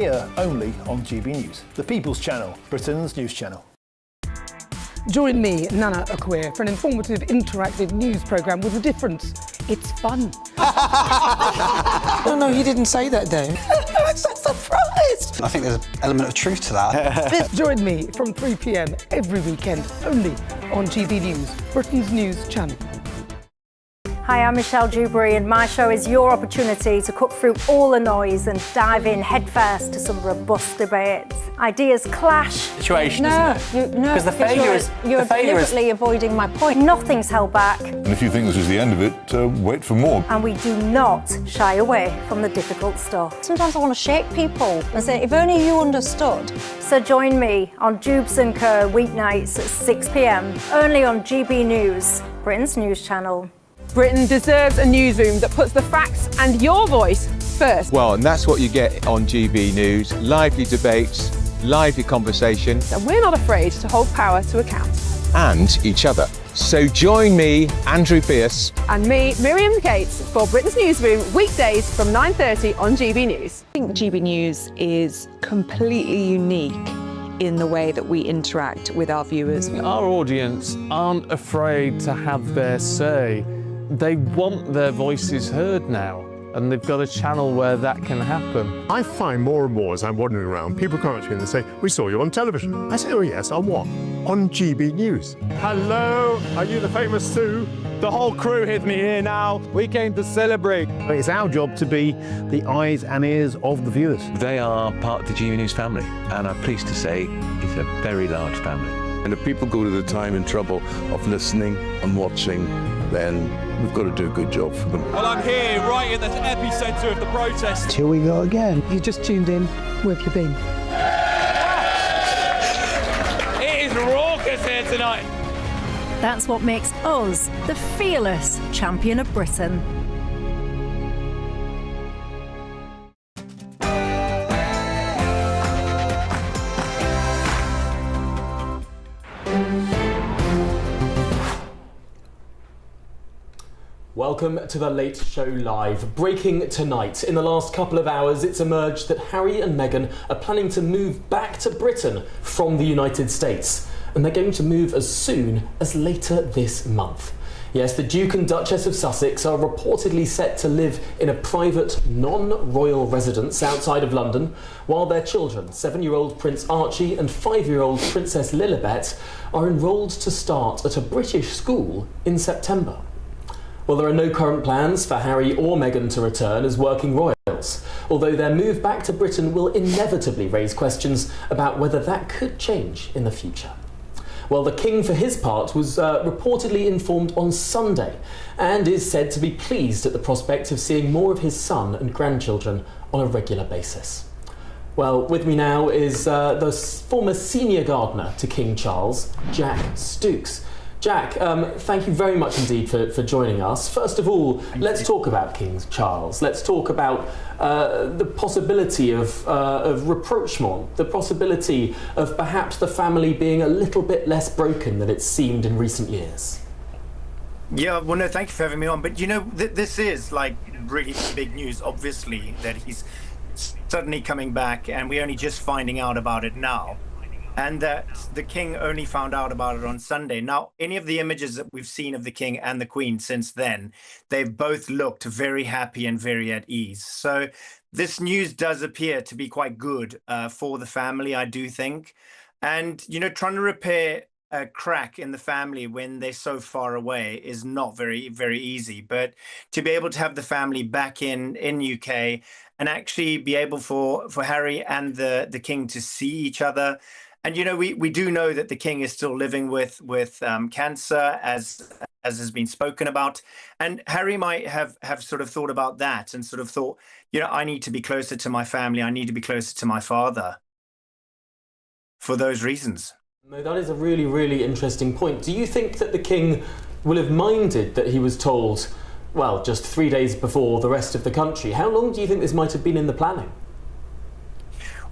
Here only on GB News, the People's Channel, Britain's news channel. Join me, Nana Akweer, for an informative, interactive news programme with a difference. It's fun. No, he didn't say that, Dave. I'm so surprised. I think there's an element of truth to that. Join me from 3 p.m. every weekend, only on GB News, Britain's news channel. Hi, I'm Michelle Dewberry, and my show is your opportunity to cut through all the noise and dive in headfirst to some robust debates. Ideas clash. Situation, isn't it? Because the failure is you're deliberately avoiding my point. Nothing's held back. And if you think this is the end of it, wait for more. And we do not shy away from the difficult stuff. Sometimes I want to shake people and say, if only you understood. So join me on Jubes & Co weeknights at 6 p.m, only on GB News, Britain's news channel. Britain deserves a newsroom that puts the facts and your voice first. Well, and that's what you get on GB News. Lively debates, lively conversation. And we're not afraid to hold power to account. And each other. So join me, Andrew Pierce. And me, Miriam Gates, for Britain's Newsroom, weekdays from 9:30 on GB News. I think GB News is completely unique in the way that we interact with our viewers. Our audience aren't afraid to have their say. They want their voices heard now, and they've got a channel where that can happen. I find more and more as I'm wandering around, people come up to me and they say, we saw you on television. I say, oh yes, on what? On GB News. Hello, are you the famous Sue? The whole crew hid me here now. We came to celebrate. It's our job to be the eyes and ears of the viewers. They are part of the GB News family, and I'm pleased to say it's a very large family. And if people go to the time and trouble of listening and watching, then we've got to do a good job for them. Well, I'm here, right in the epicentre of the protest. Here we go again. You just tuned in. Where have you been? It is raucous here tonight. That's what makes us the fearless champion of Britain. Welcome to the Late Show Live. Breaking tonight. In the last couple of hours, it's emerged that Harry and Meghan are planning to move back to Britain from the United States. And they're going to move as soon as later this month. Yes, the Duke and Duchess of Sussex are reportedly set to live in a private, non-royal residence outside of London, while their children, 7-year-old Prince Archie and 5-year-old Princess Lilibet, are enrolled to start at a British school in September. Well, there are no current plans for Harry or Meghan to return as working royals, although their move back to Britain will inevitably raise questions about whether that could change in the future. Well, the King, for his part, was reportedly informed on Sunday and is said to be pleased at the prospect of seeing more of his son and grandchildren on a regular basis. Well, with me now is the former senior gardener to King Charles, Jack Stooks. Jack, thank you very much indeed for joining us. First of all, let's talk about King Charles. Let's talk about the possibility of rapprochement, the possibility of perhaps the family being a little bit less broken than it seemed in recent years. Yeah, well, no, thank you for having me on. But, you know, this is, like, really big news, obviously, that he's suddenly coming back, and we're only just finding out about it now. And that the King only found out about it on Sunday. Now, any of the images that we've seen of the King and the Queen since then, they've both looked very happy and very at ease. So this news does appear to be quite good for the family, I do think. And, you know, trying to repair a crack in the family when they're so far away is not very easy. But to be able to have the family back in UK and actually be able for Harry and the King to see each other. And, you know, we do know that the King is still living with cancer, as has been spoken about. And Harry might have sort of thought about that and sort of thought, you know, I need to be closer to my family. I need to be closer to my father for those reasons. No, that is a really interesting point. Do you think that the King will have minded that he was told, well, just 3 days before the rest of the country? How long do you think this might have been in the planning?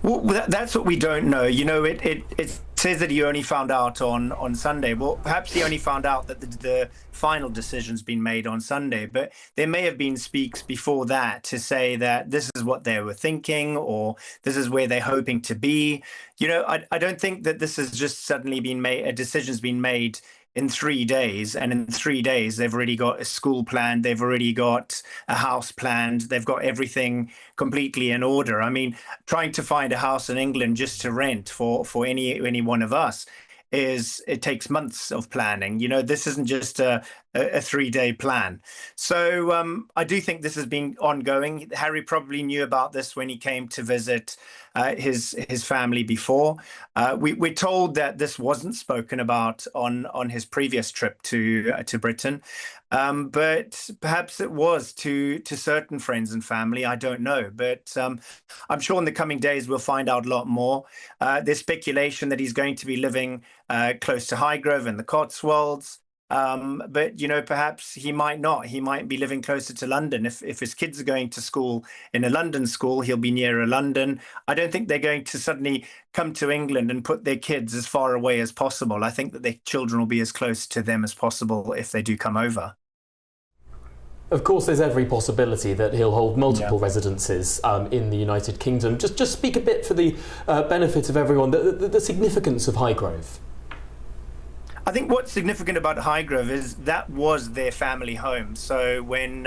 Well, that's what we don't know. You know, it's says that he only found out on Sunday. Well, perhaps he only found out that the final decision's been made on Sunday, but there may have been speaks before that to say that this is what they were thinking, or this is where they're hoping to be. I don't think that this has just suddenly been made, a decision's been made in 3 days, and in 3 days they've already got a school planned, they've already got a house planned, they've got everything completely in order. I mean, trying to find a house in England just to rent for any one of us it takes months of planning. This isn't just a 3-day plan. So I do think this has been ongoing. Harry probably knew about this when he came to visit his family before. We're told that this wasn't spoken about on his previous trip to Britain, but perhaps it was to certain friends and family. I don't know, but I'm sure in the coming days we'll find out a lot more. There's speculation that he's going to be living close to Highgrove in the Cotswolds. But perhaps he might not. He might be living closer to London. If his kids are going to school in a London school, he'll be nearer London. I don't think they're going to suddenly come to England and put their kids as far away as possible. I think that their children will be as close to them as possible if they do come over. Of course, there's every possibility that he'll hold multiple residences in the United Kingdom. Just speak a bit for the benefit of everyone, the significance of Highgrove. I think what's significant about Highgrove is that was their family home. So when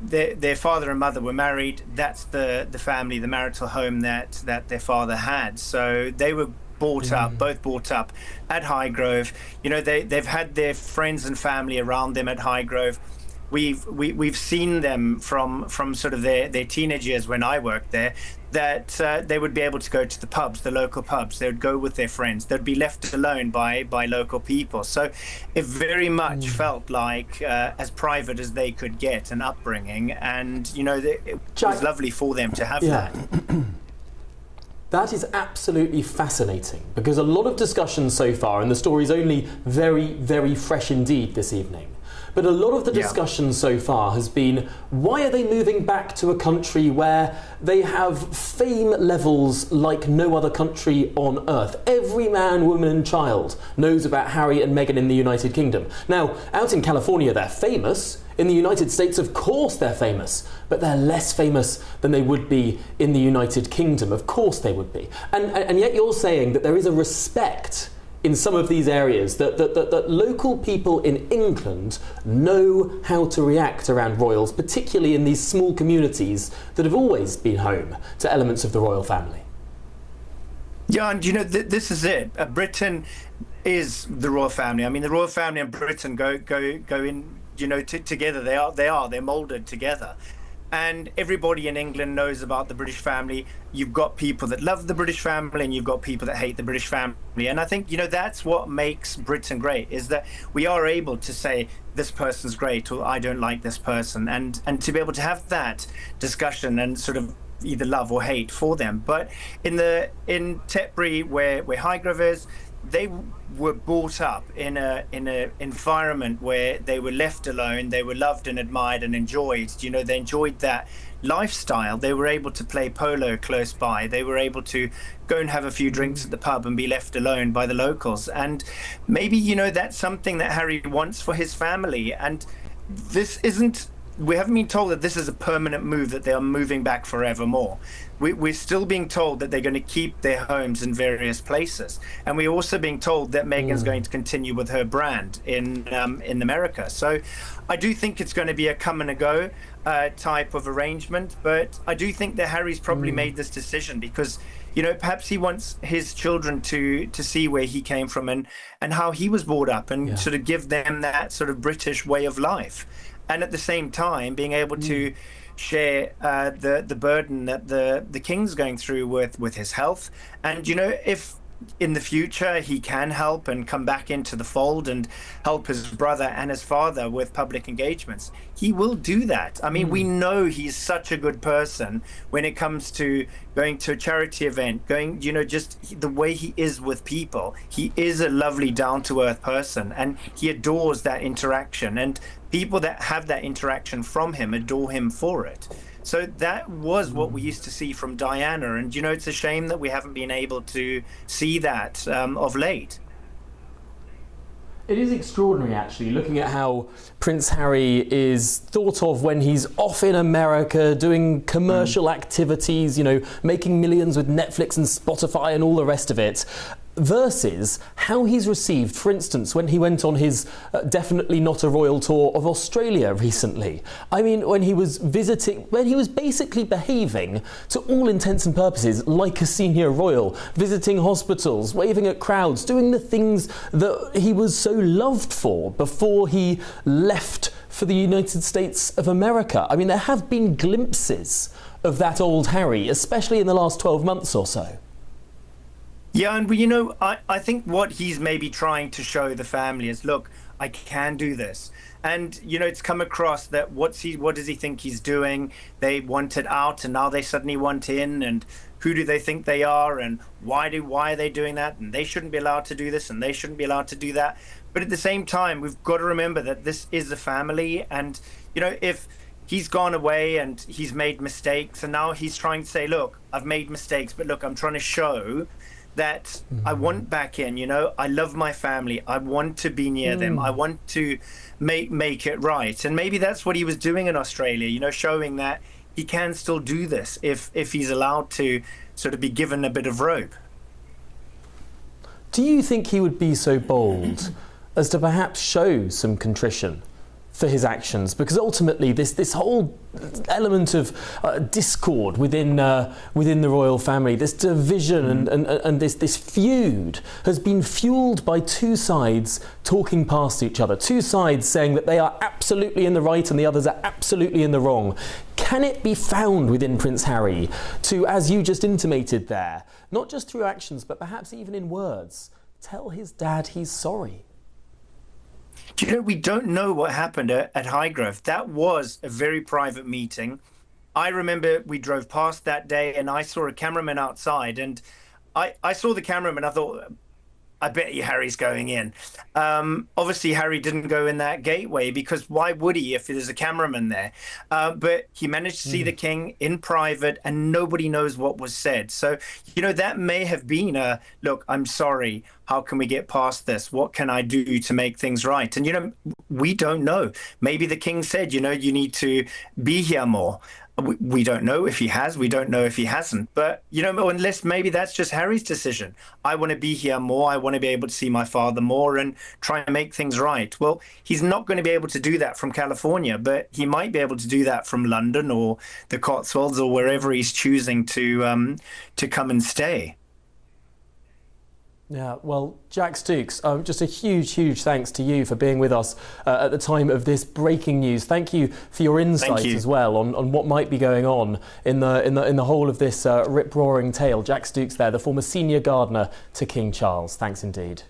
their father and mother were married, that's the family, the marital home that their father had. So they were both brought up at Highgrove. They've had their friends and family around them at Highgrove. We've seen them from sort of their teenage years when I worked there, that they would be able to go to the pubs, the local pubs. They would go with their friends. They'd be left alone by local people. So it very much felt like as private as they could get an upbringing, and it was lovely for them to have that. That is absolutely fascinating, because a lot of discussion so far, and the story's only very, very fresh indeed this evening, but a lot of the discussion so far has been, why are they moving back to a country where they have fame levels like no other country on earth? Every man, woman and child knows about Harry and Meghan in the United Kingdom. Now, out in California they're famous. In the United States, of course they're famous, but they're less famous than they would be in the United Kingdom. Of course they would be. And yet you're saying that there is a respect in some of these areas, that local people in England know how to react around royals, particularly in these small communities that have always been home to elements of the royal family. Yeah, and this is it. Britain is the royal family. I mean, the royal family and Britain go in, together. They're molded together. And everybody in England knows about the British family. You've got people that love the British family, and you've got people that hate the British family. And I think, that's what makes Britain great, is that we are able to say this person's great, or I don't like this person, and to be able to have that discussion and sort of either love or hate for them. But in Tetbury, where Highgrove is, they were brought up in a environment where they were left alone. They were loved and admired and enjoyed. They enjoyed that lifestyle. They were able to play polo close by. They were able to go and have a few drinks at the pub and be left alone by the locals. And maybe that's something that Harry wants for his family. And we haven't been told that this is a permanent move, that they are moving back forevermore. We're still being told that they're going to keep their homes in various places. And we're also being told that Meghan's going to continue with her brand in America. So I do think it's going to be a come and a go type of arrangement. But I do think that Harry's probably made this decision because, perhaps he wants his children to see where he came from and how he was brought up, and sort of give them that sort of British way of life. And at the same time, being able to share the burden that the King's going through with his health. And, if in the future he can help and come back into the fold and help his brother and his father with public engagements, he will do that. I mean, we know he's such a good person when it comes to going to a charity event, just the way he is with people. He is a lovely, down-to-earth person, and he adores that interaction, and people that have that interaction from him adore him for it. So that was what we used to see from Diana. And, you know, it's a shame that we haven't been able to see that of late. It is extraordinary, actually, looking at how Prince Harry is thought of when he's off in America doing commercial activities, you know, making millions with Netflix and Spotify and all the rest of it, versus how he's received, for instance, when he went on his definitely not a royal tour of Australia recently. I mean, when he was basically behaving, to all intents and purposes, like a senior royal, visiting hospitals, waving at crowds, doing the things that he was so loved for before he left for the United States of America. I mean, there have been glimpses of that old Harry, especially in the last 12 months or so. Yeah, and you know, I think what he's maybe trying to show the family is, look, I can do this. And, you know, it's come across that what does he think he's doing? They want it out and now they suddenly want in, and who do they think they are, and why are they doing that? And they shouldn't be allowed to do this and they shouldn't be allowed to do that. But at the same time, we've got to remember that this is a family, and, you know, if he's gone away and he's made mistakes and now he's trying to say, look, I've made mistakes, but look, I'm trying to show that I want back in, you know, I love my family, I want to be near them, I want to make it right. And maybe that's what he was doing in Australia, you know, showing that he can still do this if he's allowed to sort of be given a bit of rope. Do you think he would be so bold as to perhaps show some contrition for his actions? Because ultimately this whole element of discord within the royal family, this division and this feud has been fueled by two sides talking past each other, two sides saying that they are absolutely in the right and the others are absolutely in the wrong. Can it be found within Prince Harry to, as you just intimated there, not just through actions but perhaps even in words, tell his dad he's sorry? Do you know, we don't know what happened at Highgrove. That was a very private meeting. I remember we drove past that day and I saw a cameraman outside, and I saw the cameraman. I thought, I bet you Harry's going in. Obviously, Harry didn't go in that gateway because why would he if there's a cameraman there? But he managed to see the king in private and nobody knows what was said. So, you know, that may have been a, look, I'm sorry. How can we get past this? What can I do to make things right? And, you know, we don't know. Maybe the king said, you know, you need to be here more. We don't know if he has. We don't know if he hasn't. But, you know, unless maybe that's just Harry's decision. I want to be here more. I want to be able to see my father more and try and make things right. Well, he's not going to be able to do that from California, but he might be able to do that from London or the Cotswolds or wherever he's choosing to come and stay. Yeah, well, Jack Stooks, just a huge thanks to you for being with us at the time of this breaking news. Thank you for your insight as well on what might be going on in the whole of this rip-roaring tale. Jack Stooks there, the former senior gardener to King Charles. Thanks indeed.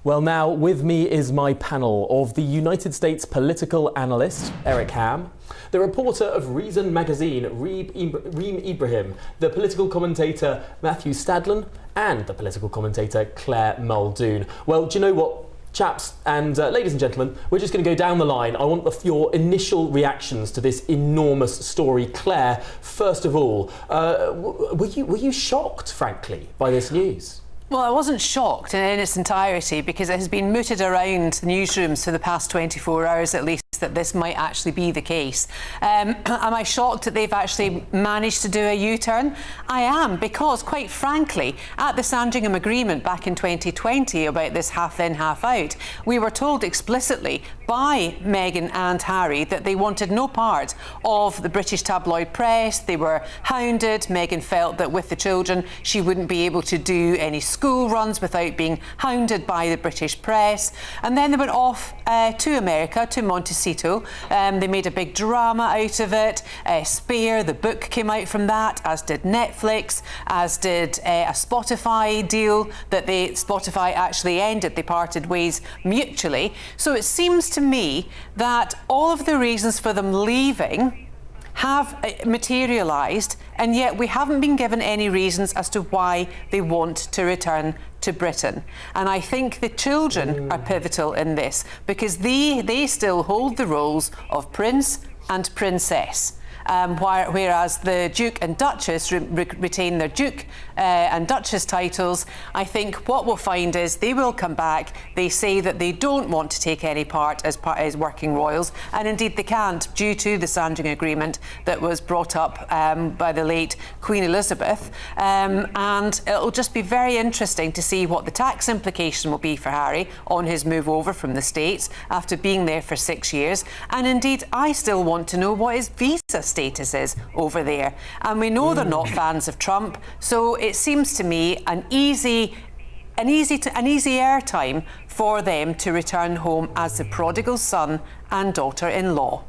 Well, now with me is my panel of the United States political analyst, Eric Ham, the reporter of Reason magazine, Reem Ibrahim, the political commentator, Matthew Stadlen, and the political commentator, Claire Muldoon. Well, do you know what, chaps and ladies and gentlemen, we're just going to go down the line. I want your initial reactions to this enormous story. Claire, first of all, were you shocked, frankly, by this news? Well, I wasn't shocked in its entirety because it has been mooted around the newsrooms for the past 24 hours at least that this might actually be the case. Am I shocked that they've actually managed to do a U-turn? I am, because quite frankly, at the Sandringham Agreement back in 2020 about this half in, half out, we were told explicitly by Meghan and Harry that they wanted no part of the British tabloid press. They were hounded. Meghan felt that with the children she wouldn't be able to do any school runs without being hounded by the British press. And then they went off to America, to Montecito. They made a big drama out of it. Spare, the book came out from that, as did Netflix, as did a Spotify deal that Spotify actually ended. They parted ways mutually. So it seems to me that all of the reasons for them leaving have materialised, and yet we haven't been given any reasons as to why they want to return to Britain. And I think the children are pivotal in this because they still hold the roles of prince and princess. whereas the Duke and Duchess retain their Duke and Duchess titles. I think what we'll find is they will come back. They say that they don't want to take any part as working royals, and indeed they can't due to the Sandring Agreement that was brought up by the late Queen Elizabeth. And it'll just be very interesting to see what the tax implication will be for Harry on his move over from the States after being there for 6 years. And indeed, I still want to know what his visa status is over there. And we know they're not fans of Trump, so it seems to me an easy airtime for them to return home as the prodigal son and daughter-in-law.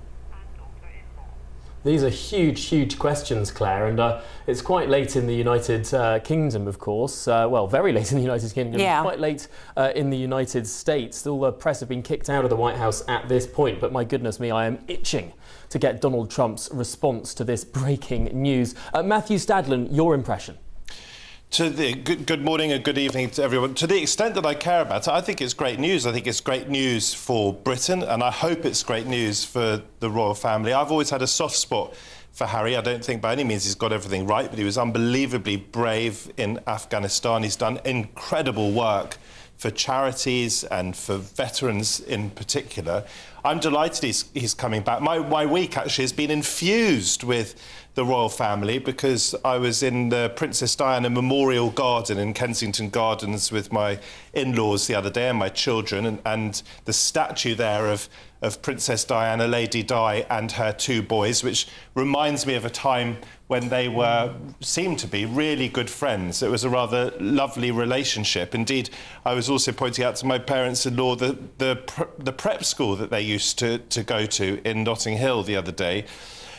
These are huge, huge questions, Claire, and it's quite late in the United Kingdom, of course. Well, very late in the United Kingdom, quite late in the United States. All the press have been kicked out of the White House at this point, but my goodness me, I am itching to get Donald Trump's response to this breaking news. Matthew Stadlen, your impression? Good morning and good evening to everyone. To the extent that I care about it, I think it's great news. I think it's great news for Britain, and I hope it's great news for the royal family. I've always had a soft spot for Harry. I don't think by any means he's got everything right, but he was unbelievably brave in Afghanistan. He's done incredible work for charities and for veterans in particular. I'm delighted he's coming back. My week actually has been infused with the royal family because I was in the Princess Diana Memorial Garden in Kensington Gardens with my in-laws the other day and my children, and the statue there of Princess Diana, Lady Di, and her 2 boys, which reminds me of a time when they seemed to be really good friends. It was a rather lovely relationship. Indeed, I was also pointing out to my parents-in-law the prep school that they used to go to in Notting Hill the other day.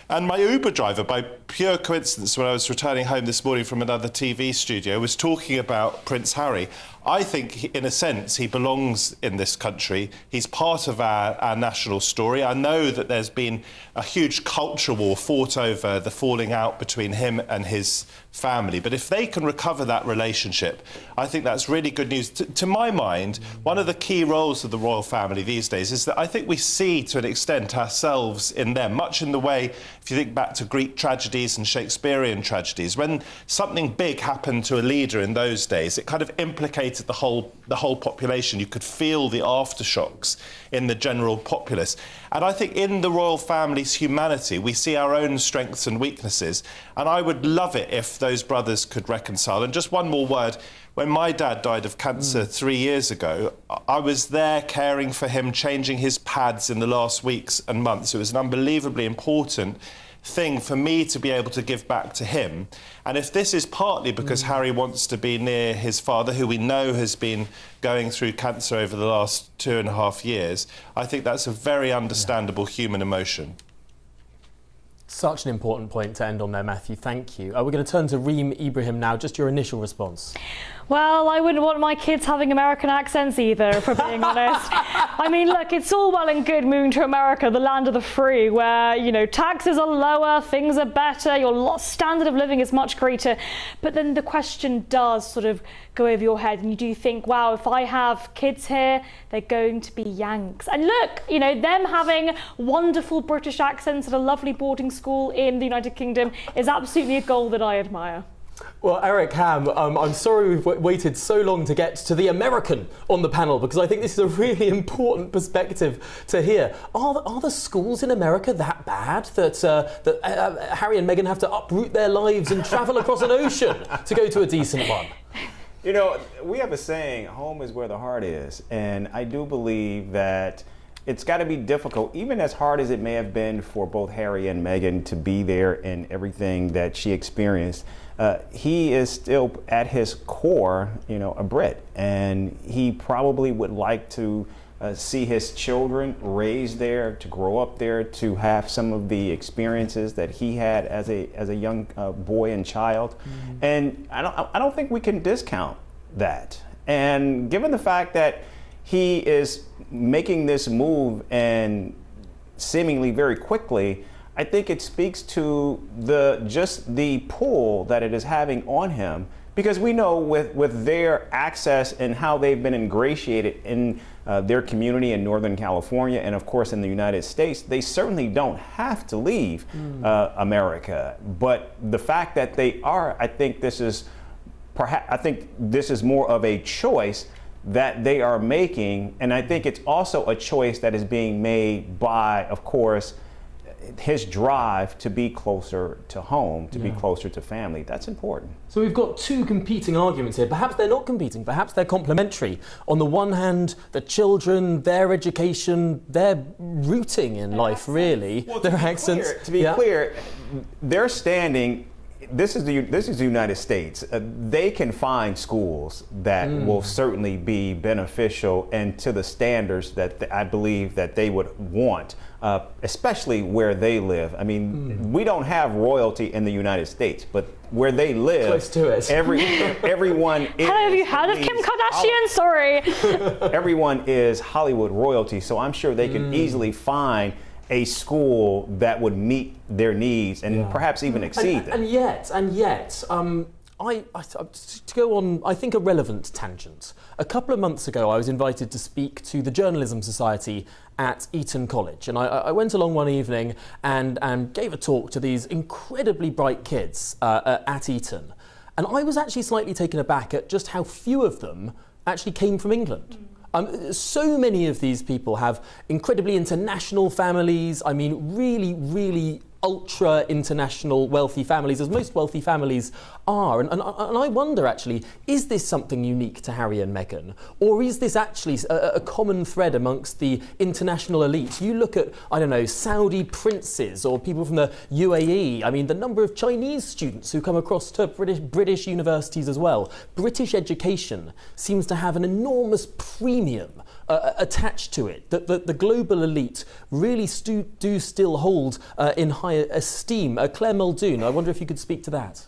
And my Uber driver, by pure coincidence, when I was returning home this morning from another TV studio, was talking about Prince Harry. I think, in a sense, he belongs in this country. He's part of our national story. I know that there's been a huge culture war fought over the falling out between him and his family. But if they can recover that relationship, I think that's really good news. To my mind, one of the key roles of the royal family these days is that I think we see, to an extent, ourselves in them, much in the way, if you think back to Greek tragedies and Shakespearean tragedies, when something big happened to a leader in those days, it kind of implicated the whole population. You could feel the aftershocks in the general populace. And I think in the royal family's humanity, we see our own strengths and weaknesses. And I would love it if those brothers could reconcile. And just one more word. When my dad died of cancer 3 years ago, I was there caring for him, changing his pads in the last weeks and months. It was an unbelievably important thing for me to be able to give back to him. And if this is partly because Harry wants to be near his father, who we know has been going through cancer over the last 2.5 years, I think that's a very understandable human emotion. Such an important point to end on there, Matthew. Thank you. We're going to turn to Reem Ibrahim now. Just your initial response. Well, I wouldn't want my kids having American accents either, if we're being honest. I mean, look, it's all well and good moving to America, the land of the free, where, you know, taxes are lower, things are better, your standard of living is much greater. But then the question does sort of go over your head, and you do think, wow, if I have kids here, they're going to be Yanks. And look, you know, them having wonderful British accents at a lovely boarding school in the United Kingdom is absolutely a goal that I admire. Well, Eric Ham, I'm sorry we've waited so long to get to the American on the panel, because I think this is a really important perspective to hear. Are the schools in America that bad that Harry and Meghan have to uproot their lives and travel across an ocean to go to a decent one? You know, we have a saying, home is where the heart is. And I do believe that it's got to be difficult, even as hard as it may have been for both Harry and Meghan to be there in everything that she experienced. He is still, at his core, you know, a Brit, and he probably would like to see his children raised there, to grow up there, to have some of the experiences that he had as a young boy and child. And I don't think we can discount that. And given the fact that he is making this move and seemingly very quickly, I think it speaks to just the pull that it is having on him Because we know with their access and how they've been ingratiated in their community in Northern California and of course in the United States, they certainly don't have to leave America. But the fact that they are, I think this is more of a choice that they are making, and I think it's also a choice that is being made by, of course, his drive to be closer to home, to be closer to family. That's important. So we've got two competing arguments here. Perhaps they're not competing, perhaps they're complementary. On the one hand, the children, their education, their rooting in life, really, well, their accents. To be clear, they're standing. This is the United States. They can find schools that will certainly be beneficial and to the standards that I believe that they would want, especially where they live. I mean, we don't have royalty in the United States, but where they live, close to it. Everyone is. Have you heard of Kim Kardashian? Sorry. Everyone is Hollywood royalty, so I'm sure they can easily find a school that would meet their needs and perhaps even exceed them. And yet, to go on, I think, a relevant tangent. A couple of months ago, I was invited to speak to the Journalism Society at Eton College. And I went along one evening and gave a talk to these incredibly bright kids at Eton. And I was actually slightly taken aback at just how few of them actually came from England. So many of these people have incredibly international families. I mean, really, really ultra international wealthy families, as most wealthy families are. And I wonder, actually, is this something unique to Harry and Meghan? Or is this actually a common thread amongst the international elite? You look at, I don't know, Saudi princes or people from the UAE. I mean, the number of Chinese students who come across to British universities as well. British education seems to have an enormous premium attached to it, that the global elite really do still hold in high esteem. Claire Muldoon, I wonder if you could speak to that.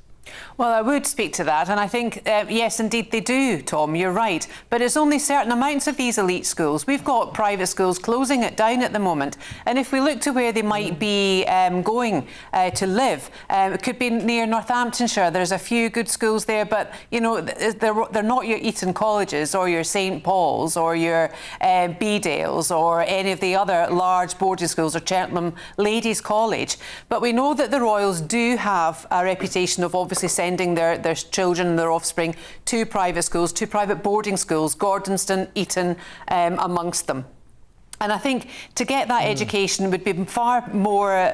Well, I would speak to that, and I think, yes, indeed they do, Tom, you're right. But it's only certain amounts of these elite schools. We've got private schools closing it down at the moment. And if we look to where they might be going to live, it could be near Northamptonshire. There's a few good schools there, but, you know, they're not your Eton colleges or your St Paul's or your Bedales or any of the other large boarding schools or Cheltenham Ladies College. But we know that the Royals do have a reputation of obviously sending their children and their offspring to private schools, to private boarding schools, Gordonston, Eton, amongst them. And I think to get that education would be far more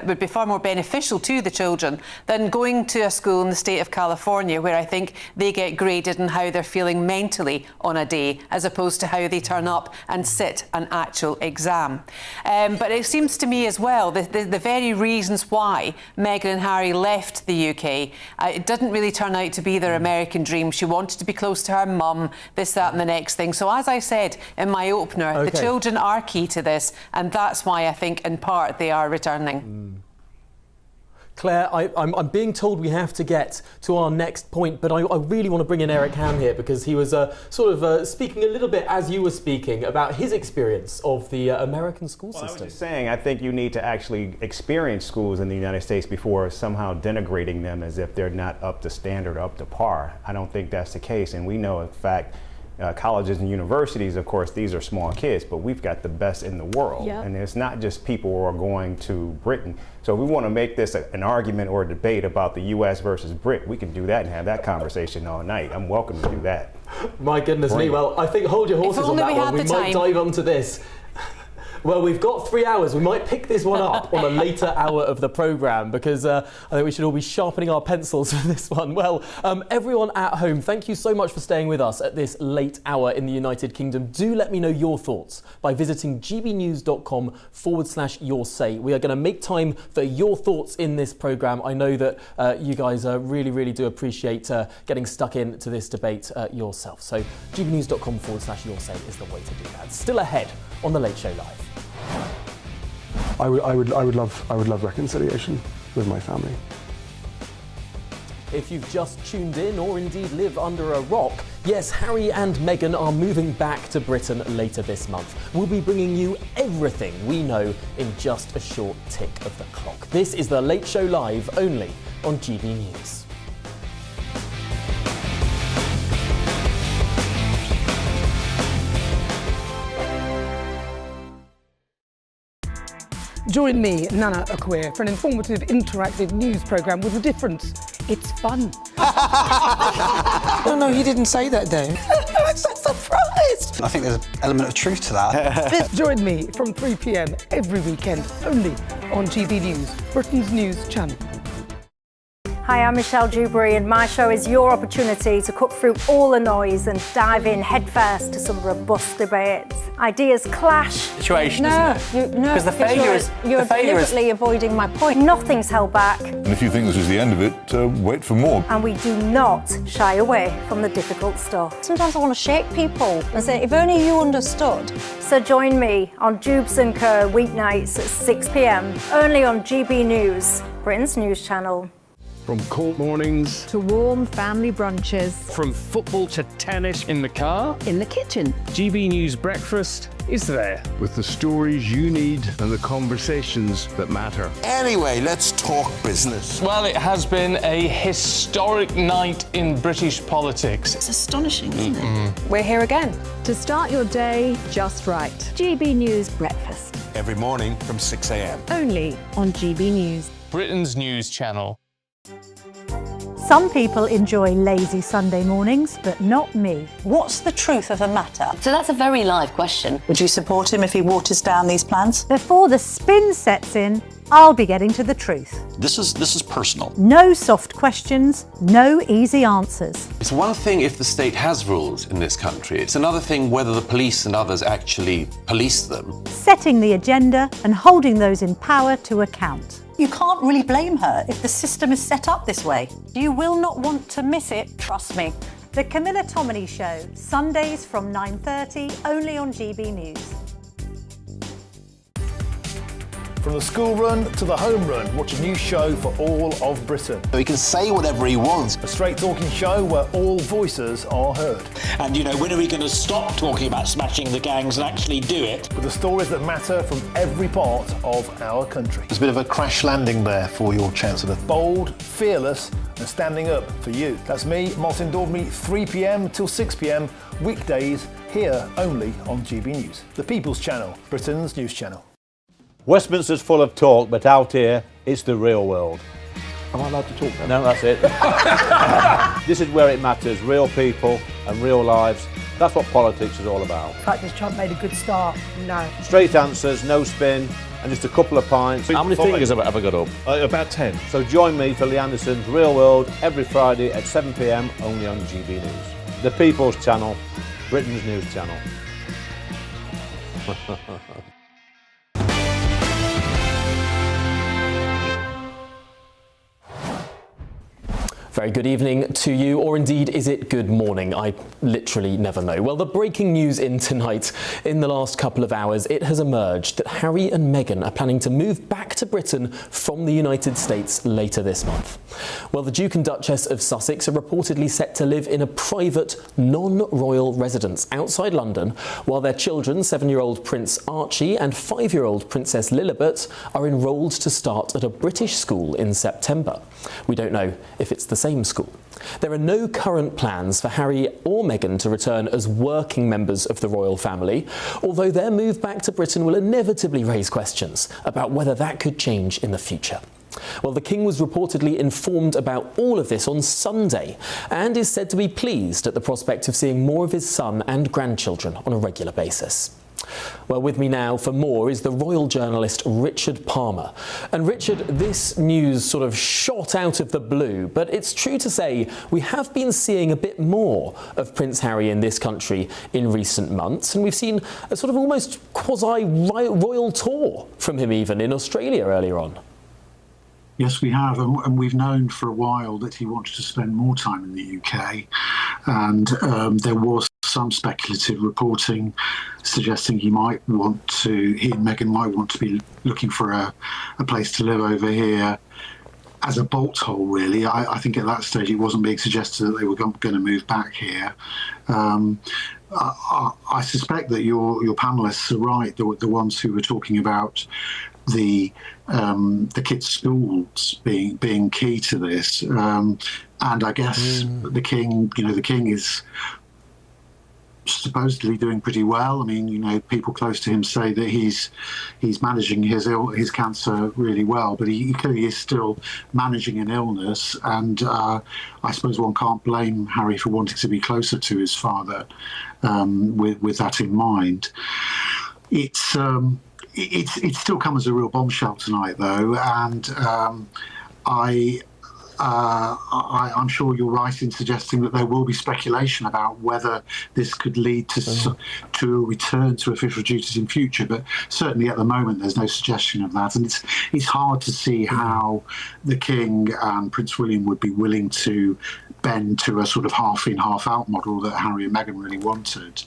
beneficial to the children than going to a school in the state of California, where I think they get graded on how they're feeling mentally on a day, as opposed to how they turn up and sit an actual exam. But it seems to me as well the very reasons why Meghan and Harry left the UK, it didn't really turn out to be their American dream. She wanted to be close to her mum, this, that, and the next thing. So as I said in my opener, the children are key to this, and that's why I think in part they are returning. Claire, I'm being told we have to get to our next point, but I really want to bring in Eric Ham here, because he was speaking a little bit as you were speaking about his experience of the American school system. I was just saying, I think you need to actually experience schools in the United States before somehow denigrating them as if they're not up to standard, up to par. I don't think that's the case, and we know, in fact, colleges and universities, of course, these are small kids, but we've got the best in the world. Yep. And it's not just people who are going to Britain. So if we want to make this an argument or a debate about the U.S. versus Brit, we can do that and have that conversation all night. I'm welcome to do that. My goodness me. Well, I think hold your horses on that one. We might dive onto this. Well, we've got 3 hours. We might pick this one up on a later hour of the programme, because I think we should all be sharpening our pencils for this one. Well, everyone at home, thank you so much for staying with us at this late hour in the United Kingdom. Do let me know your thoughts by visiting gbnews.com/your say. We are going to make time for your thoughts in this programme. I know that you guys really, really do appreciate getting stuck into this debate yourself. So gbnews.com/your say is the way to do that. Still ahead on The Late Show Live. I would love reconciliation with my family. If you've just tuned in or indeed live under a rock, yes, Harry and Meghan are moving back to Britain later this month. We'll be bringing you everything we know in just a short tick of the clock. This is The Late Show Live, only on GB News. Join me, Nana Akweer, for an informative, interactive news programme with a difference. It's fun. No, he didn't say that, though. I'm so surprised. I think there's an element of truth to that. Join me from 3 p.m. every weekend, only on GB News, Britain's news channel. Hi, I'm Michelle Dewberry, and my show is your opportunity to cut through all the noise and dive in headfirst to some robust debates. Ideas clash. Situation, No, Because the failure is... You're deliberately avoiding my point. Nothing's held back, And if you think this is the end of it, wait for more. and we do not shy away from the difficult stuff. Sometimes I want to shake people and say, if only you understood. So join me on Jubes & Co. weeknights at 6 p.m, only on GB News, Britain's news channel. From cold mornings to warm family brunches, from football to tennis in the car, in the kitchen. GB News Breakfast is there with the stories you need and the conversations that matter. Anyway, let's talk business. Well, it has been a historic night in British politics. It's astonishing, isn't it? We're here again. To start your day just right. GB News Breakfast. Every morning from 6 a.m. Only on GB News. Britain's news channel. Some people enjoy lazy Sunday mornings, but not me. What's the truth of the matter? So that's a very live question. Would you support him if he waters down these plans? Before the spin sets in, I'll be getting to the truth. This is personal. No soft questions, no easy answers. It's one thing if the state has rules in this country. It's another thing whether the police and others actually police them. Setting the agenda and holding those in power to account. You can't really blame her if the system is set up this way. You will not want to miss it, trust me. The Camilla Tominey Show, Sundays from 9:30, only on GB News. From the school run to the home run, watch a new show for all of Britain. So he can say whatever he wants. A straight-talking show where all voices are heard. And, when are we going to stop talking about smashing the gangs and actually do it? With the stories that matter from every part of our country. There's a bit of a crash landing there for your Chancellor. Bold, fearless and standing up for you. That's me, Martin Daubney, 3 p.m. till 6 p.m, weekdays, here only on GB News. The People's Channel, Britain's news channel. Westminster's full of talk, but out here, it's the real world. Am I allowed to talk now? No, that's it. This is where it matters, real people and real lives. That's what politics is all about. Practice Trump made a good start. No. Straight answers, no spin, and just a couple of pints. How many fingers have I got up? About 10. So join me for Lee Anderson's Real World every Friday at 7 p.m, only on GB News. The People's Channel, Britain's news channel. Very good evening to you, or indeed is it good morning? I literally never know. Well, the breaking news in tonight. In the last couple of hours, it has emerged that Harry and Meghan are planning to move back to Britain from the United States later this month. Well, the Duke and Duchess of Sussex are reportedly set to live in a private, non-royal residence outside London, while their children, 7-year-old Prince Archie and 5-year-old Princess Lilibet, are enrolled to start at a British school in September. We don't know if it's the same school. There are no current plans for Harry or Meghan to return as working members of the royal family, although their move back to Britain will inevitably raise questions about whether that could change in the future. Well, the King was reportedly informed about all of this on Sunday and is said to be pleased at the prospect of seeing more of his son and grandchildren on a regular basis. Well, with me now for more is the royal journalist Richard Palmer. And Richard, this news sort of shot out of the blue, but it's true to say we have been seeing a bit more of Prince Harry in this country in recent months, and we've seen a sort of almost quasi-royal tour from him even in Australia earlier on. Yes, we have, and we've known for a while that he wanted to spend more time in the UK, and there was some speculative reporting suggesting he and Meghan might want to be looking for a place to live over here as a bolt hole, really. I think at that stage it wasn't being suggested that they were going to move back here. I suspect that your panellists are right, the ones who were talking about the kids' schools being key to this, and I guess the king is supposedly doing pretty well. I mean, you know, people close to him say that he's managing his cancer really well, but he clearly is still managing an illness. And I suppose one can't blame Harry for wanting to be closer to his father with that in mind. It's still come as a real bombshell tonight, though, and I'm sure you're right in suggesting that there will be speculation about whether this could lead to a return to official duties in future. But certainly at the moment, there's no suggestion of that, and it's hard to see how the King and Prince William would be willing to bend to a sort of half-in, half-out model that Harry and Meghan really wanted.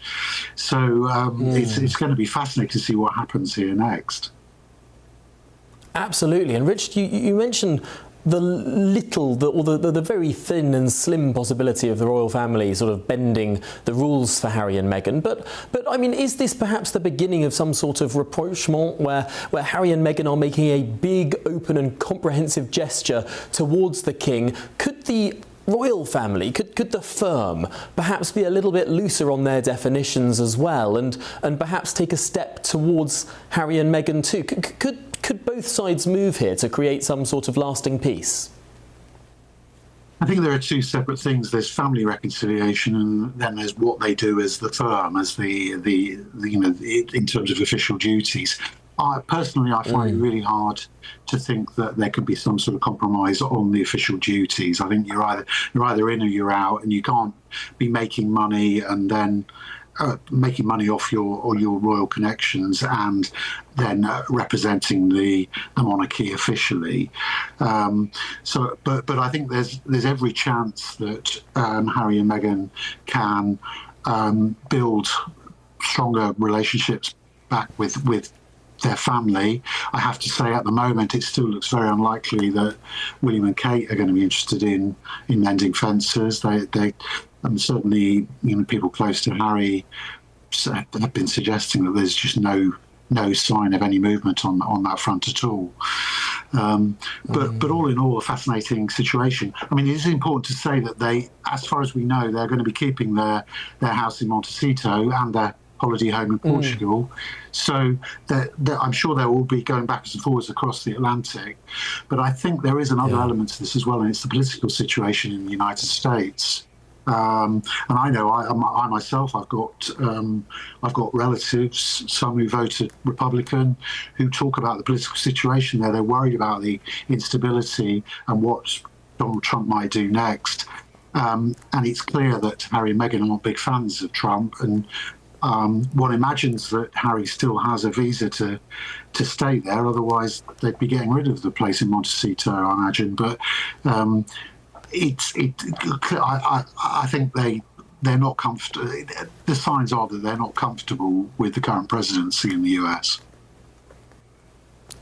So it's going to be fascinating to see what happens here next. Absolutely. And Richard, you mentioned the very thin and slim possibility of the royal family sort of bending the rules for Harry and Meghan. But I mean, is this perhaps the beginning of some sort of rapprochement where Harry and Meghan are making a big, open and comprehensive gesture towards the King? Could the royal family, could the firm perhaps be a little bit looser on their definitions as well, and perhaps take a step towards Harry and Meghan too? Could both sides move here to create some sort of lasting peace? I think there are two separate things. There's family reconciliation, and then there's what they do as the firm, as the you know, in terms of official duties. Personally, I find it really hard to think that there could be some sort of compromise on the official duties. I think you're either in or you're out, and you can't be making money and then making money off your royal connections and then representing the monarchy officially. But I think there's every chance that Harry and Meghan can build stronger relationships back with their family. I have to say, at the moment, it still looks very unlikely that William and Kate are going to be interested in mending fences. And certainly, you know, people close to Harry have been suggesting that there's just no sign of any movement on that front at all. But all in all, a fascinating situation. I mean, it is important to say that they, as far as we know, they're going to be keeping their house in Montecito and their holiday home in Portugal. So I'm sure they will be going backwards and forwards across the Atlantic. But I think there is another element to this as well, and it's the political situation in the United States. And I know I myself, I've got relatives, some who voted Republican, who talk about the political situation there. They're worried about the instability and what Donald Trump might do next. And it's clear that Harry and Meghan are not big fans of Trump, and one imagines that Harry still has a visa to stay there. Otherwise, they'd be getting rid of the place in Montecito, I imagine. But I think they're not comfortable. The signs are that they're not comfortable with the current presidency in the US.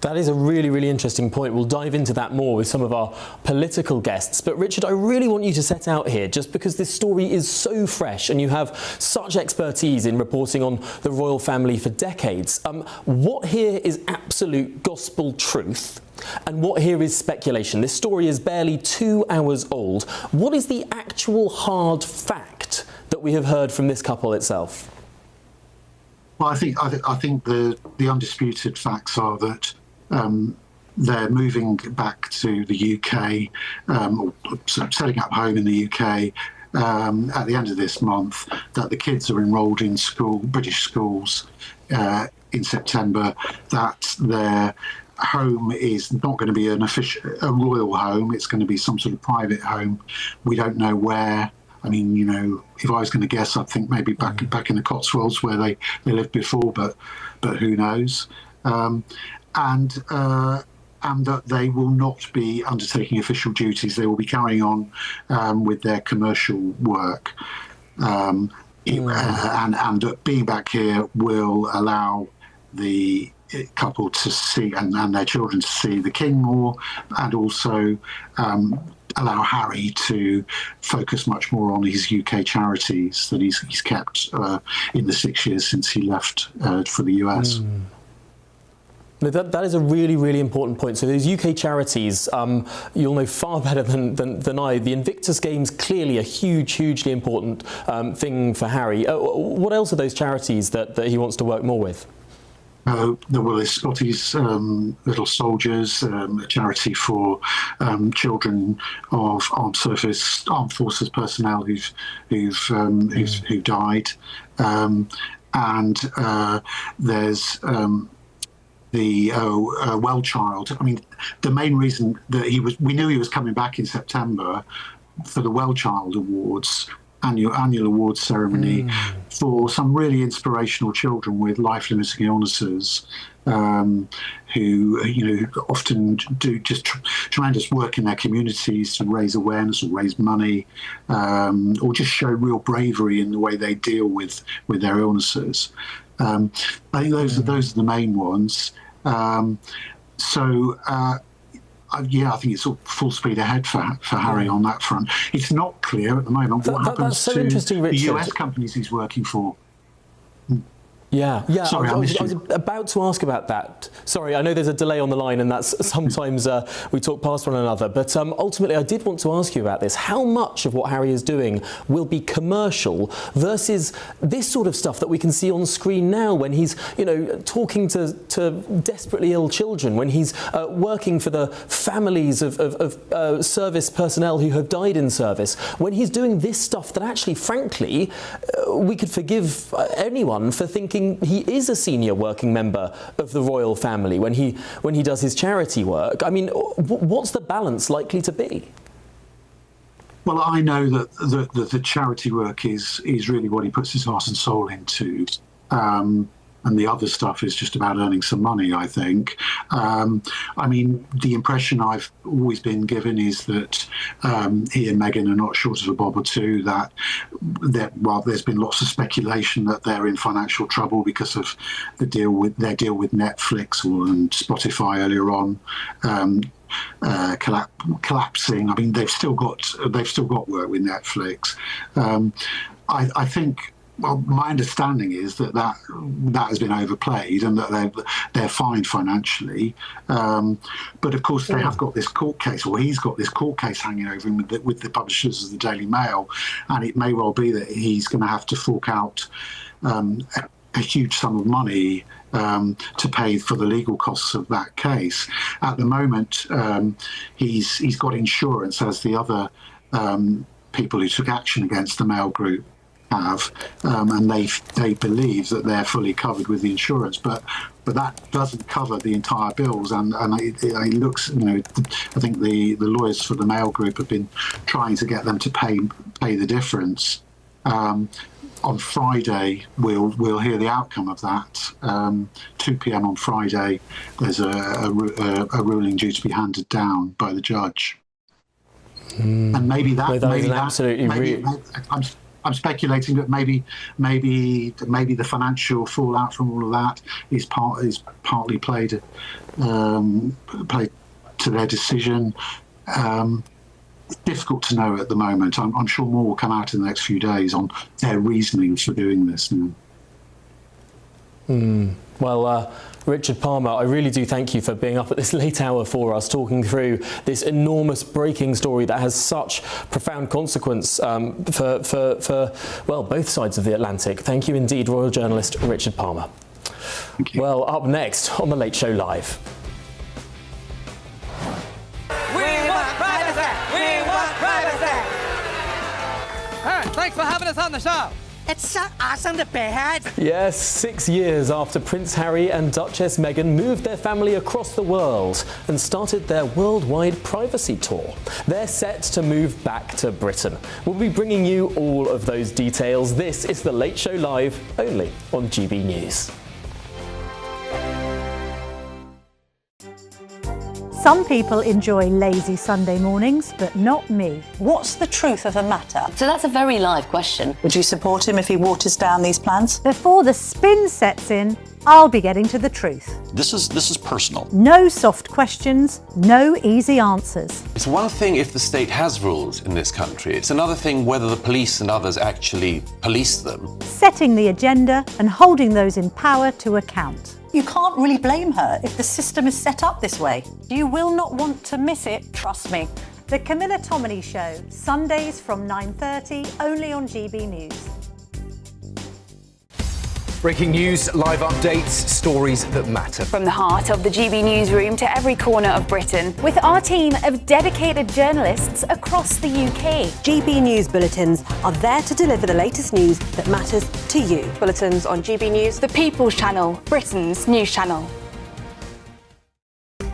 That is a really, really interesting point. We'll dive into that more with some of our political guests. But Richard, I really want you to set out here, just because this story is so fresh and you have such expertise in reporting on the royal family for decades. What here is absolute gospel truth and what here is speculation? This story is barely 2 hours old. What is the actual hard fact that we have heard from this couple itself? Well, I think the undisputed facts are that they're moving back to the UK, or setting up home in the UK at the end of this month, that the kids are enrolled in British schools in September, that their home is not going to be a royal home, it's going to be some sort of private home. We don't know where. I mean, you know, if I was going to guess, I'd think maybe back in the Cotswolds where they lived before, but who knows? And that they will not be undertaking official duties. They will be carrying on with their commercial work. And being back here will allow the couple to see, and their children to see the King more, and also allow Harry to focus much more on his UK charities that he's kept in the 6 years since he left for the US. No, that is a really, really important point. So those UK charities, you'll know far better than I. The Invictus Games, clearly a hugely important thing for Harry. What else are those charities that he wants to work more with? Well, there's Scotty's Little Soldiers, a charity for children of armed forces personnel who died, and there's the Well Child. I mean, the main reason that we knew he was coming back in September for the Well Child Awards. Annual awards ceremony for some really inspirational children with life-limiting illnesses who often do just tremendous work in their communities to raise awareness or raise money or just show real bravery in the way they deal with their illnesses. I think those are the main ones. I think it's all full speed ahead for Harry on that front. It's not clear at the moment what happens to the US companies he's working for. Yeah. Sorry, I was about to ask about that. Sorry, I know there's a delay on the line, and that's sometimes we talk past one another. But ultimately, I did want to ask you about this. How much of what Harry is doing will be commercial versus this sort of stuff that we can see on screen now, when he's, talking to desperately ill children, when he's working for the families of service personnel who have died in service, when he's doing this stuff that actually, frankly, we could forgive anyone for thinking he is a senior working member of the royal family when he does his charity work. I mean, what's the balance likely to be? Well, I know that the charity work is really what he puts his heart and soul into. And the other stuff is just about earning some money, I think. I mean, the impression I've always been given is that he and Meghan are not short of a bob or two, that there's been lots of speculation that they're in financial trouble because of their deal with Netflix and Spotify earlier on. Collapsing. I mean, they've still got work with Netflix. I think. Well, my understanding is that has been overplayed and that they're fine financially. But of course, they have got this court case, or he's got this court case hanging over him with the publishers of the Daily Mail, and it may well be that he's going to have to fork out a huge sum of money to pay for the legal costs of that case. At the moment, he's got insurance, as the other people who took action against the Mail Group have, and they believe that they're fully covered with the insurance, but that doesn't cover the entire bills, and it looks, I think the lawyers for the Mail Group have been trying to get them to pay the difference. On Friday, we'll hear the outcome of that. 2 p.m. on Friday, there's a ruling due to be handed down by the judge, and maybe I'm speculating that maybe the financial fallout from all of that is partly played to their decision. It's difficult to know at the moment. I'm sure more will come out in the next few days on their reasoning for doing this now. Well, Richard Palmer, I really do thank you for being up at this late hour for us, talking through this enormous breaking story that has such profound consequence for both sides of the Atlantic. Thank you indeed, royal journalist Richard Palmer. Thank you. Well, up next on The Late Show Live. Thanks for having us on the show. It's so awesome to be here. Yes, 6 years after Prince Harry and Duchess Meghan moved their family across the world and started their worldwide privacy tour, they're set to move back to Britain. We'll be bringing you all of those details. This is The Late Show Live, only on GB News. Some people enjoy lazy Sunday mornings, but not me. What's the truth of the matter? So that's a very live question. Would you support him if he waters down these plans? Before the spin sets in, I'll be getting to the truth. This is personal. No soft questions, no easy answers. It's one thing if the state has rules in this country. It's another thing whether the police and others actually police them. Setting the agenda and holding those in power to account. You can't really blame her if the system is set up this way. You will not want to miss it, trust me. The Camilla Tominey Show, Sundays from 9:30, only on GB News. Breaking news, live updates, stories that matter. From the heart of the GB newsroom to every corner of Britain, with our team of dedicated journalists across the UK. GB News bulletins are there to deliver the latest news that matters to you. Bulletins on GB News, the People's Channel, Britain's news channel.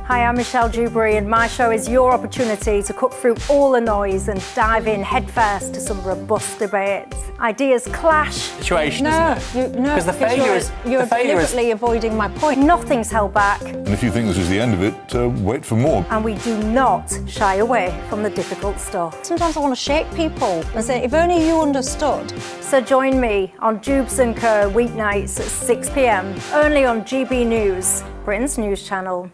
Hi, I'm Michelle Dewberry, and my show is your opportunity to cut through all the noise and dive in headfirst to some robust debates. Ideas clash. Situation, isn't it? Because the failure is you're deliberately avoiding my point. Nothing's held back. And if you think this is the end of it, wait for more. And we do not shy away from the difficult stuff. Sometimes I want to shake people and say, if only you understood. So join me on Jubes & Co. weeknights at 6 p.m, only on GB News, Britain's news channel.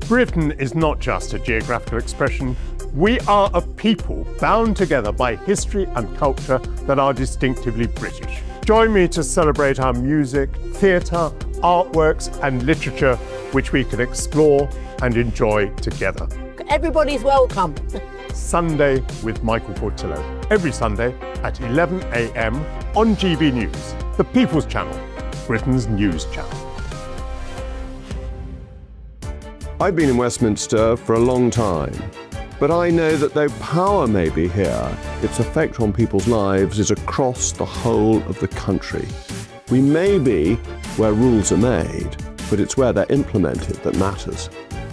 Britain is not just a geographical expression. We are a people bound together by history and culture that are distinctively British. Join me to celebrate our music, theatre, artworks and literature, which we can explore and enjoy together. Everybody's welcome. Sunday with Michael Portillo. Every Sunday at 11 a.m. on GB News, the People's Channel, Britain's news channel. I've been in Westminster for a long time, but I know that though power may be here, its effect on people's lives is across the whole of the country. We may be where rules are made, but it's where they're implemented that matters.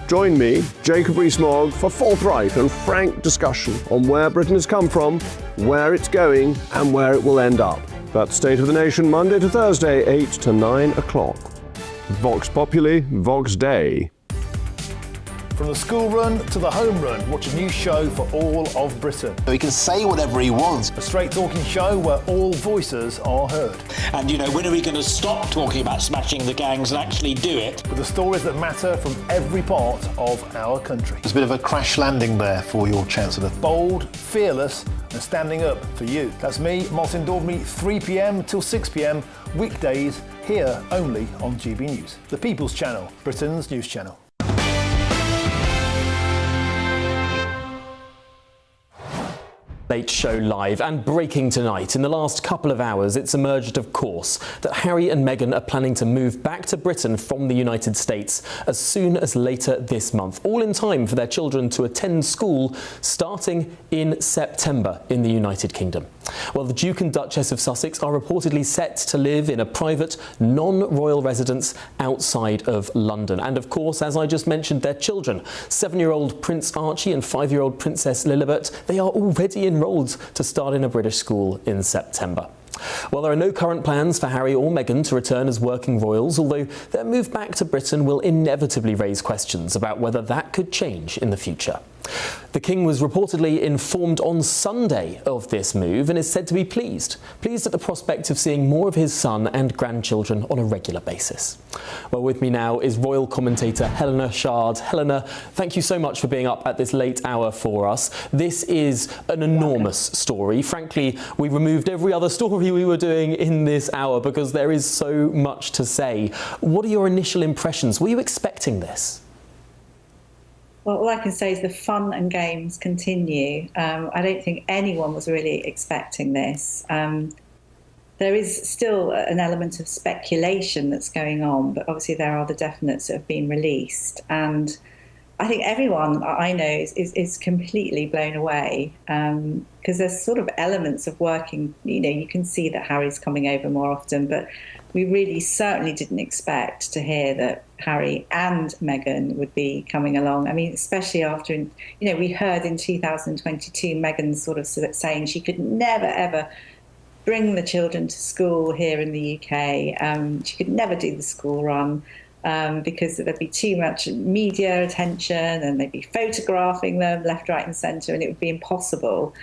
Join me, Jacob Rees-Mogg, for forthright and frank discussion on where Britain has come from, where it's going, and where it will end up. That's State of the Nation, Monday to Thursday, 8 to 9 o'clock. Vox Populi, Vox Dei. From the school run to the home run, watch a new show for all of Britain. He can say whatever he wants. A straight talking show where all voices are heard. And when are we going to stop talking about smashing the gangs and actually do it? With the stories that matter from every part of our country. There's a bit of a crash landing there for your Chancellor. Bold, fearless and standing up for you. That's me, Martin Daubney, 3 p.m. till 6 p.m, weekdays, here only on GB News. The People's Channel, Britain's news channel. Late Show Live, and breaking tonight. In the last couple of hours, it's emerged, of course, that Harry and Meghan are planning to move back to Britain from the United States as soon as later this month, all in time for their children to attend school starting in September in the United Kingdom. Well, the Duke and Duchess of Sussex are reportedly set to live in a private, non-royal residence outside of London. And of course, as I just mentioned, their children, 7-year-old Prince Archie and 5-year-old Princess Lilibet, they are already enrolled to start in a British school in September. Well, there are no current plans for Harry or Meghan to return as working royals, although their move back to Britain will inevitably raise questions about whether that could change in the future. The King was reportedly informed on Sunday of this move and is said to be pleased at the prospect of seeing more of his son and grandchildren on a regular basis. Well, with me now is royal commentator Helena Shard. Helena, thank you so much for being up at this late hour for us. This is an enormous story. Frankly, we removed every other story we were doing in this hour because there is so much to say. What are your initial impressions? Were you expecting this? Well, all I can say is the fun and games continue. I don't think anyone was really expecting this. There is still an element of speculation that's going on, but obviously there are the definites that have been released. And I think everyone I know is completely blown away because there's sort of elements of working, you can see that Harry's coming over more often, but we really certainly didn't expect to hear that Harry and Meghan would be coming along. I mean, especially after, we heard in 2022, Meghan sort of saying she could never, ever bring the children to school here in the UK. She could never do the school run because there'd be too much media attention and they'd be photographing them left, right and centre and it would be impossible.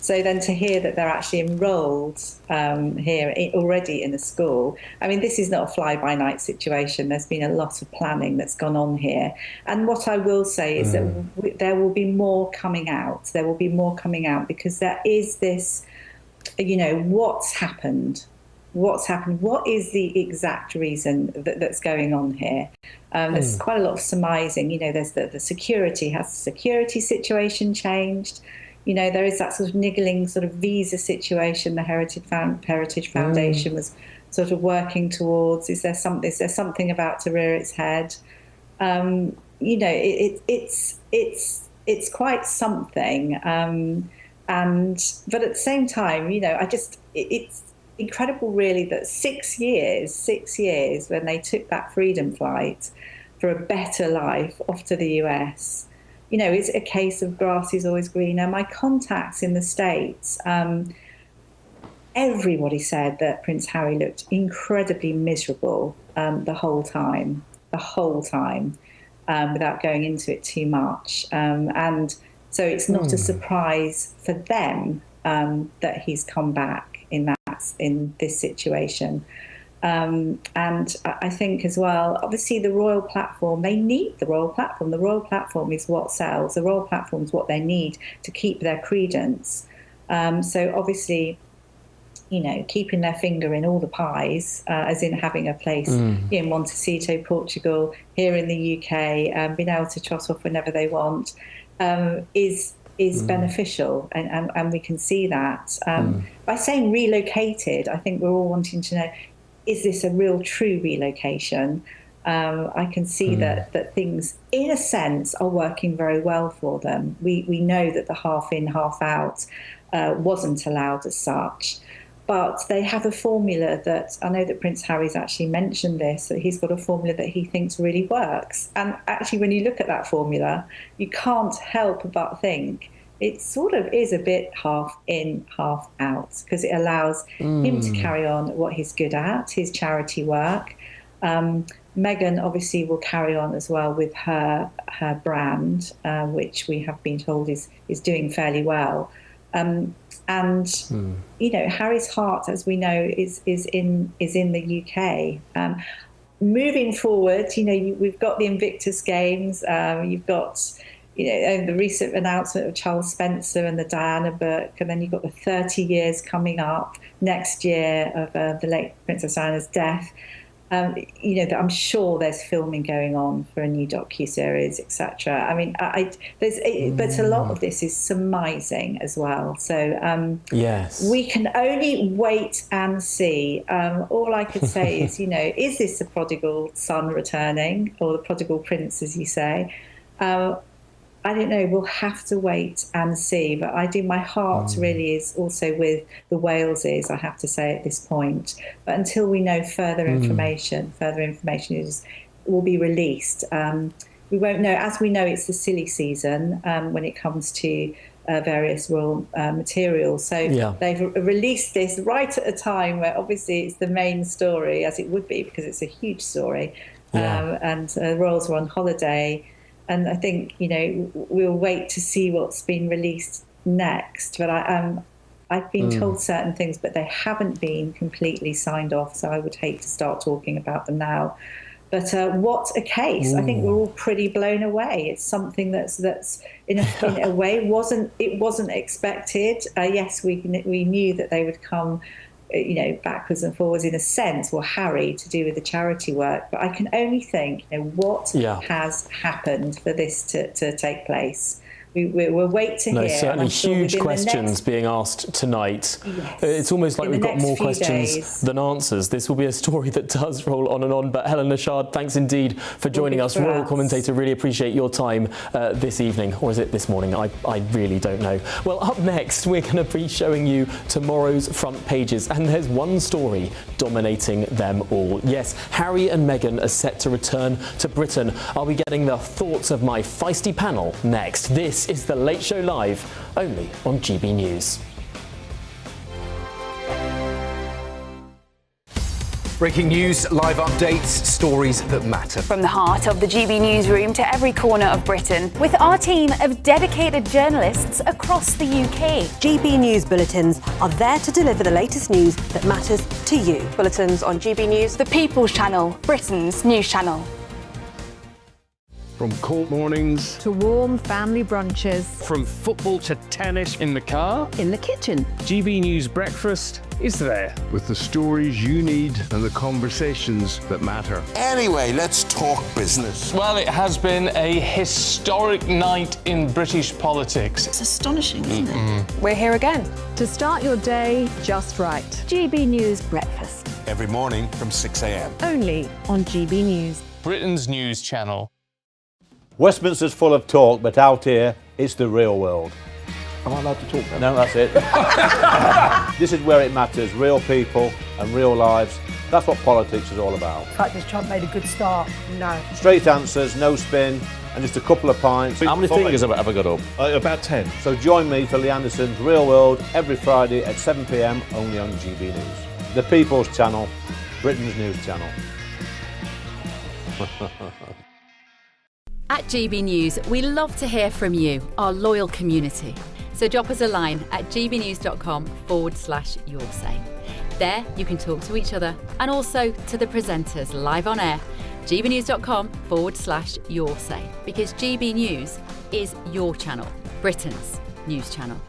So then to hear that they're actually enrolled here already in a school, I mean, this is not a fly-by-night situation. There's been a lot of planning that's gone on here. And what I will say is that there will be more coming out. There will be more coming out because there is this, what's happened? What's happened? What is the exact reason that's going on here? There's quite a lot of surmising. There's the security. Has the security situation changed? There is that sort of niggling sort of visa situation the Heritage Foundation was sort of working towards. Is there something about to rear its head? It's quite something. But at the same time, it's incredible really that 6 years when they took that freedom flight for a better life off to the US, it's a case of grass is always greener. My contacts in the States, everybody said that Prince Harry looked incredibly miserable the whole time, without going into it too much. And so it's not a surprise for them that he's come back in this situation. And I think as well, obviously the royal platform, they need the royal platform. The royal platform is what sells. The royal platform is what they need to keep their credence. So obviously, keeping their finger in all the pies, as in having a place in Montecito, Portugal, here in the UK, being able to trot off whenever they want, is beneficial, and we can see that. By saying relocated, I think we're all wanting to know, is this a real true relocation? I can see that things, in a sense, are working very well for them. We know that the half in, half out wasn't allowed as such, but they have a formula that, I know that Prince Harry's actually mentioned this, that he's got a formula that he thinks really works. And actually, when you look at that formula, you can't help but think it sort of is a bit half in, half out, because it allows him to carry on what he's good at, his charity work. Meghan obviously will carry on as well with her brand, which we have been told is doing fairly well. Harry's heart, as we know, is in the UK. Moving forward, we've got the Invictus Games. You've got, the recent announcement of Charles Spencer and the Diana book, and then you've got the 30 years coming up next year of the late Princess Diana's death. I'm sure there's filming going on for a new docu-series, etc. I mean, but a lot of this is surmising as well. So yes, we can only wait and see. All I could say is, is this the prodigal son returning, or the prodigal prince, as you say? I don't know. We'll have to wait and see. But my heart really is also with the Waleses, I have to say at this point. But until we know further information will be released. We won't know. As we know, it's the silly season when it comes to various royal materials. So they've released this right at a time where obviously it's the main story, as it would be, because it's a huge story. And the royals were on holiday. And I think, we'll wait to see what's been released next. But I've been told certain things, but they haven't been completely signed off. So I would hate to start talking about them now. But what a case. I think we're all pretty blown away. It's something that's in a way wasn't expected. Yes, we knew that they would come backwards and forwards in a sense, or Harry, to do with the charity work. But I can only think, what has happened for this to take place. We'll wait to hear. Certainly huge questions being asked tonight. Yes. It's almost like we've got more questions than answers. This will be a story that does roll on and on. But Helen Nashad, thanks indeed for joining us. Royal commentator, really appreciate your time this evening. Or is it this morning? I really don't know. Well, up next, we're going to be showing you tomorrow's front pages. And there's one story dominating them all. Yes, Harry and Meghan are set to return to Britain. I'll be getting the thoughts of my feisty panel next. This is The Late Show Live, only on GB News. Breaking news, live updates, stories that matter. From the heart of the GB newsroom to every corner of Britain, with our team of dedicated journalists across the UK. GB News bulletins are there to deliver the latest news that matters to you. Bulletins on GB News, the People's Channel, Britain's news channel. From court mornings to warm family brunches. From football to tennis in the car. In the kitchen. GB News Breakfast is there. With the stories you need and the conversations that matter. Anyway, let's talk business. Well, it has been a historic night in British politics. It's astonishing, isn't it? We're here again. To start your day just right. GB News Breakfast. Every morning from 6 a.m. Only on GB News. Britain's news channel. Westminster's full of talk, but out here, it's the real world. Am I allowed to talk now? No, that's it. This is where it matters, real people and real lives. That's what politics is all about. The fact that Trump made a good start, no. Straight answers, no spin, and just a couple of pints. How many fingers have I got up? About 10. So join me for Lee Anderson's Real World every Friday at 7 p.m. only on GB News. The People's Channel, Britain's news channel. At GB News, we love to hear from you, our loyal community. So drop us a line at gbnews.com/yoursay. There you can talk to each other and also to the presenters live on air. gbnews.com/yoursay, because GB News is your channel, Britain's news channel.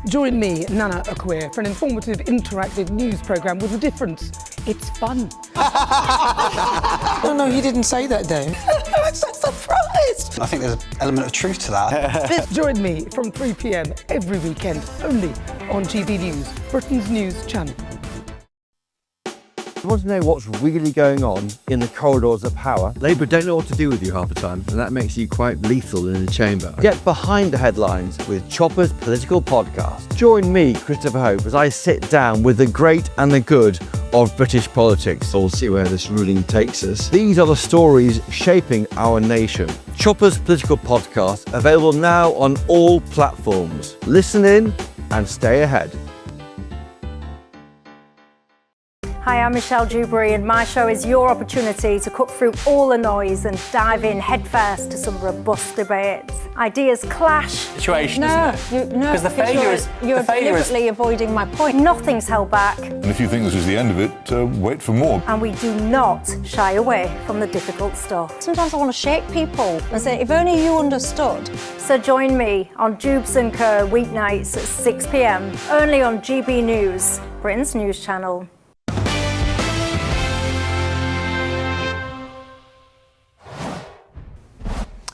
Join me, Nana Akweer, for an informative, interactive news programme with a difference. It's fun. No, he didn't say that, Dave. I'm so surprised. I think there's an element of truth to that. Join me from 3 p.m. every weekend, only on GB News, Britain's news channel. You want to know what's really going on in the corridors of power? Labour don't know what to do with you half the time, and that makes you quite lethal in the chamber. Get behind the headlines with Chopper's Political Podcast. Join me, Christopher Hope, as I sit down with the great and the good of British politics. We'll see where this ruling takes us. These are the stories shaping our nation. Chopper's Political Podcast, available now on all platforms. Listen in and stay ahead. Hi, I'm Michelle Dewberry, and my show is your opportunity to cut through all the noise and dive in headfirst to some robust debates. Ideas clash. Situation, isn't it? Because the failure is you're deliberately avoiding my point. Nothing's held back. And if you think this is the end of it, wait for more. And we do not shy away from the difficult stuff. Sometimes I want to shake people and say, if only you understood. So join me on Jubes & Kerr weeknights at 6 p.m. only on GB News, Britain's news channel.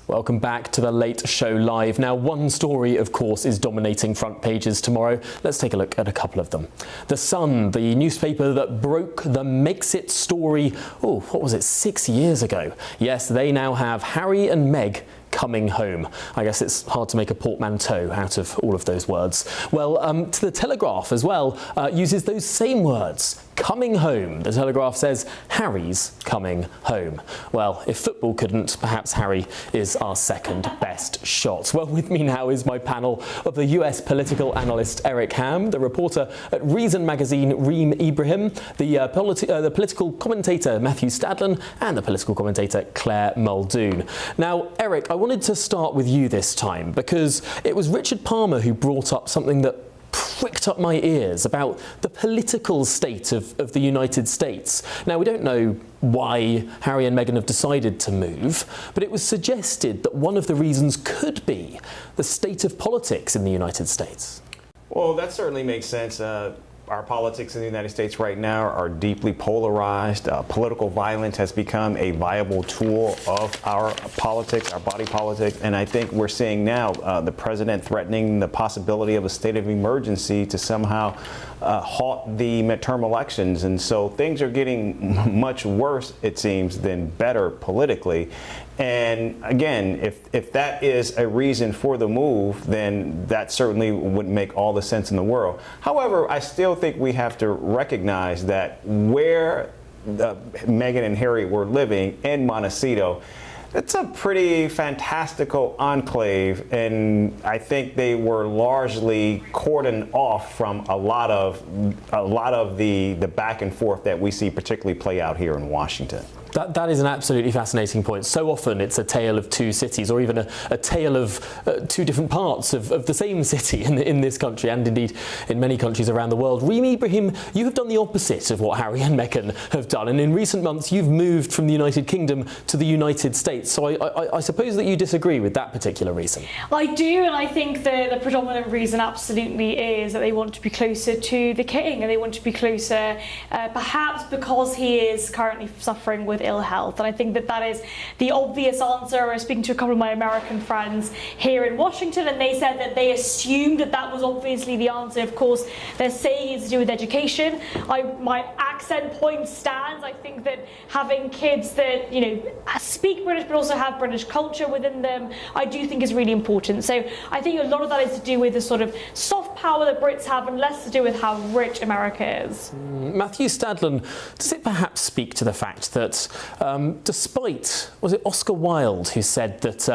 Welcome back to the Late Show Live. Now, one story, of course, is dominating front pages tomorrow. Let's take a look at a couple of them. The Sun, the newspaper that broke the Megxit story, 6 years ago. Yes, they now have Harry and Meg coming home. I guess it's hard to make a portmanteau out of all of those words. Well, to the Telegraph as well uses those same words, coming home. The Telegraph says Harry's coming home. Well, if football couldn't, perhaps Harry is our second best shot. Well, with me now is my panel of the US political analyst Eric Ham, the reporter at Reason magazine Reem Ibrahim, the political commentator Matthew Stadlen, and the political commentator Claire Muldoon. Now, Eric, I wanted to start with you this time because it was Richard Palmer who brought up something that pricked up my ears about the political state of the United States. Now, we don't know why Harry and Meghan have decided to move, but it was suggested that one of the reasons could be the state of politics in the United States. Well, that certainly makes sense. Our politics in the United States right now are deeply polarized. Political violence has become a viable tool of our politics, our body politic, and I think we're seeing now the president threatening the possibility of a state of emergency to somehow halt the midterm elections. And so things are getting much worse, it seems, than better politically. And again, if that is a reason for the move, then that certainly would make all the sense in the world. However, I still think we have to recognize that where Meghan and Harry were living in Montecito, It's a pretty fantastical enclave, and I think they were largely cordoned off from a lot of the back and forth that we see particularly play out here in Washington. That is an absolutely fascinating point. So often it's a tale of two cities, or even a tale of two different parts of the same city in this country, and indeed in many countries around the world. Reem Ibrahim, you have done the opposite of what Harry and Meghan have done, and in recent months you've moved from the United Kingdom to the United States. So I suppose that you disagree with that particular reason. I do, and I think the predominant reason absolutely is that they want to be closer to the king, and they want to be closer perhaps because he is currently suffering with ill health. And I think that is the obvious answer. I was speaking to a couple of my American friends here in Washington, and they said that they assumed that was obviously the answer. Of course, they're saying it's to do with education. My accent point stands. I think that having kids that, you know, speak British but also have British culture within them, I do think is really important. So I think a lot of that is to do with the sort of soft power that Brits have and less to do with how rich America is. Matthew Stadlen, does it perhaps speak to the fact that despite, was it Oscar Wilde who said that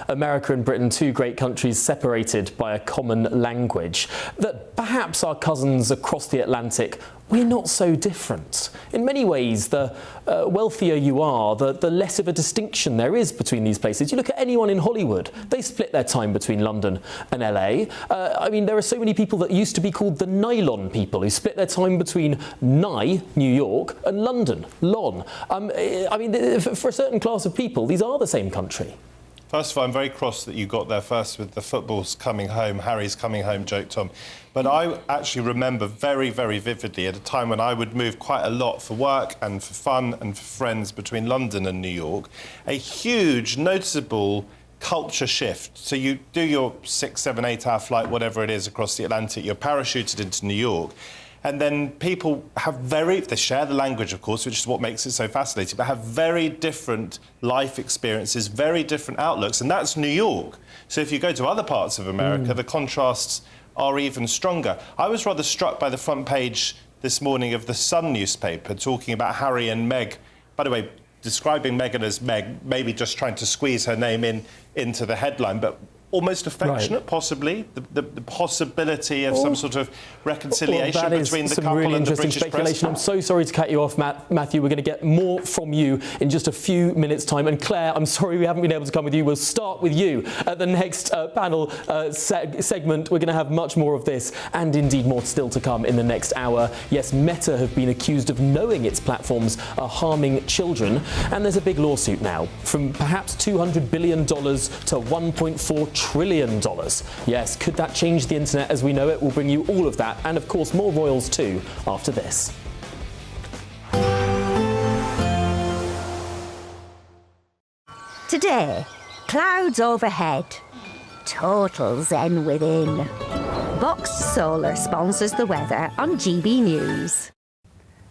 America and Britain, two great countries separated by a common language, that perhaps our cousins across the Atlantic, we're not so different? In many ways, the wealthier you are, the less of a distinction there is between these places. You look at anyone in Hollywood, they split their time between London and LA. I mean, there are so many people that used to be called the nylon people who split their time between Nye, New York, and London, Lon. I mean, for a certain class of people, these are the same country. First of all, I'm very cross that you got there first with the football's coming home, Harry's coming home joke, Tom. But I actually remember very, very vividly at a time when I would move quite a lot for work and for fun and for friends between London and New York, a huge, noticeable culture shift. So you do your 6, 7, 8 hour flight, whatever it is, across the Atlantic, you're parachuted into New York. And then people have they share the language, of course, which is what makes it so fascinating, but have very different life experiences, very different outlooks. And that's New York. So if you go to other parts of America, the contrasts are even stronger. I was rather struck by the front page this morning of the Sun newspaper talking about Harry and Meg. By the way, describing Meghan as Meg, maybe just trying to squeeze her name into the headline, but almost affectionate, right. Possibly. The possibility of some sort of reconciliation between the couple really and the British speculation. press. I'm so sorry to cut you off, Matthew. We're going to get more from you in just a few minutes' time. And Claire, I'm sorry we haven't been able to come with you. We'll start with you at the next panel segment. We're going to have much more of this and indeed more still to come in the next hour. Yes, Meta have been accused of knowing its platforms are harming children. And there's a big lawsuit now, from perhaps $200 billion to $1.4 trillion. Yes, could that change the internet as we know it? We'll bring you all of that and of course more royals too after this. Today, clouds overhead, total zen within. Boxed Solar sponsors the weather on GB News.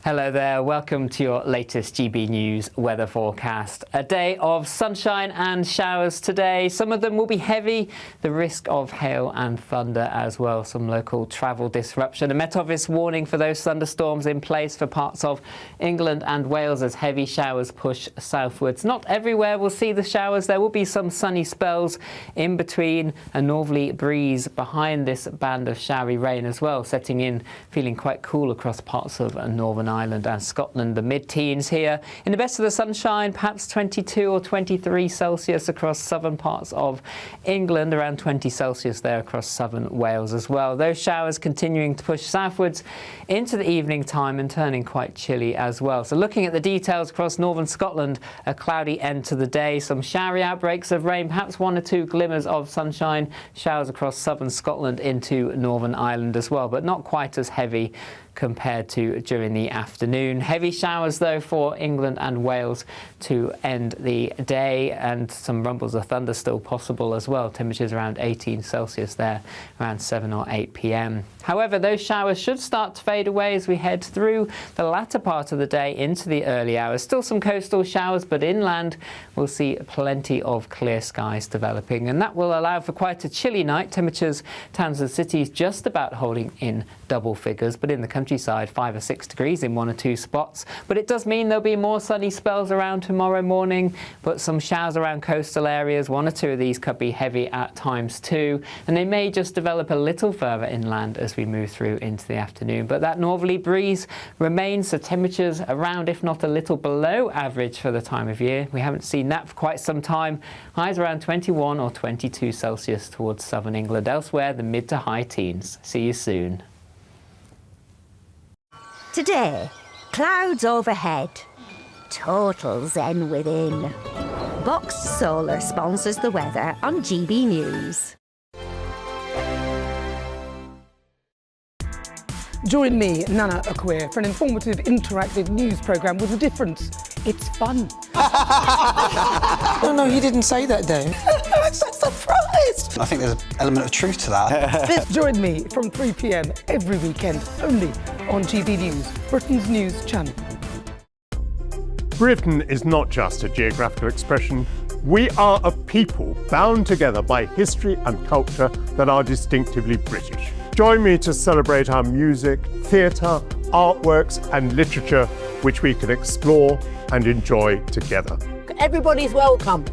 Hello there, welcome to your latest GB News weather forecast. A day of sunshine and showers today. Some of them will be heavy, the risk of hail and thunder as well, some local travel disruption. A Met Office warning for those thunderstorms in place for parts of England and Wales as heavy showers push southwards. Not everywhere will see the showers. There will be some sunny spells in between, a northerly breeze behind this band of showery rain as well, setting in, feeling quite cool across parts of Northern Ireland and Scotland. The mid-teens here. In the best of the sunshine, perhaps 22 or 23 Celsius across southern parts of England, around 20 Celsius there across southern Wales as well. Those showers continuing to push southwards into the evening time and turning quite chilly as well. So looking at the details across northern Scotland, a cloudy end to the day, some showery outbreaks of rain, perhaps 1 or 2 glimmers of sunshine, showers across southern Scotland into Northern Ireland as well, but not quite as heavy compared to during the afternoon. Heavy showers though for England and Wales to end the day, and some rumbles of thunder still possible as well. Temperatures around 18 Celsius there around 7 or 8 p.m. However, those showers should start to fade away as we head through the latter part of the day into the early hours. Still some coastal showers, but inland we'll see plenty of clear skies developing, and that will allow for quite a chilly night. Temperatures, towns and cities just about holding in double figures, but in the country countryside, 5 or 6 degrees in 1 or 2 spots. But it does mean there'll be more sunny spells around tomorrow morning, but some showers around coastal areas. 1 or 2 of these could be heavy at times too, and they may just develop a little further inland as we move through into the afternoon. But that northerly breeze remains, so temperatures around, if not a little below average for the time of year. We haven't seen that for quite some time. Highs around 21 or 22 Celsius towards southern England. Elsewhere, the mid to high teens. See you soon. Today, clouds overhead. Total zen within. Box Solar sponsors the weather on GB News. Join me, Nana Akweer, for an informative, interactive news programme with a difference. It's fun. No, he didn't say that, Dave. I'm so surprised. I think there's an element of truth to that. Join me from 3 p.m. every weekend, only on GB News, Britain's news channel. Britain is not just a geographical expression. We are a people bound together by history and culture that are distinctively British. Join me to celebrate our music, theatre, artworks and literature, which we can explore and enjoy together. Everybody's welcome.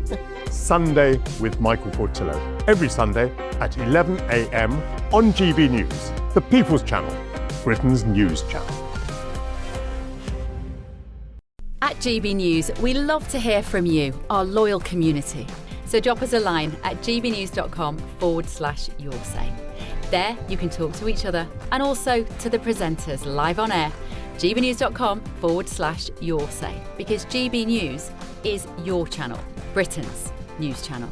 Sunday with Michael Portillo. Every Sunday at 11 a.m. on GB News, the People's Channel, Britain's news channel. At GB News, we love to hear from you, our loyal community. So drop us a line at gbnews.com/yoursay. There you can talk to each other and also to the presenters live on air. gbnews.com/yoursay, because GB News is your channel, Britain's news channel.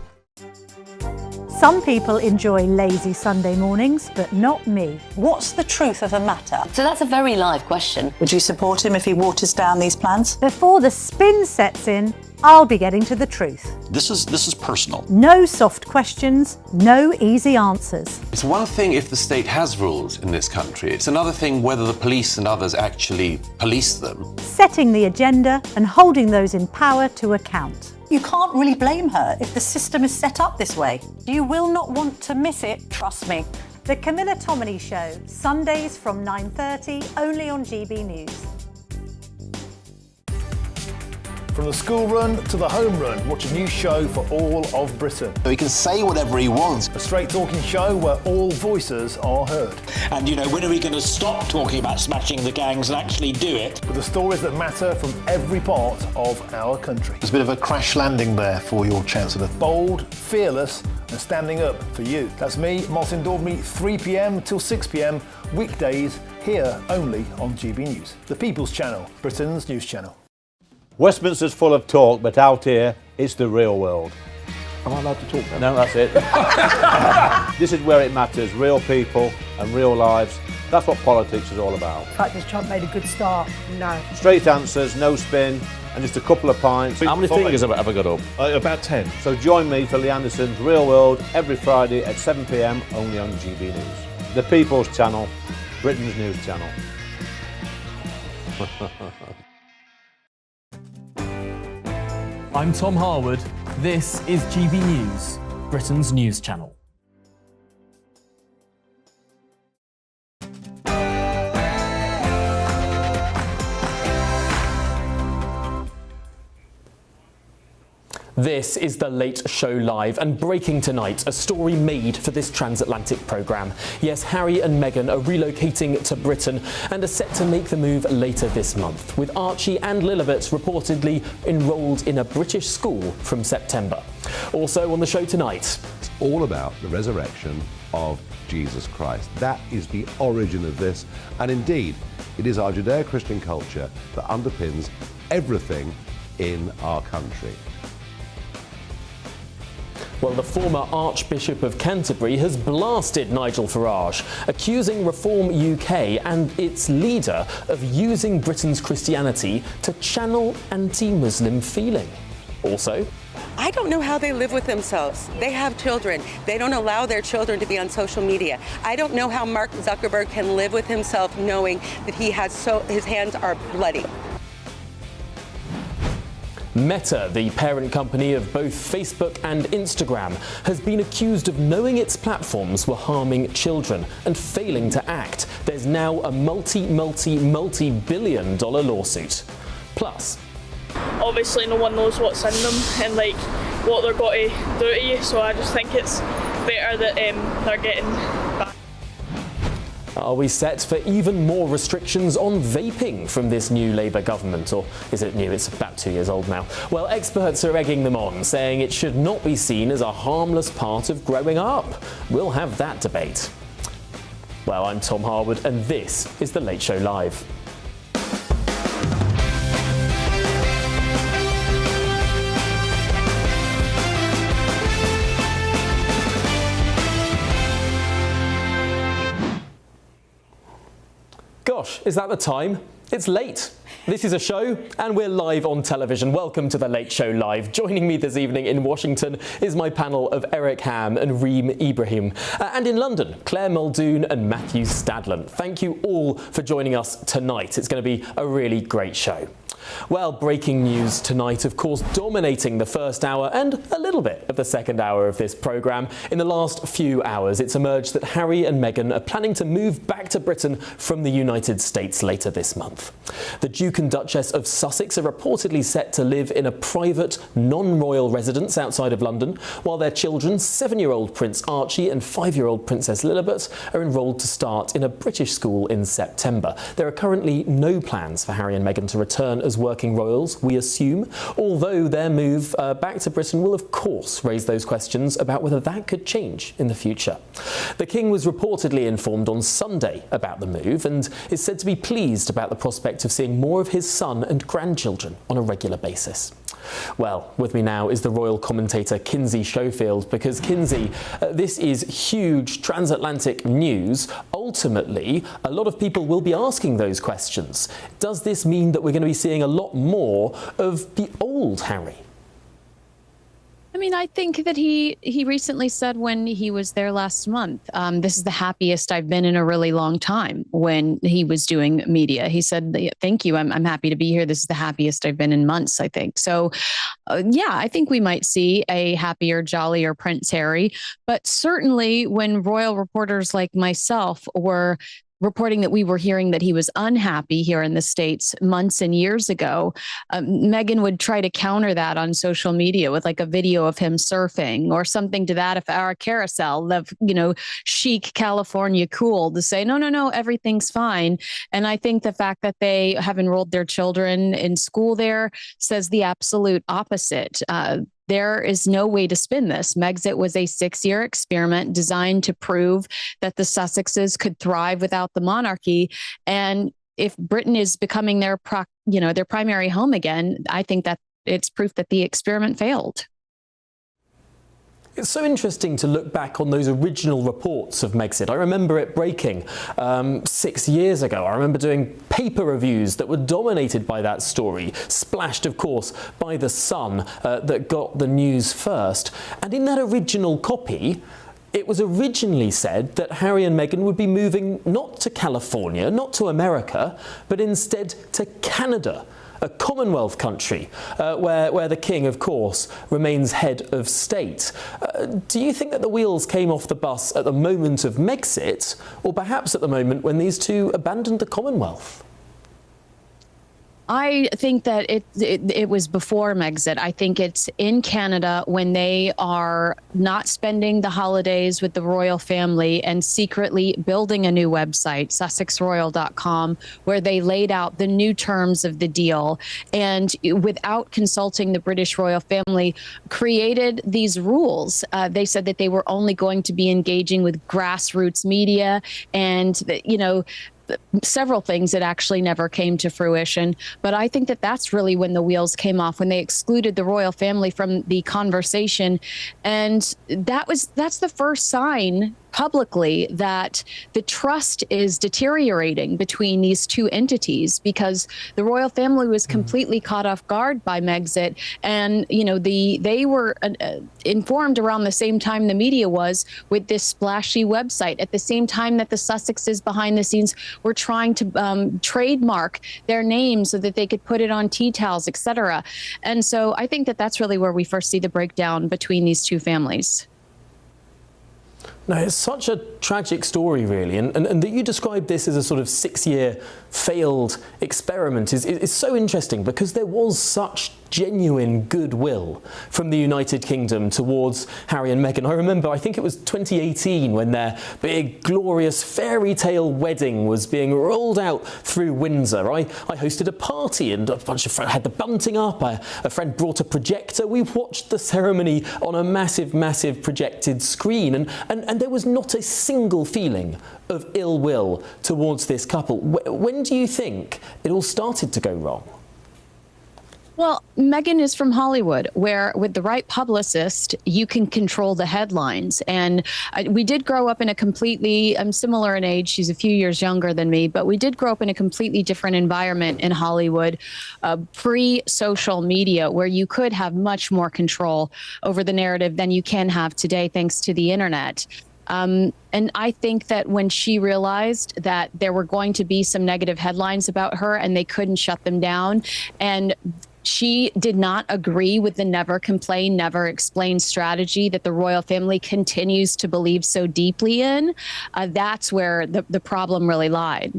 Some people enjoy lazy Sunday mornings, but not me. What's the truth of the matter? So that's a very live question. Would you support him if he waters down these plans? Before the spin sets in, I'll be getting to the truth. This is personal. No soft questions, no easy answers. It's one thing if the state has rules in this country. It's another thing whether the police and others actually police them. Setting the agenda and holding those in power to account. You can't really blame her if the system is set up this way. You will not want to miss it, trust me. The Camilla Tominey Show, Sundays from 9:30, only on GB News. From the school run to the home run, watch a new show for all of Britain. He can say whatever he wants. A straight talking show where all voices are heard. And when are we going to stop talking about smashing the gangs and actually do it? With the stories that matter from every part of our country. There's a bit of a crash landing there for your Chancellor. Bold, fearless and standing up for you. That's me, Martin Daubney, 3 p.m. till 6 p.m, weekdays, here only on GB News. The People's Channel, Britain's news channel. Westminster's full of talk, but out here, it's the real world. Am I allowed to talk now? No, that's it. This is where it matters, real people and real lives. That's what politics is all about. The fact that Trump made a good start, no. Straight answers, no spin, and just a couple of pints. How many fingers have I got up? About 10. So join me for Lee Anderson's Real World every Friday at 7 p.m, only on GB News. The People's Channel, Britain's news channel. I'm Tom Harwood. This is GB News, Britain's news channel. This is the Late Show Live, and breaking tonight, a story made for this transatlantic programme. Yes, Harry and Meghan are relocating to Britain and are set to make the move later this month, with Archie and Lilibet reportedly enrolled in a British school from September. Also on the show tonight, it's all about the resurrection of Jesus Christ. That is the origin of this, and indeed, it is our Judeo-Christian culture that underpins everything in our country. Well, the former Archbishop of Canterbury has blasted Nigel Farage, accusing Reform UK and its leader of using Britain's Christianity to channel anti-Muslim feeling. Also, I don't know how they live with themselves. They have children. They don't allow their children to be on social media. I don't know how Mark Zuckerberg can live with himself knowing that his hands are bloody. Meta, the parent company of both Facebook and Instagram, has been accused of knowing its platforms were harming children and failing to act. There's now a multi-billion-dollar lawsuit. Plus, obviously no one knows what's in them and like what they're going to do to you, so I just think it's better that they're getting back. Are we set for even more restrictions on vaping from this new Labour government? Or is it new? It's about 2 years old now. Well, experts are egging them on, saying it should not be seen as a harmless part of growing up. We'll have that debate. Well, I'm Tom Harwood, and this is The Late Show Live. Gosh, is that the time? It's late. This is a show, and we're live on television. Welcome to The Late Show Live. Joining me this evening in Washington is my panel of Eric Ham and Reem Ibrahim. And in London, Claire Muldoon and Matthew Stadland. Thank you all for joining us tonight. It's going to be a really great show. Well, breaking news tonight, of course, dominating the first hour and a little bit of the second hour of this programme. In the last few hours, it's emerged that Harry and Meghan are planning to move back to Britain from the United States later this month. The Duke and Duchess of Sussex are reportedly set to live in a private, non-royal residence outside of London, while their children, 7-year-old Prince Archie and 5-year-old Princess Lilibet, are enrolled to start in a British school in September. There are currently no plans for Harry and Meghan to return as working royals, we assume, although their move back to Britain will of course raise those questions about whether that could change in the future. The King was reportedly informed on Sunday about the move and is said to be pleased about the prospect of seeing more of his son and grandchildren on a regular basis. Well, with me now is the royal commentator Kinsey Schofield, because Kinsey, this is huge transatlantic news. Ultimately, a lot of people will be asking those questions. Does this mean that we're going to be seeing a lot more of the old Harry? I mean, I think that he recently said when he was there last month, this is the happiest I've been in a really long time when he was doing media. He said, thank you, I'm happy to be here. This is the happiest I've been in months, I think. So, yeah, I think we might see a happier, jollier Prince Harry. But certainly when royal reporters like myself were reporting that we were hearing that he was unhappy here in the States months and years ago, Meghan would try to counter that on social media with like a video of him surfing or something to that effect, or a carousel of, chic California cool, to say, no, everything's fine. And I think the fact that they have enrolled their children in school there says the absolute opposite. There is no way to spin this. Megxit was a 6-year experiment designed to prove that the Sussexes could thrive without the monarchy. And if Britain is becoming their primary home again, I think that it's proof that the experiment failed. It's so interesting to look back on those original reports of Megxit. I remember it breaking 6 years ago. I remember doing paper reviews that were dominated by that story, splashed, of course, by The Sun that got the news first. And in that original copy, it was originally said that Harry and Meghan would be moving not to California, not to America, but instead to Canada, a Commonwealth country where the King, of course, remains head of state. Do you think that the wheels came off the bus at the moment of Megxit, or perhaps at the moment when these two abandoned the Commonwealth? I think that it was before Megxit. I think it's in Canada when they are not spending the holidays with the royal family and secretly building a new website, sussexroyal.com, where they laid out the new terms of the deal and without consulting the British royal family created these rules. They said that they were only going to be engaging with grassroots media and, several things that actually never came to fruition. But I think that that's really when the wheels came off, when they excluded the royal family from the conversation. And that's the first sign publicly that the trust is deteriorating between these two entities because the royal family was completely caught off guard by Megxit, and they were informed around the same time the media was with this splashy website at the same time that the Sussexes behind the scenes were trying to trademark their name so that they could put it on tea towels, etc. And so I think that that's really where we first see the breakdown between these two families. No, it's such a tragic story, really, and that you describe this as a sort of 6-year failed experiment is so interesting because there was such genuine goodwill from the United Kingdom towards Harry and Meghan. I remember, I think it was 2018 when their big, glorious fairy tale wedding was being rolled out through Windsor. I hosted a party and a bunch of friends had the bunting up. A friend brought a projector. We watched the ceremony on a massive, massive projected screen, and there was not a single feeling of ill will towards this couple. When do you think it all started to go wrong? Well, Meghan is from Hollywood, where with the right publicist, you can control the headlines. And we did grow up in a completely, I'm similar in age, she's a few years younger than me, but we did grow up in a completely different environment in Hollywood, pre-social media, where you could have much more control over the narrative than you can have today, thanks to the internet. And I think that when she realized that there were going to be some negative headlines about her and they couldn't shut them down, and she did not agree with the never complain, never explain strategy that the royal family continues to believe so deeply in, that's where the problem really lied.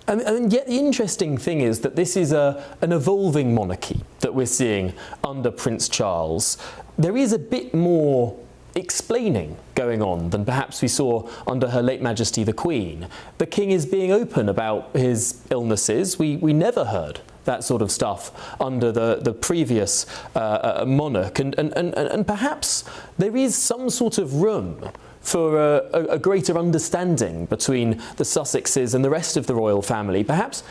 And yet the interesting thing is that this is an evolving monarchy that we're seeing under Prince Charles. There is a bit more explaining going on than perhaps we saw under Her late Majesty the Queen. The King is being open about his illnesses. We never heard that sort of stuff under the previous monarch, and perhaps there is some sort of room for a greater understanding between the Sussexes and the rest of the royal family. Perhaps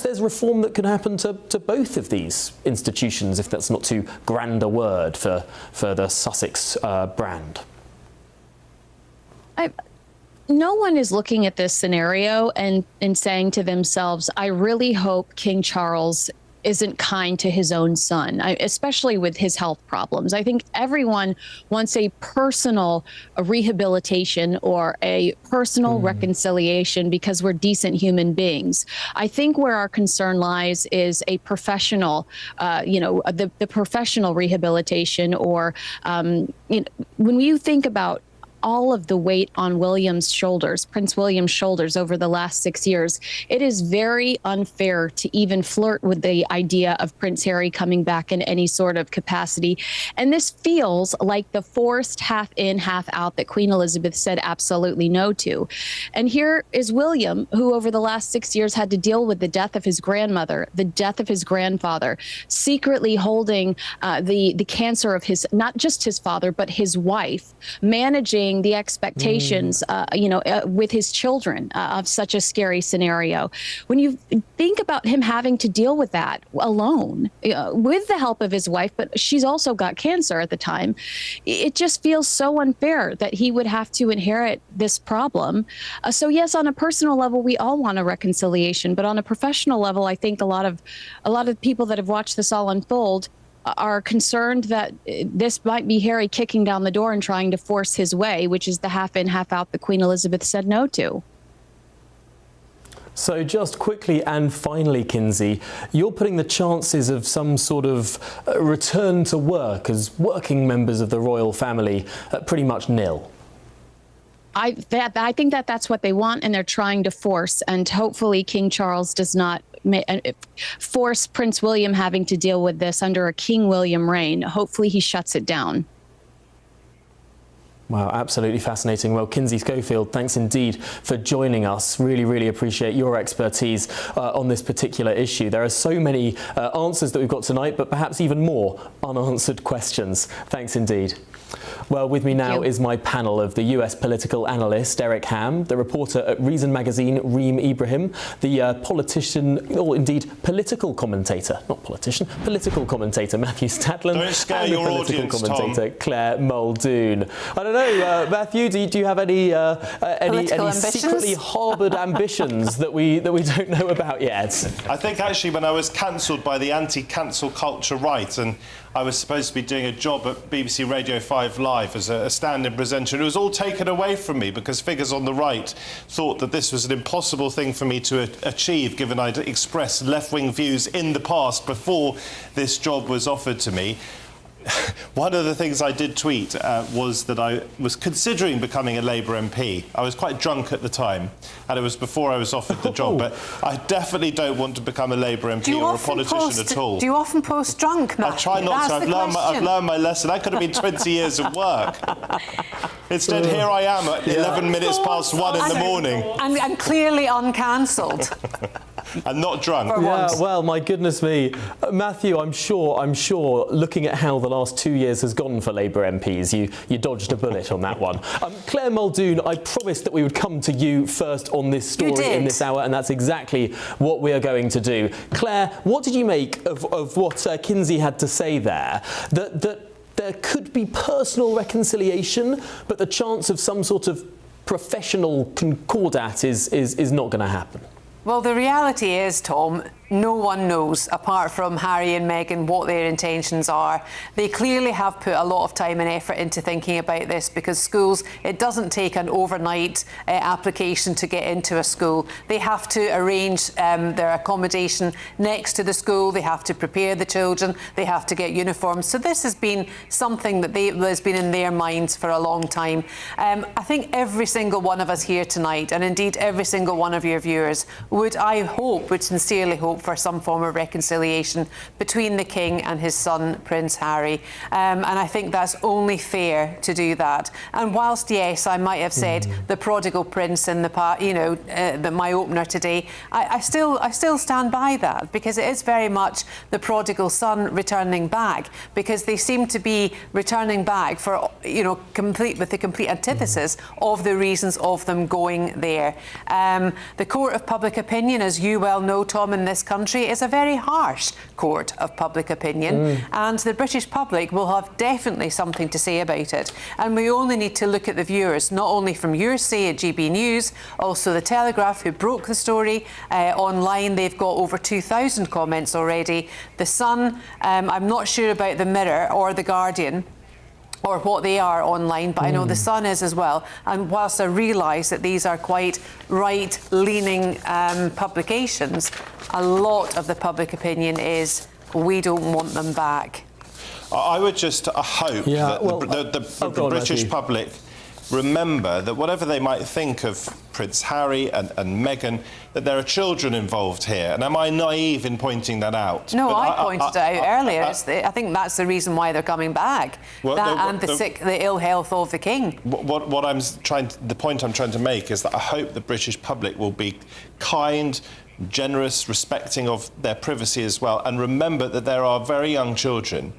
there's reform that can happen to both of these institutions, if that's not too grand a word for the Sussex brand. No one is looking at this scenario and saying to themselves, I really hope King Charles isn't kind to his own son, especially with his health problems. I think everyone wants a personal rehabilitation or a personal reconciliation because we're decent human beings. I think where our concern lies is a professional, the professional rehabilitation, or when you think about all of the weight on William's shoulders, Prince William's shoulders over the last 6 years, it is very unfair to even flirt with the idea of Prince Harry coming back in any sort of capacity. And this feels like the forced half in, half out that Queen Elizabeth said absolutely no to. And here is William, who over the last 6 years had to deal with the death of his grandmother, the death of his grandfather, secretly holding the cancer of his, not just his father, but his wife, managing the expectations, with his children of such a scary scenario. When you think about him having to deal with that alone, with the help of his wife, but she's also got cancer at the time, it just feels so unfair that he would have to inherit this problem. So yes, on a personal level, we all want a reconciliation, but on a professional level, I think a lot of people that have watched this all unfold are concerned that this might be Harry kicking down the door and trying to force his way, which is the half in, half out that Queen Elizabeth said no to. So just quickly and finally, Kinsey, you're putting the chances of some sort of return to work as working members of the royal family at pretty much nil. I think that that's what they want, and they're trying to force, and hopefully King Charles does not force Prince William having to deal with this under a King William reign. Hopefully he shuts it down. Wow, absolutely fascinating. Well, Kinsey Schofield, thanks indeed for joining us. Really, really appreciate your expertise on this particular issue. There are so many answers that we've got tonight, but perhaps even more unanswered questions. Thanks indeed. Well, with me now is my panel of the US political analyst, Eric Ham, the reporter at Reason Magazine, Reem Ibrahim, the politician, or indeed political commentator, not politician, political commentator, Matthew Statland, Don't scare and your the political audience, commentator, Claire Muldoon. I don't know, Matthew, do you have any secretly harboured ambitions that we don't know about yet? I think actually when I was cancelled by the anti-cancel culture right, and I was supposed to be doing a job at BBC Radio 5 Live as a stand-in presenter, and it was all taken away from me because figures on the right thought that this was an impossible thing for me to achieve, given I'd expressed left-wing views in the past before this job was offered to me. One of the things I did tweet was that I was considering becoming a Labour MP. I was quite drunk at the time, and it was before I was offered the job, but I definitely don't want to become a Labour MP or a politician at all. Do you often post drunk, Matthew? I try not to. I've learned my lesson. That could have been 20 years of work. Instead, here I am at 11 minutes past 1 in the morning. And clearly uncancelled. And not drunk. Yeah, well, my goodness me. Matthew, I'm sure, looking at how the last 2 years has gone for Labour MPs, you dodged a bullet on that one. Claire Muldoon, I promised that we would come to you first on this story in this hour, and that's exactly what we are going to do. Claire, what did you make of what Kinsey had to say there? That there could be personal reconciliation, but the chance of some sort of professional concordat is not going to happen. Well, the reality is, Tom, no one knows, apart from Harry and Meghan, what their intentions are. They clearly have put a lot of time and effort into thinking about this, because schools, it doesn't take an overnight application to get into a school. They have to arrange their accommodation next to the school. They have to prepare the children. They have to get uniforms. So this has been something that has been in their minds for a long time. I think every single one of us here tonight, and indeed every single one of your viewers, would sincerely hope for some form of reconciliation between the King and his son, Prince Harry. And I think that's only fair to do that. And whilst, yes, I might have said the prodigal prince in the part, my opener today, I still stand by that, because it is very much the prodigal son returning back, because they seem to be returning back for, with the complete antithesis of the reasons of them going there. The court of public opinion, as you well know, Tom, in this country, is a very harsh court of public opinion, and the British public will have definitely something to say about it. And we only need to look at the viewers, not only from your say at GB News, also the Telegraph, who broke the story online. They've got over 2,000 comments already. The Sun, I'm not sure about the Mirror or the Guardian, or what they are online, but I know the Sun is as well. And whilst I realise that these are quite right-leaning publications, a lot of the public opinion is, we don't want them back. I would just hope that the British public remember that whatever they might think of Prince Harry and Meghan, that there are children involved here. And am I naive in pointing that out? No, I pointed it out earlier. I think that's the reason why they're coming back. The ill health of the King. The point I'm trying to make is that I hope the British public will be kind, generous, respecting of their privacy as well, and remember that there are very young children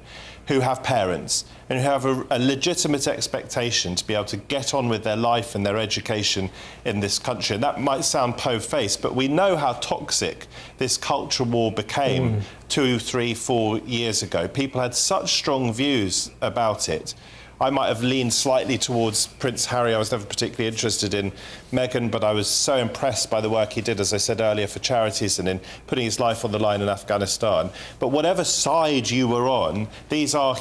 who have parents and who have a legitimate expectation to be able to get on with their life and their education in this country. And that might sound po-faced, but we know how toxic this culture war became 2, 3, 4 years ago. People had such strong views about it. I might have leaned slightly towards Prince Harry. I was never particularly interested in Meghan, but I was so impressed by the work he did, as I said earlier, for charities and in putting his life on the line in Afghanistan. But whatever side you were on, these are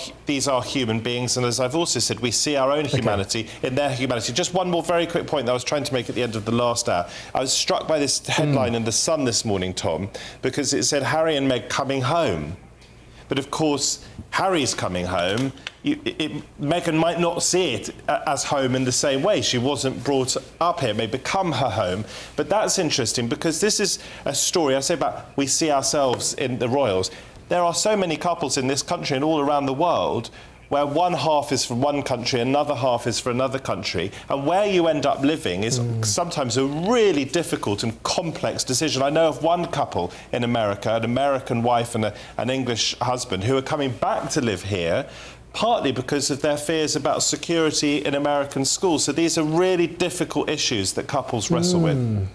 human beings, and as I've also said, we see our own humanity in their humanity. Just one more very quick point that I was trying to make at the end of the last hour. I was struck by this headline in The Sun this morning, Tom, because it said Harry and Meg coming home. But of course, Harry's coming home. Meghan might not see it as home in the same way. She wasn't brought up here. It may become her home. But that's interesting, because this is a story, I say about we see ourselves in the royals. There are so many couples in this country and all around the world where one half is from one country, another half is for another country, and where you end up living is sometimes a really difficult and complex decision. I know of one couple in America, an American wife and an English husband, who are coming back to live here, partly because of their fears about security in American schools. So these are really difficult issues that couples wrestle with.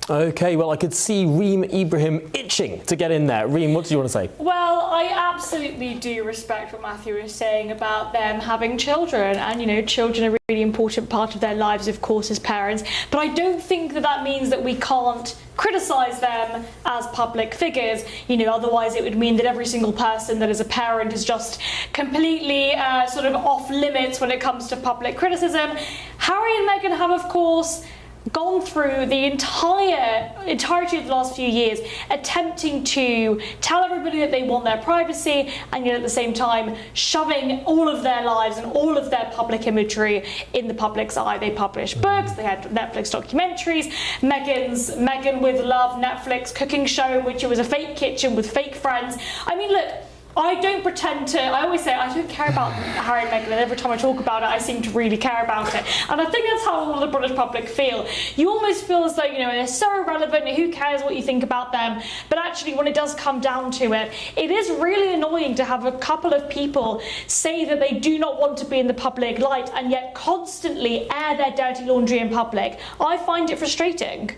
OK, well, I could see Reem Ibrahim itching to get in there. Reem, what do you want to say? Well, I absolutely do respect what Matthew is saying about them having children. And, you know, children are a really important part of their lives, of course, as parents. But I don't think that that means that we can't criticise them as public figures. You know, otherwise it would mean that every single person that is a parent is just completely sort of off limits when it comes to public criticism. Harry and Meghan have, of course, gone through the entirety of the last few years attempting to tell everybody that they want their privacy, and yet at the same time shoving all of their lives and all of their public imagery in the public's eye. They published books, they had Netflix documentaries, Meghan with Love Netflix cooking show, which was a fake kitchen with fake friends. I mean, look, I don't pretend to, I always say I don't care about Harry and Meghan, and every time I talk about it I seem to really care about it, and I think that's how all the British public feel. You almost feel as though, you know, they're so irrelevant, who cares what you think about them, but actually when it does come down to it, it is really annoying to have a couple of people say that they do not want to be in the public light and yet constantly air their dirty laundry in public. I find it frustrating.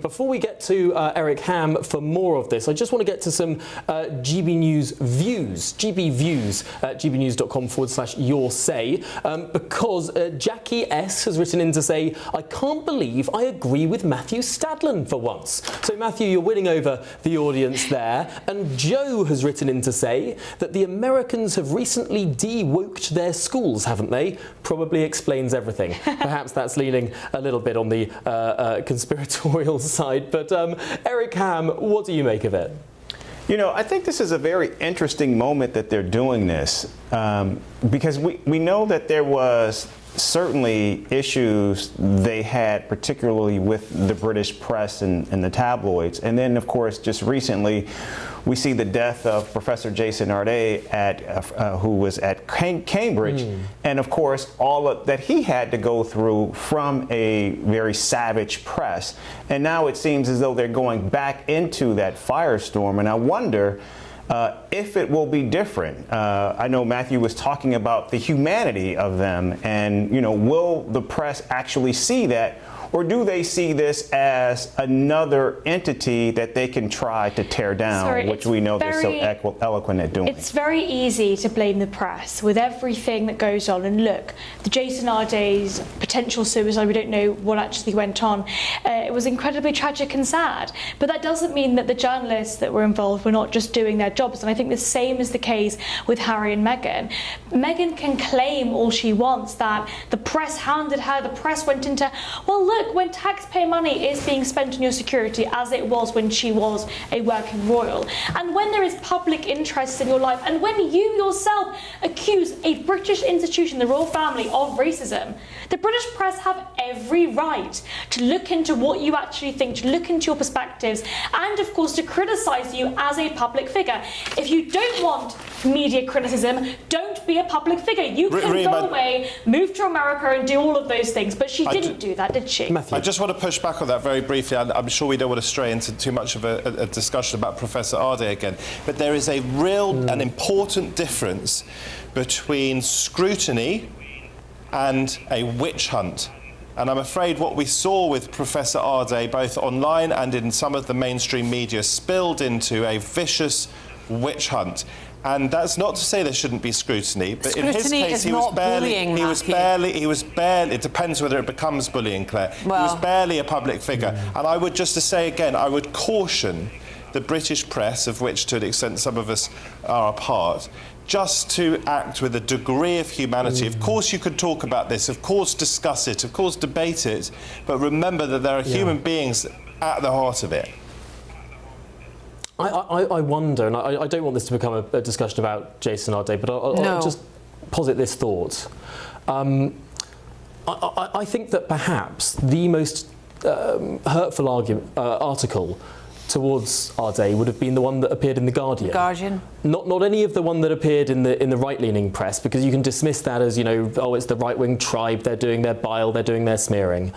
Before we get to Eric Ham for more of this, I just want to get to some GB News views. GB views at gbnews.com/your say, because Jackie S has written in to say, I can't believe I agree with Matthew Stadlen for once. So Matthew, you're winning over the audience there. And Joe has written in to say that the Americans have recently de-woked their schools, haven't they? Probably explains everything. Perhaps that's leaning a little bit on the conspiratorial side. But Eric Ham, what do you make of it? You know, I think this is a very interesting moment that they're doing this, because we know that there was certainly issues they had, particularly with the British press and the tabloids. And then, of course, just recently, we see the death of Professor Jason Arde who was at Cambridge. And of course, all that he had to go through from a very savage press. And now it seems as though they're going back into that firestorm. And I wonder if it will be different. I know Matthew was talking about the humanity of them, and, you know, will the press actually see that? Or do they see this as another entity that they can try to tear down, which we know they're so eloquent at doing? It's very easy to blame the press with everything that goes on. And look, the Jason Arde's potential suicide, we don't know what actually went on. It was incredibly tragic and sad. But that doesn't mean that the journalists that were involved were not just doing their jobs. And I think the same is the case with Harry and Meghan. Meghan can claim all she wants that the press hounded her, the press went into, well, look, when taxpayer money is being spent on your security, as it was when she was a working royal, and when there is public interest in your life, and when you yourself accuse a British institution, the royal family, of racism, the British press have every right to look into what you actually think, to look into your perspectives, and of course to criticise you as a public figure. If you don't want media criticism, don't be a public figure. You can go away, move to America and do all of those things, but she didn't do that, did she? I just want to push back on that very briefly. I'm sure we don't want to stray into too much of a discussion about Professor Arde again, but there is a real and important difference between scrutiny and a witch hunt. And I'm afraid what we saw with Professor Arde, both online and in some of the mainstream media, spilled into a vicious witch hunt. And that's not to say there shouldn't be scrutiny, but in his case, he was barely, it depends whether it becomes bullying, Claire. Well, he was barely a public figure. And I would, just to say again, I would caution the British press, of which to an extent some of us are a part, just to act with a degree of humanity. Of course you could talk about this, of course discuss it, of course debate it, but remember that there are human beings at the heart of it. I wonder, and I don't want this to become a discussion about Jason Arde, but I'll just posit this thought. I think that perhaps the most hurtful article towards Arde would have been the one that appeared in The Guardian. Not any of the one that appeared in the right-leaning press, because you can dismiss that as, you know, oh, it's the right-wing tribe, they're doing their bile, they're doing their smearing.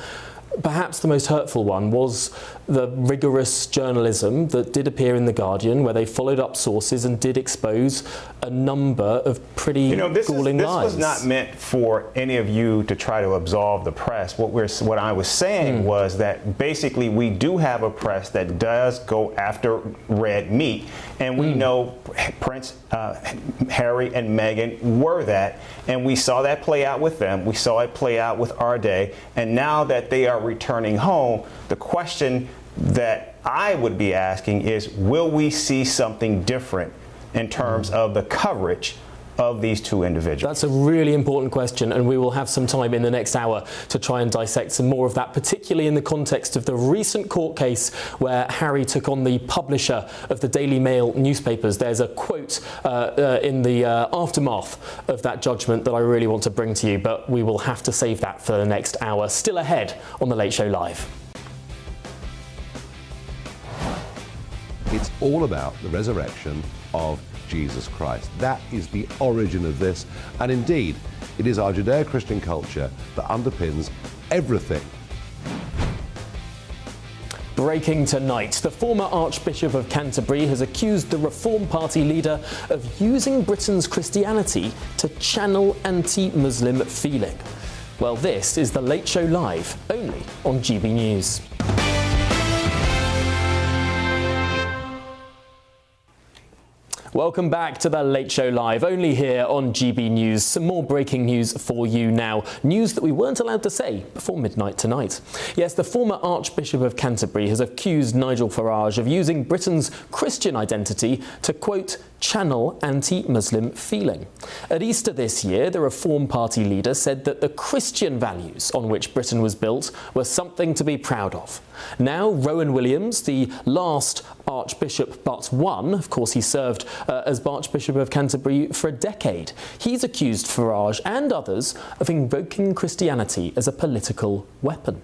perhaps the most hurtful one was the rigorous journalism that did appear in The Guardian, where they followed up sources and did expose a number of pretty galling lies. This was not meant for any of you to try to absolve the press. What I was saying was that basically we do have a press that does go after red meat, and we know Prince Harry and Meghan were that, and we saw that play out with them. We saw it play out with Arde, and now that they are returning home, the question that I would be asking is, will we see something different in terms of the coverage of these two individuals? That's a really important question, and we will have some time in the next hour to try and dissect some more of that, particularly in the context of the recent court case where Harry took on the publisher of the Daily Mail newspapers. There's a quote in the aftermath of that judgment that I really want to bring to you, but we will have to save that for the next hour. Still ahead on The Late Show Live. It's all about the resurrection of Jesus Christ. That is the origin of this, and indeed, it is our Judeo-Christian culture that underpins everything. Breaking tonight, the former Archbishop of Canterbury has accused the Reform Party leader of using Britain's Christianity to channel anti-Muslim feeling. Well, this is The Late Show Live, only on GB News. Welcome back to The Late Show Live, only here on GB News. Some more breaking news for you now. News that we weren't allowed to say before midnight tonight. Yes, the former Archbishop of Canterbury has accused Nigel Farage of using Britain's Christian identity to, quote, channel anti-Muslim feeling. At Easter this year, the Reform Party leader said that the Christian values on which Britain was built were something to be proud of. Now, Rowan Williams, the last Archbishop but one, of course he served as Archbishop of Canterbury for a decade, he's accused Farage and others of invoking Christianity as a political weapon.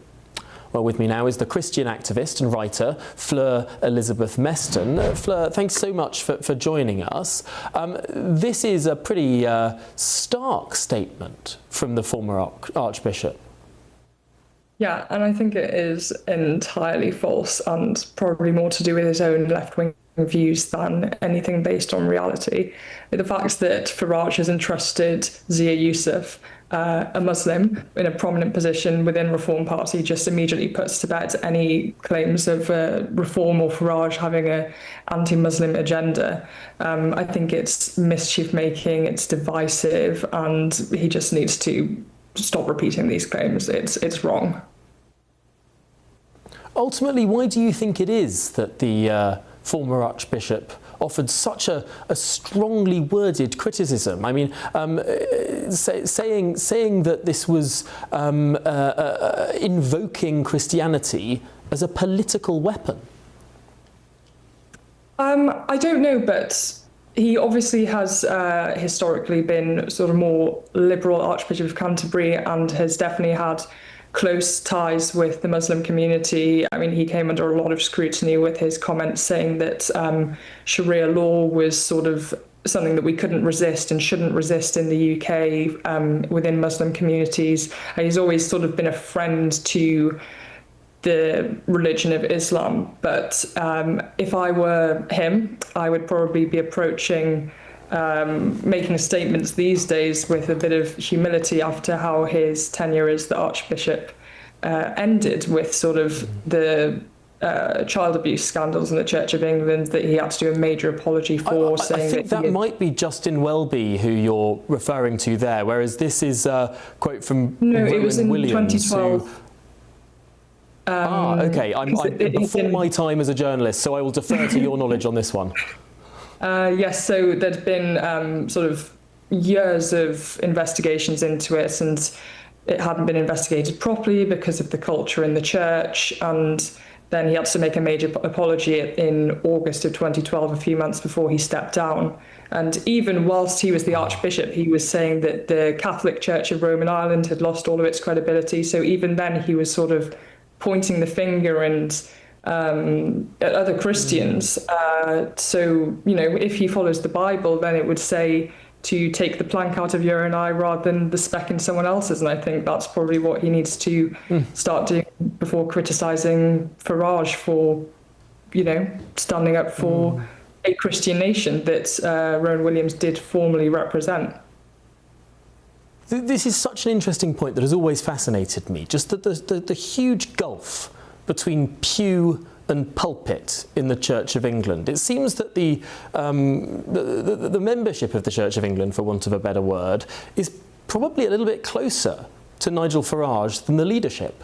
Well, with me now is the Christian activist and writer Fleur Elizabeth Meston. Fleur, thanks so much for joining us. This is a pretty stark statement from the former Archbishop. Yeah, and I think it is entirely false and probably more to do with his own left-wing views than anything based on reality. The fact that Farage has entrusted Zia Yusuf, a Muslim, in a prominent position within Reform Party just immediately puts to bed any claims of Reform or Farage having an anti-Muslim agenda. I think it's mischief-making, it's divisive, and he just needs to stop repeating these claims. It's wrong. Ultimately, why do you think it is that the former Archbishop offered such a strongly worded criticism? I mean, saying that this was invoking Christianity as a political weapon? I don't know, but he obviously has historically been sort of more liberal Archbishop of Canterbury and has definitely had close ties with the Muslim community. I mean, he came under a lot of scrutiny with his comments saying that Sharia law was sort of something that we couldn't resist and shouldn't resist in the UK within Muslim communities. And he's always sort of been a friend to the religion of Islam. But if I were him, I would probably be approaching making statements these days with a bit of humility after how his tenure as the Archbishop ended, with sort of the child abuse scandals in the Church of England that he had to do a major apology for. I think that might be Justin Welby who you're referring to there, whereas this is a quote from Rowan it was in Williams. 2012. Okay, I'm before my time as a journalist, so I will defer to your knowledge on this one. Yes, so there'd been sort of years of investigations into it, and it hadn't been investigated properly because of the culture in the church. And then he had to make a major apology in August of 2012, a few months before he stepped down. And even whilst he was the Archbishop, he was saying that the Catholic Church of Rome and Ireland had lost all of its credibility. So even then he was sort of pointing the finger and at other Christians. So, you know, if he follows the Bible, then it would say to take the plank out of your own eye rather than the speck in someone else's. And I think that's probably what he needs to start doing before criticising Farage for, standing up for a Christian nation that Rowan Williams did formerly represent. This is such an interesting point that has always fascinated me, just that the huge gulf between pew and pulpit in the Church of England. It seems that the membership of the Church of England, for want of a better word, is probably a little bit closer to Nigel Farage than the leadership.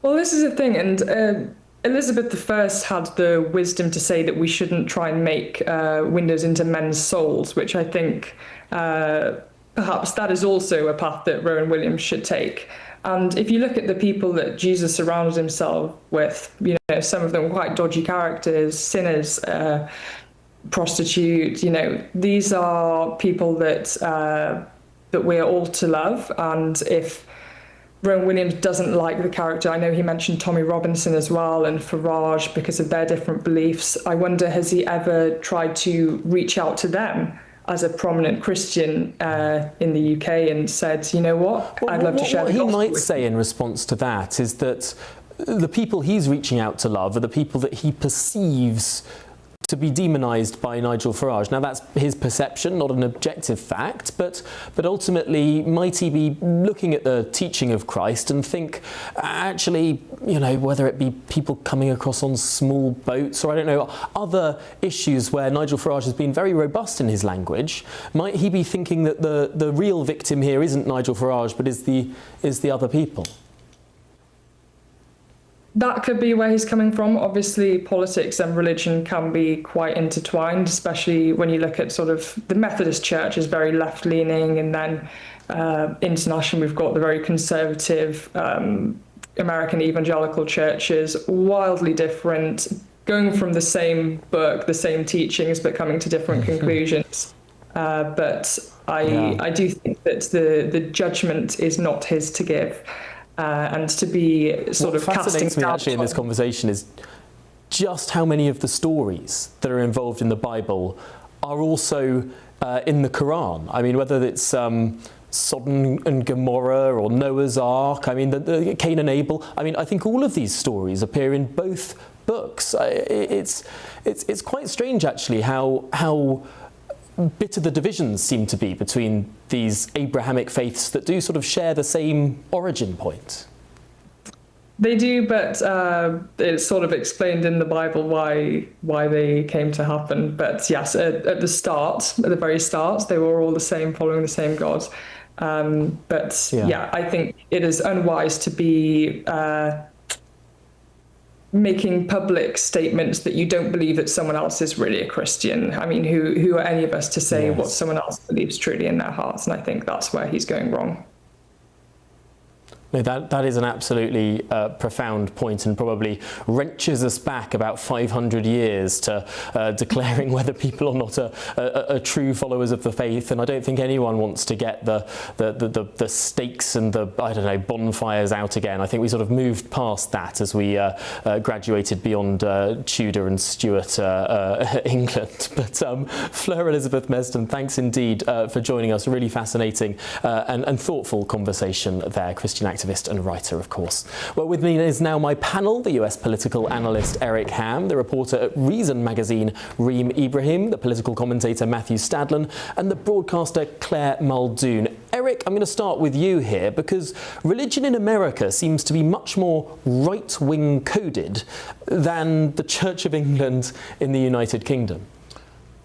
Well, this is the thing, and Elizabeth I had the wisdom to say that we shouldn't try and make windows into men's souls, which I think perhaps that is also a path that Rowan Williams should take. And if you look at the people that Jesus surrounded himself with, some of them were quite dodgy characters, sinners, prostitutes, these are people that we're all to love. And if Rowan Williams doesn't like the character, I know he mentioned Tommy Robinson as well and Farage because of their different beliefs. I wonder, has he ever tried to reach out to them as a prominent Christian in the UK and said, you know what, I'd love to share the gospel. What he might say in response to that is that the people he's reaching out to love are the people that he perceives to be demonised by Nigel Farage. Now, that's his perception, not an objective fact, but ultimately, might he be looking at the teaching of Christ and think, actually, whether it be people coming across on small boats or, I don't know, other issues where Nigel Farage has been very robust in his language, might he be thinking that the real victim here isn't Nigel Farage, but is the other people? That could be where he's coming from. Obviously, politics and religion can be quite intertwined, especially when you look at sort of the Methodist Church is very left-leaning, and then internationally we've got the very conservative American evangelical churches, wildly different, going from the same book, the same teachings, but coming to different conclusions. But I do think that the judgment is not his to give. And to be sort of casting What fascinates me actually in this conversation is just how many of the stories that are involved in the Bible are also in the Quran. I mean, whether it's Sodom and Gomorrah or Noah's Ark, I mean, the Cain and Abel. I mean, I think all of these stories appear in both books. It's quite strange actually how bitter the divisions seem to be between these Abrahamic faiths that do sort of share the same origin point. They do, but it's sort of explained in the Bible why they came to happen. But yes, at the very start, they were all the same, following the same God. I think it is unwise to be making public statements that you don't believe that someone else is really a Christian. I mean, who are any of us to say what someone else believes truly in their hearts? And I think that's where he's going wrong. No, that is an absolutely profound point, and probably wrenches us back about 500 years to declaring whether people are not a true followers of the faith. And I don't think anyone wants to get the stakes and the, I don't know, bonfires out again. I think we sort of moved past that as we graduated beyond Tudor and Stuart England. But Fleur Elizabeth Mesden, thanks indeed for joining us. Really fascinating and thoughtful conversation there, Christian activist and writer, of course. Well, with me is now my panel, the US political analyst Eric Ham, the reporter at Reason magazine Reem Ibrahim, the political commentator Matthew Stadlen, and the broadcaster Claire Muldoon. Eric, I'm going to start with you here, because religion in America seems to be much more right-wing coded than the Church of England in the United Kingdom.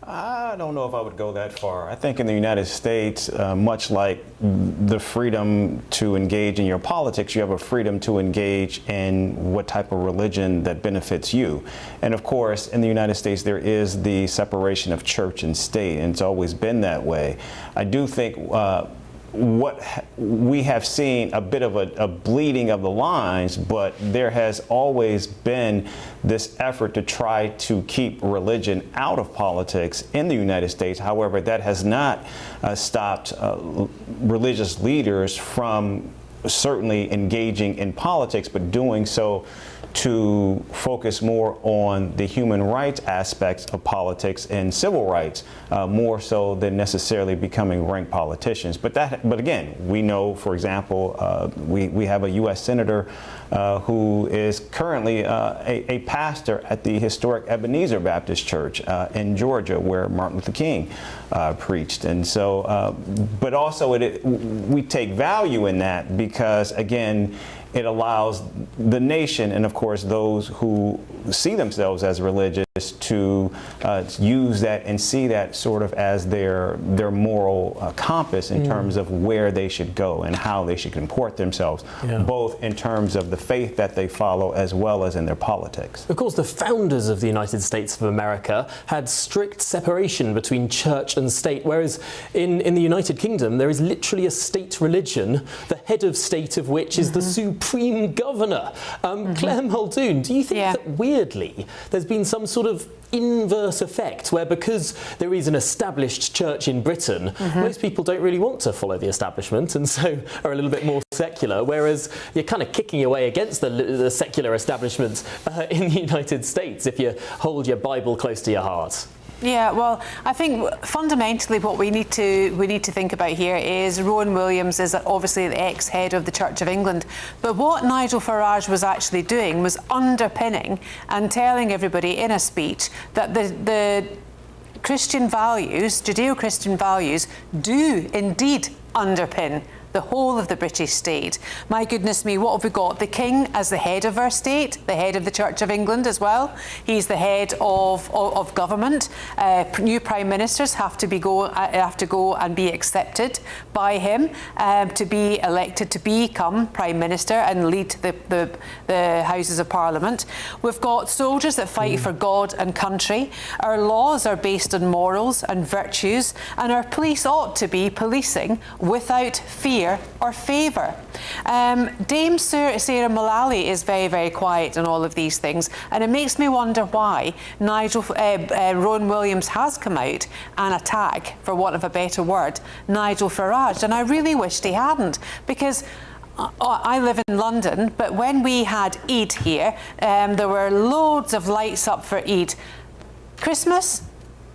I don't know if I would go that far. I think in the United States, much like the freedom to engage in your politics, you have a freedom to engage in what type of religion that benefits you. And of course, in the United States, there is the separation of church and state, and it's always been that way. I do think what we have seen a bit of a bleeding of the lines, but there has always been this effort to try to keep religion out of politics in the United States. However, that has not stopped religious leaders from certainly engaging in politics, but doing so to focus more on the human rights aspects of politics and civil rights, more so than necessarily becoming ranked politicians. But again, we know, for example, we have a U.S. Senator who is currently a pastor at the historic Ebenezer Baptist Church in Georgia, where Martin Luther King preached. And so, but also we take value in that because, again, it allows the nation and, of course, those who see themselves as religious to use that and see that sort of as their moral compass in terms of where they should go and how they should comport themselves, both in terms of the faith that they follow as well as in their politics. Of course, the founders of the United States of America had strict separation between church and state, whereas in the United Kingdom there is literally a state religion, the head of state of which is the Supreme Governor. Claire Muldoon, do you think that weirdly there's been some sort of inverse effect where, because there is an established church in Britain, most people don't really want to follow the establishment and so are a little bit more secular, whereas you're kind of kicking your way against the secular establishment in the United States if you hold your Bible close to your heart? Yeah, well, I think fundamentally what we need to think about here is Rowan Williams is obviously the ex-head of the Church of England, but what Nigel Farage was actually doing was underpinning and telling everybody in a speech that the Christian values, Judeo-Christian values, do indeed underpin the whole of the British state. My goodness me, what have we got? The King as the head of our state, the head of the Church of England as well. He's the head of government. New prime ministers have to go and be accepted by him to be elected to become prime minister and lead the Houses of Parliament. We've got soldiers that fight for God and country. Our laws are based on morals and virtues, and our police ought to be policing without fear or favour. Dame Sarah Mullally is very, very quiet on all of these things, and it makes me wonder why Rowan Williams has come out and attack, for want of a better word, Nigel Farage, and I really wished he hadn't, because I live in London, but when we had Eid here, there were loads of lights up for Eid. Christmas?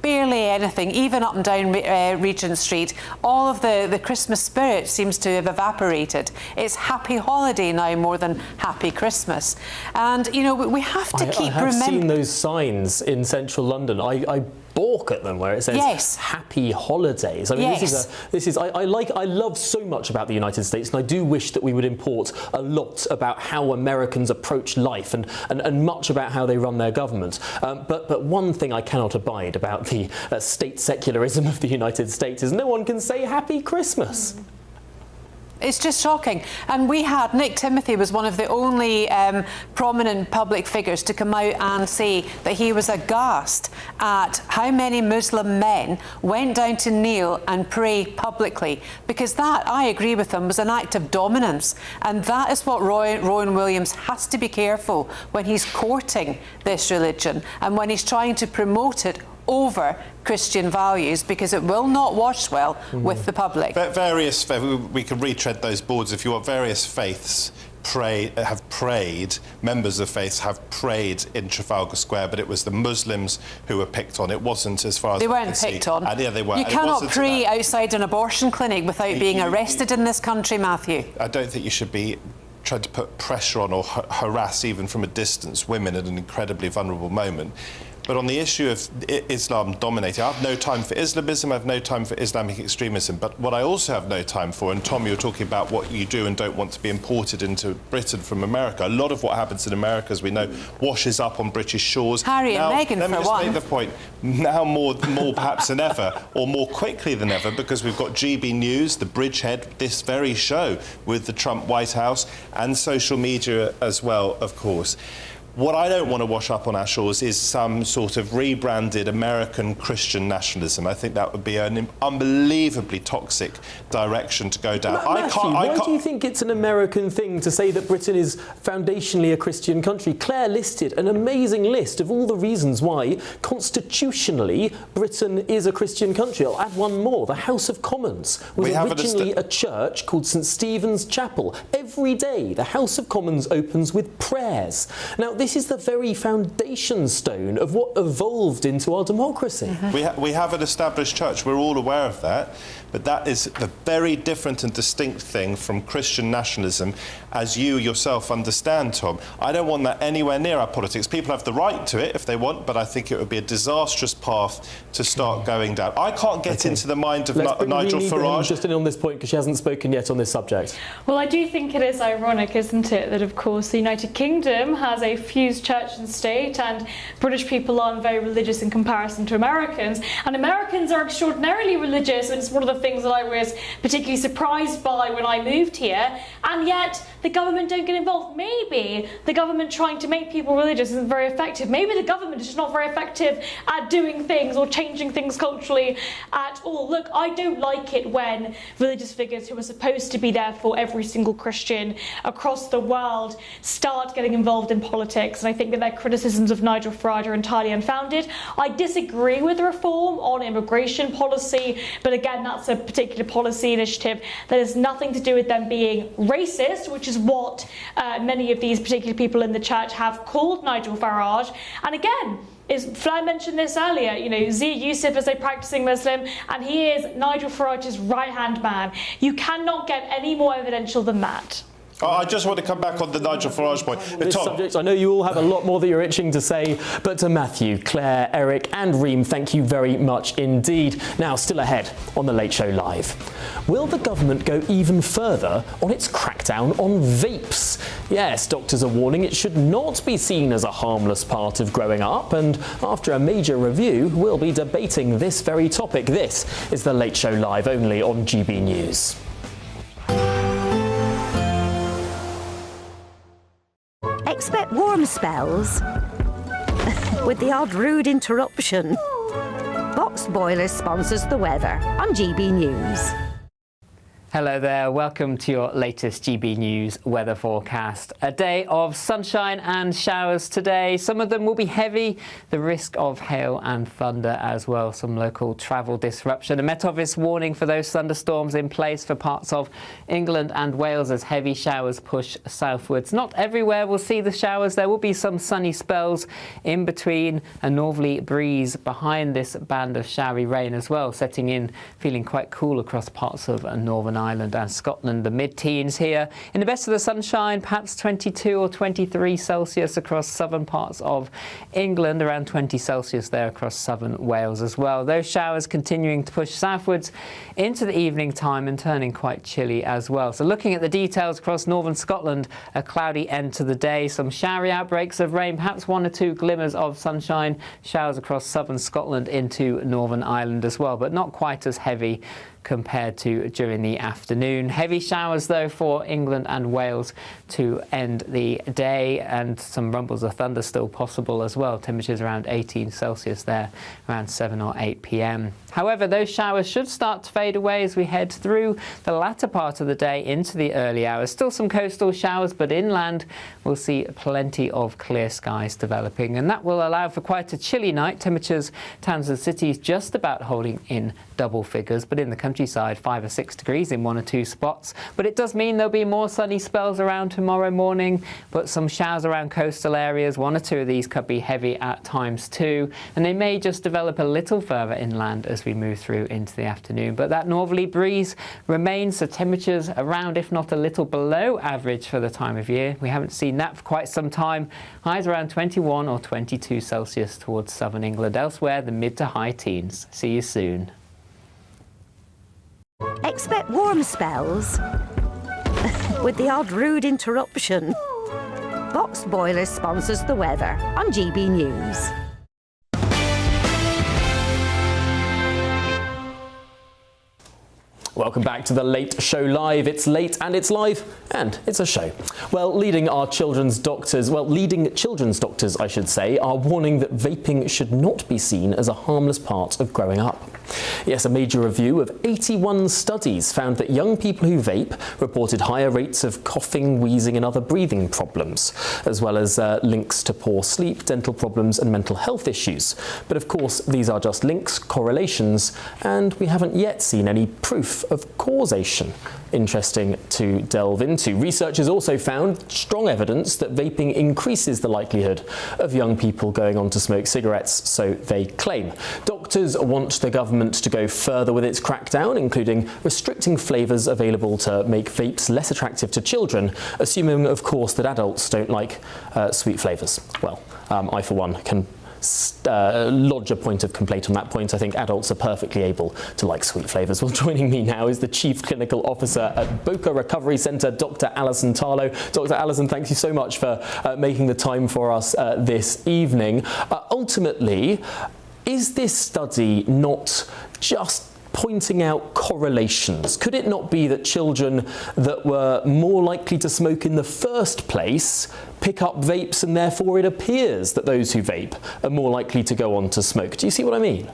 Barely anything, even up and down Regent Street. All of the Christmas spirit seems to have evaporated. It's happy holiday now more than happy Christmas. And, you know, we have to keep remembering. I have seen those signs in central London. I balk at them where it says happy holidays. I mean, I love so much about the United States, and I do wish that we would import a lot about how Americans approach life and much about how they run their government. But one thing I cannot abide about the state secularism of the United States is no one can say Happy Christmas. It's just shocking. And we had, Nick Timothy was one of the only prominent public figures to come out and say that he was aghast at how many Muslim men went down to kneel and pray publicly, because that, I agree with him, was an act of dominance. And that is what Rowan Williams has to be careful when he's courting this religion and when he's trying to promote it over Christian values, because it will not wash well with the public. We can retread those boards if you want. Various faiths have prayed, members of faiths have prayed in Trafalgar Square, but it was the Muslims who were picked on. It wasn't, as far as they weren't picked on. Yeah, they were. You cannot pray outside an abortion clinic without being arrested in this country, Matthew. I don't think you should be trying to put pressure on or harass, even from a distance, women at an incredibly vulnerable moment. But on the issue of Islam dominating, I have no time for Islamism, I have no time for Islamic extremism. But what I also have no time for, and Tom, you're talking about what you do and don't want to be imported into Britain from America. A lot of what happens in America, as we know, washes up on British shores. Harry and Meghan, for one. Let me just make the point. Now more perhaps than ever, or more quickly than ever, because we've got GBNews, the bridgehead, this very show with the Trump White House, and social media as well, of course. What I don't want to wash up on our shores is some sort of rebranded American Christian nationalism. I think that would be an unbelievably toxic direction to go down. Why do you think it's an American thing to say that Britain is foundationally a Christian country? Claire listed an amazing list of all the reasons why, constitutionally, Britain is a Christian country. I'll add one more. The House of Commons was originally a church called St Stephen's Chapel. Every day, the House of Commons opens with prayers. Now, this is the very foundation stone of what evolved into our democracy. We have an established church, we're all aware of that, but that is a very different and distinct thing from Christian nationalism, as you yourself understand, Tom. I don't want that anywhere near our politics. People have the right to it if they want, but I think it would be a disastrous path to start going down. I can't get into the mind of Nigel Farage. Just in on this point, because she hasn't spoken yet on this subject. Well, I do think it is ironic, isn't it, that of course the United Kingdom has a fused church and state, and British people aren't very religious in comparison to Americans, and Americans are extraordinarily religious, and it's one of the things that I was particularly surprised by when I moved here, and yet the government don't get involved. Maybe the government trying to make people religious isn't very effective. Maybe the government is just not very effective at doing things or changing things culturally at all. Look, I don't like it when religious figures who are supposed to be there for every single Christian across the world start getting involved in politics, and I think that their criticisms of Nigel Farage are entirely unfounded. I disagree with reform on immigration policy, but again, that's a particular policy initiative that has nothing to do with them being racist, which is what many of these particular people in the church have called Nigel Farage. And again, Flair mentioned this earlier, you know, Zia Yusuf is a practicing Muslim, and he is Nigel Farage's right-hand man. You cannot get any more evidential than that. I just want to come back on the Nigel Farage point. This subject, I know you all have a lot more that you're itching to say, but to Matthew, Claire, Eric and Reem, thank you very much indeed. Now, still ahead on The Late Show Live. Will the government go even further on its crackdown on vapes? Yes, doctors are warning it should not be seen as a harmless part of growing up, and after a major review, we'll be debating this very topic. This is The Late Show Live, only on GB News. Expect warm spells with the odd rude interruption. Box Boilers sponsors the weather on GB News. Hello there, welcome to your latest GB News weather forecast. A day of sunshine and showers today. Some of them will be heavy, the risk of hail and thunder as well, some local travel disruption. A Met Office warning for those thunderstorms in place for parts of England and Wales as heavy showers push southwards. Not everywhere will see the showers. There will be some sunny spells in between, a northerly breeze behind this band of showery rain as well, setting in, feeling quite cool across parts of Northern Ireland and Scotland. The mid-teens here. In the best of the sunshine, perhaps 22 or 23 Celsius across southern parts of England, around 20 Celsius there across southern Wales as well. Those showers continuing to push southwards into the evening time and turning quite chilly as well. So looking at the details across northern Scotland, a cloudy end to the day, some showery outbreaks of rain, perhaps one or two glimmers of sunshine, showers across southern Scotland into Northern Ireland as well, but not quite as heavy compared to during the afternoon. Heavy showers though for England and Wales to end the day, and some rumbles of thunder still possible as well. Temperatures around 18 Celsius there around 7 or 8 p.m. However, those showers should start to fade away as we head through the latter part of the day into the early hours. Still some coastal showers, but inland we'll see plenty of clear skies developing, and that will allow for quite a chilly night. Temperatures towns and cities just about holding in double figures, but in the countryside 5 or 6 degrees in one or two spots. But it does mean there'll be more sunny spells around tomorrow morning, but some showers around coastal areas. One or two of these could be heavy at times too, and they may just develop a little further inland as we move through into the afternoon. But that northerly breeze remains, so temperatures around, if not a little below average for the time of year. We haven't seen that for quite some time. Highs around 21 or 22 Celsius towards southern England. Elsewhere, the mid to high teens. See you soon. Expect warm spells with the odd rude interruption. Box Boilers sponsors the weather on GB News. Welcome back to the Late Show Live. It's late and it's live and it's a show. Well, leading children's doctors, I should say, are warning that vaping should not be seen as a harmless part of growing up. Yes, a major review of 81 studies found that young people who vape reported higher rates of coughing, wheezing and other breathing problems, as well as links to poor sleep, dental problems and mental health issues. But of course, these are just links, correlations, and we haven't yet seen any proof of causation. Interesting to delve into. Researchers also found strong evidence that vaping increases the likelihood of young people going on to smoke cigarettes, so they claim. Doctors want the government to go further with its crackdown, including restricting flavours available to make vapes less attractive to children, assuming, of course, that adults don't like sweet flavours. Well, I, for one, can lodge a point of complaint on that point. I think adults are perfectly able to like sweet flavours. Well, joining me now is the Chief Clinical Officer at Boca Recovery Centre, Dr. Alison Tarlow. Dr. Alison, thank you so much for making the time for us this evening. Ultimately, is this study not just pointing out correlations? Could it not be that children that were more likely to smoke in the first place pick up vapes, and therefore it appears that those who vape are more likely to go on to smoke? Do you see what I mean?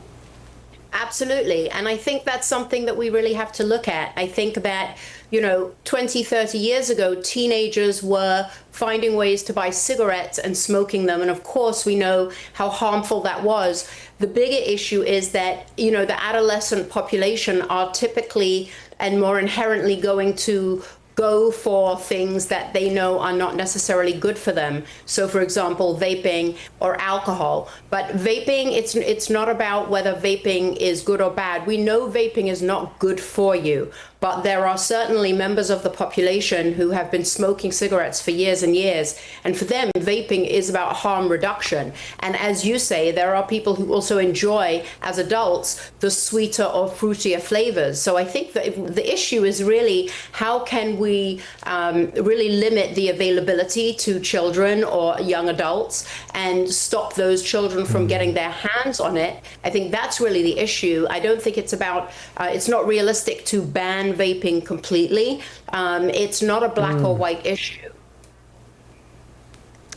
Absolutely. And I think that's something that we really have to look at. I think that, 20, 30 years ago, teenagers were finding ways to buy cigarettes and smoking them. And of course, we know how harmful that was. The bigger issue is that, the adolescent population are typically and more inherently going to go for things that they know are not necessarily good for them. So, for example, vaping or alcohol. But vaping, it's not about whether vaping is good or bad. We know vaping is not good for you. But there are certainly members of the population who have been smoking cigarettes for years and years. And for them, vaping is about harm reduction. And as you say, there are people who also enjoy, as adults, the sweeter or fruitier flavors. So I think that the issue is really how can we really limit the availability to children or young adults and stop those children from getting their hands on it. I think that's really the issue. I don't think it's about, it's not realistic to ban vaping completely. It's not a black or white issue.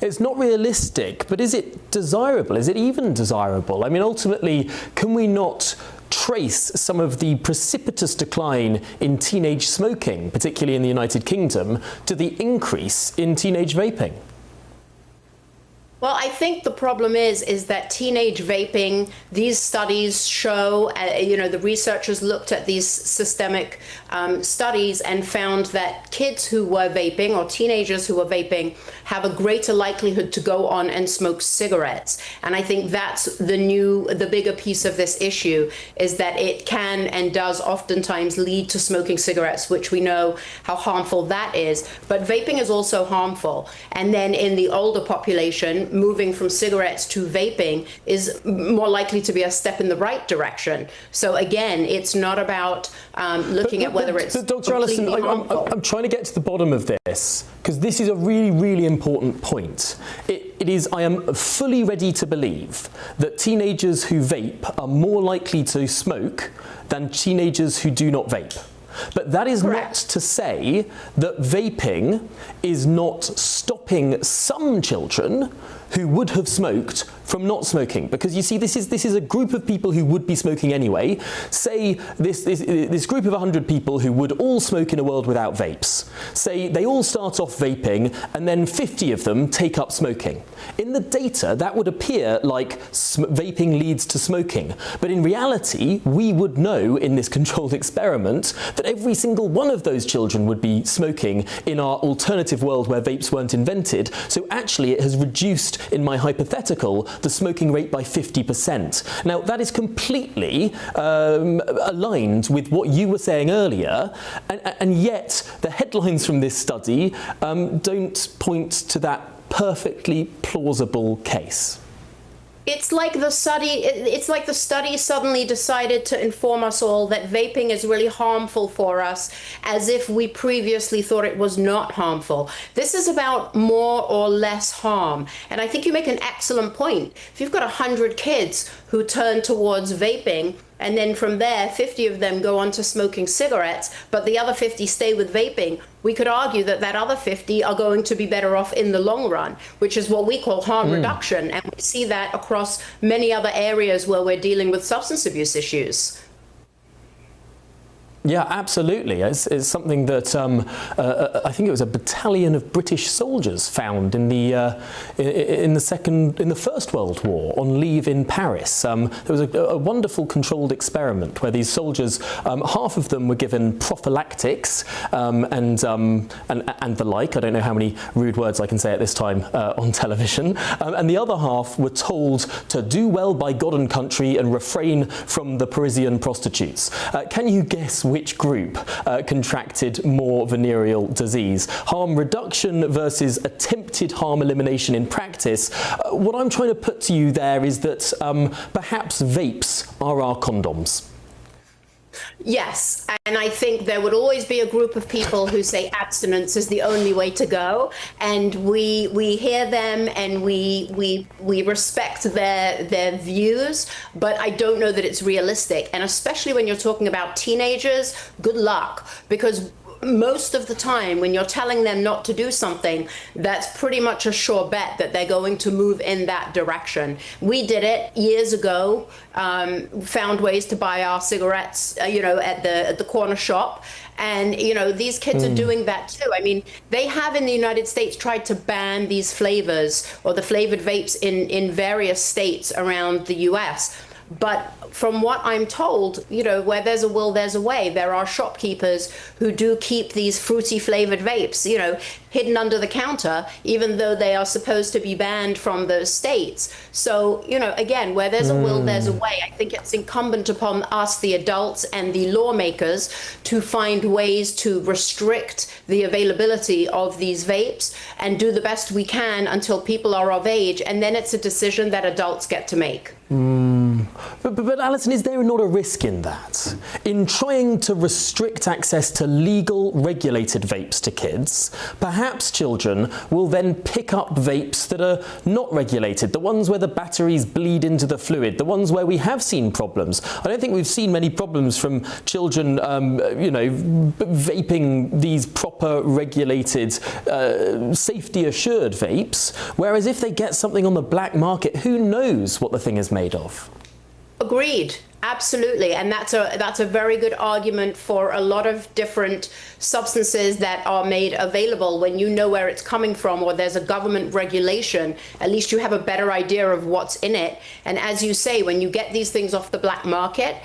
It's not realistic, but is it desirable? Is it even desirable? I mean, ultimately, can we not trace some of the precipitous decline in teenage smoking, particularly in the United Kingdom, to the increase in teenage vaping? Well, I think the problem is that teenage vaping, these studies show, the researchers looked at these systemic studies and found that kids who were vaping or teenagers who were vaping have a greater likelihood to go on and smoke cigarettes. And I think that's the bigger piece of this issue, is that it can and does oftentimes lead to smoking cigarettes, which we know how harmful that is. But vaping is also harmful. And then in the older population, moving from cigarettes to vaping is more likely to be a step in the right direction. So again, it's not about looking at whether it's Dr. Allison, I'm trying to get to the bottom of this, because this is a really, really important point. I am fully ready to believe that teenagers who vape are more likely to smoke than teenagers who do not vape. But that is not to say that vaping is not stopping some children who would have smoked from not smoking, because you see, this is a group of people who would be smoking anyway. Say this group of 100 people who would all smoke in a world without vapes. Say they all start off vaping and then 50 of them take up smoking. In the data, that would appear like vaping leads to smoking. But in reality, we would know in this controlled experiment that every single one of those children would be smoking in our alternative world where vapes weren't invented. So actually, it has reduced, in my hypothetical, the smoking rate by 50%. Now, that is completely aligned with what you were saying earlier, and yet the headlines from this study don't point to that perfectly plausible case. It's like the study suddenly decided to inform us all that vaping is really harmful for us, as if we previously thought it was not harmful. This is about more or less harm. And I think you make an excellent point. If you've got 100 kids who turn towards vaping, and then from there 50 of them go on to smoking cigarettes, but the other 50 stay with vaping, we could argue that that other 50 are going to be better off in the long run, which is what we call harm reduction. And we see that across many other areas where we're dealing with substance abuse issues. Yeah, absolutely. It's something that I think it was a battalion of British soldiers found in the First World War on leave in Paris. There was a wonderful controlled experiment where these soldiers, half of them were given prophylactics and the like. I don't know how many rude words I can say at this time on television. And the other half were told to do well by God and country and refrain from the Parisian prostitutes. Can you guess which group contracted more venereal disease? Harm reduction versus attempted harm elimination in practice. What I'm trying to put to you there is that perhaps vapes are our condoms. Yes, and I think there would always be a group of people who say abstinence is the only way to go, and we hear them and we respect their views, but I don't know that it's realistic. And especially when you're talking about teenagers, good luck, because most of the time when you're telling them not to do something, that's pretty much a sure bet that they're going to move in that direction. We did it years ago, found ways to buy our cigarettes, at the corner shop. And, these kids are doing that too. I mean, they have in the United States tried to ban these flavors or the flavored vapes in various states around the US. But from what I'm told, where there's a will, there's a way. There are shopkeepers who do keep these fruity flavored vapes, hidden under the counter, even though they are supposed to be banned from those states. So, again, where there's a will, there's a way. I think it's incumbent upon us, the adults and the lawmakers, to find ways to restrict the availability of these vapes and do the best we can until people are of age. And then it's a decision that adults get to make. But Alison, is there not a risk in that? In trying to restrict access to legal, regulated vapes to kids, perhaps children will then pick up vapes that are not regulated, the ones where the batteries bleed into the fluid, the ones where we have seen problems. I don't think we've seen many problems from children, vaping these proper, regulated, safety-assured vapes, whereas if they get something on the black market, who knows what the thing is made of? Agreed. Absolutely, and that's a very good argument for a lot of different substances that are made available. When you know where it's coming from or there's a government regulation, at least you have a better idea of what's in it. And as you say, when you get these things off the black market,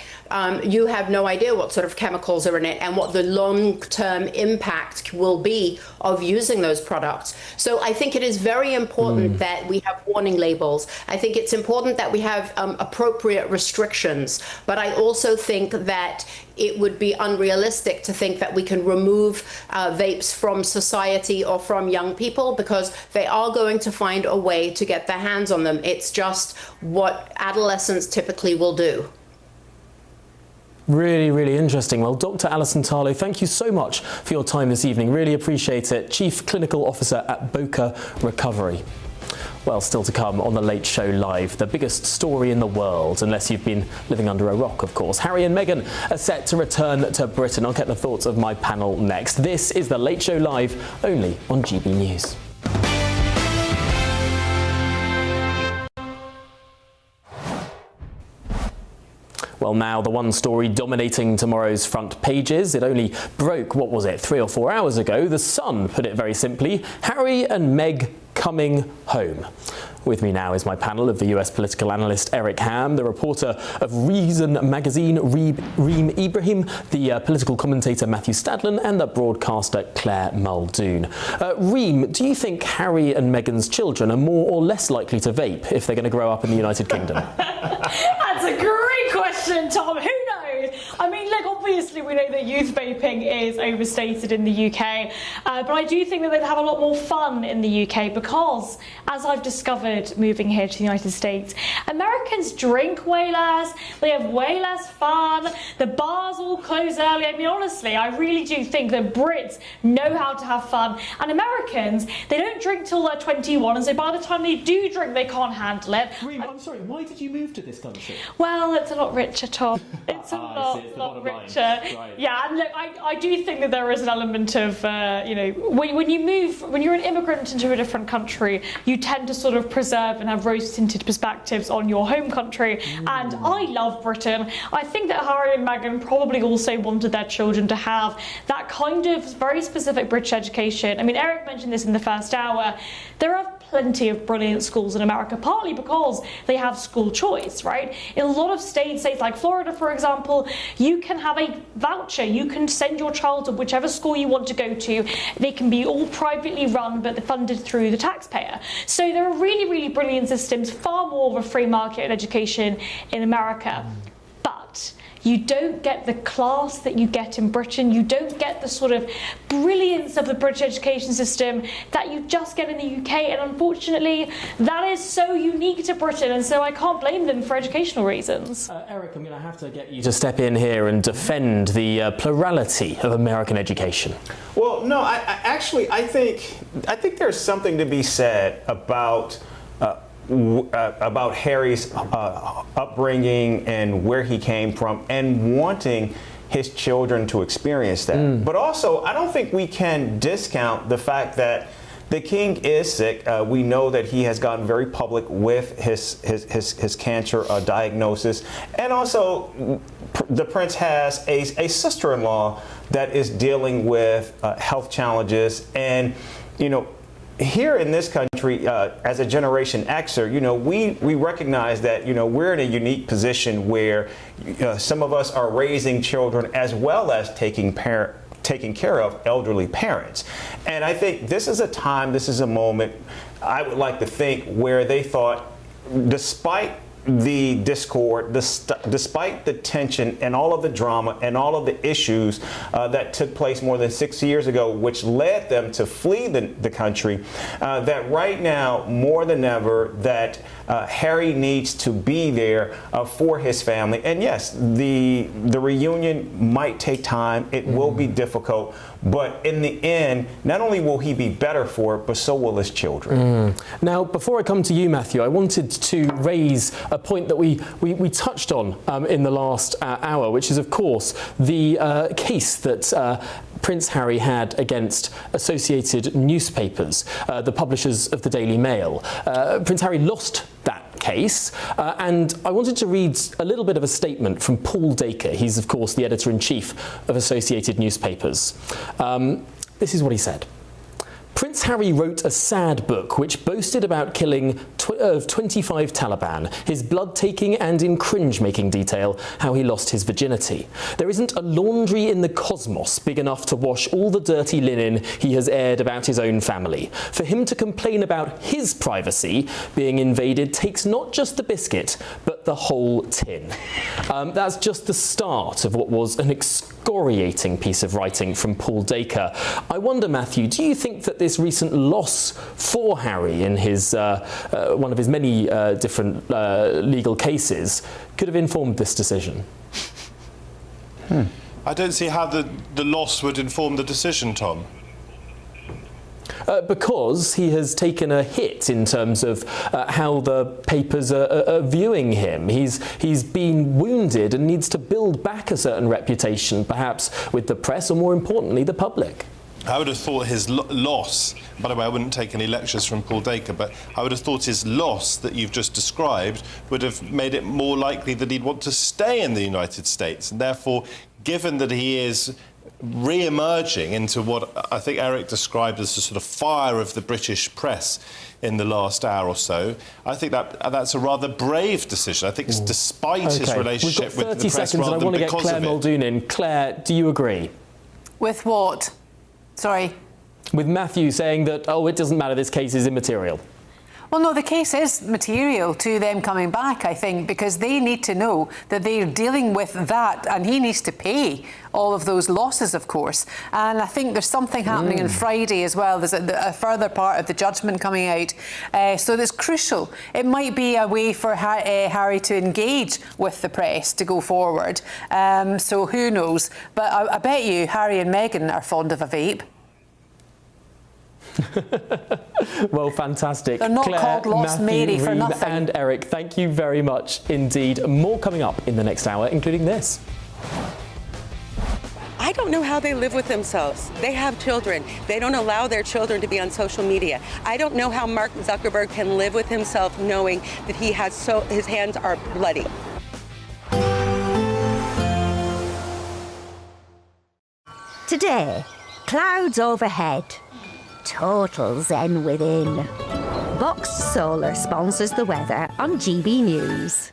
you have no idea what sort of chemicals are in it and what the long-term impact will be of using those products. So I think it is very important that we have warning labels. I think it's important that we have appropriate restrictions. But I also think that it would be unrealistic to think that we can remove vapes from society or from young people, because they are going to find a way to get their hands on them. It's just what adolescents typically will do. Really, really interesting. Well, Dr. Alison Tarlow, thank you so much for your time this evening. Really appreciate it. Chief Clinical Officer at Boca Recovery. Well, still to come on The Late Show Live, the biggest story in the world, unless you've been living under a rock, of course. Harry and Meghan are set to return to Britain. I'll get the thoughts of my panel next. This is The Late Show Live, only on GB News. Well, now the one story dominating tomorrow's front pages. It only broke, 3 or 4 hours ago. The Sun put it very simply: Harry and Meg coming home. With me now is my panel of the US political analyst Eric Ham, the reporter of Reason magazine Reem Ibrahim, the political commentator Matthew Stadlen, and the broadcaster Claire Muldoon. Reem, do you think Harry and Meghan's children are more or less likely to vape if they're going to grow up in the United Kingdom? That's a great question, Tom. Who knows? I mean, look, obviously we know that youth vaping is overstated in the UK, but I do think that they'd have a lot more fun in the UK because, as I've discovered moving here to the United States, Americans drink way less, they have way less fun, the bars all close early. I mean, honestly, I really do think that Brits know how to have fun, and Americans, they don't drink till they're 21, and so by the time they do drink, they can't handle it. Reem, I'm sorry, why did you move to this country? Well, it's a lot richer, Tom. It's a lot richer. Right. Yeah, and look, I do think that there is an element of, you know, when you're an immigrant into a different country, you tend to sort of preserve and have rose-tinted perspectives on your home country. And I love Britain. I think that Harry and Meghan probably also wanted their children to have that kind of very specific British education. I mean, Eric mentioned this in the first hour. There are plenty of brilliant schools in America, partly because they have school choice, right? In a lot of states like Florida, for example, you can have a voucher. You can send your child to whichever school you want to go to. They can be all privately run, but they're funded through the taxpayer. So there are really, really brilliant systems, far more of a free market education in America. But you don't get the class that you get in Britain. You don't get the sort of brilliance of the British education system that you just get in the UK. And unfortunately, that is so unique to Britain. And so I can't blame them for educational reasons. Eric, I'm going to have to get you to step in here and defend the plurality of American education. Well, no, I think there's something to be said about Harry's upbringing and where he came from and wanting his children to experience that. But also, I don't think we can discount the fact that the king is sick. We know that he has gotten very public with his cancer diagnosis. And also, the prince has a sister-in-law that is dealing with health challenges. And, you know, here in this country, as a Generation Xer, you know, we recognize that, you know, we're in a unique position where some of us are raising children as well as taking care of elderly parents. And I think this is a time, this is a moment, I would like to think, where they thought, despite the discord, despite the tension and all of the drama and all of the issues that took place more than 6 years ago, which led them to flee the country, that right now, more than ever, that Harry needs to be there for his family. And yes, the reunion might take time. It will be difficult. But in the end, not only will he be better for it, but so will his children. Now, before I come to you, Matthew, I wanted to raise a point that we touched on in the last hour, which is, of course, the case that Prince Harry had against Associated Newspapers, the publishers of the Daily Mail. Prince Harry lost that case, and I wanted to read a little bit of a statement from Paul Dacre. He's, of course, the editor-in-chief of Associated Newspapers. This is what he said. Prince Harry wrote a sad book which boasted about killing 25 Taliban, his blood-taking and in cringe-making detail how he lost his virginity. There isn't a laundry in the cosmos big enough to wash all the dirty linen he has aired about his own family. For him to complain about his privacy being invaded takes not just the biscuit, but the whole tin. That's just the start of what was an excoriating piece of writing from Paul Dacre. I wonder, Matthew, do you think that this recent loss for Harry in his one of his many different legal cases could have informed this decision? I don't see how the loss would inform the decision, Tom. Because he has taken a hit in terms of how the papers are viewing him. He's been wounded and needs to build back a certain reputation, perhaps with the press or, more importantly, the public. I would have thought his loss, by the way, I wouldn't take any lectures from Paul Dacre, but I would have thought his loss that you've just described would have made it more likely that he'd want to stay in the United States. And therefore, given that he is re-emerging into what I think Eric described as the sort of fire of the British press in the last hour or so, I think that's a rather brave decision. I think it's despite his relationship with the press rather than because of it. We've got 30 seconds and I want to get Claire Muldoon in. Claire, do you agree? With what? Sorry? With Matthew saying that, oh, it doesn't matter, this case is immaterial. Well, no, the case is material to them coming back, I think, because they need to know that they're dealing with that, and he needs to pay all of those losses, of course. And I think there's something happening on Friday as well. There's a further part of the judgment coming out. So that's crucial. It might be a way for Harry to engage with the press to go forward. So who knows? But I bet you Harry and Meghan are fond of a vape. Well, fantastic. They're not Claire, called Lost Matthew, Mary for Reem nothing. And Eric, thank you very much indeed. More coming up in the next hour, including this. I don't know how they live with themselves. They have children. They don't allow their children to be on social media. I don't know how Mark Zuckerberg can live with himself knowing that he has his hands are bloody. Today, clouds overhead. Total zen within. Box Solar sponsors the weather on GB News.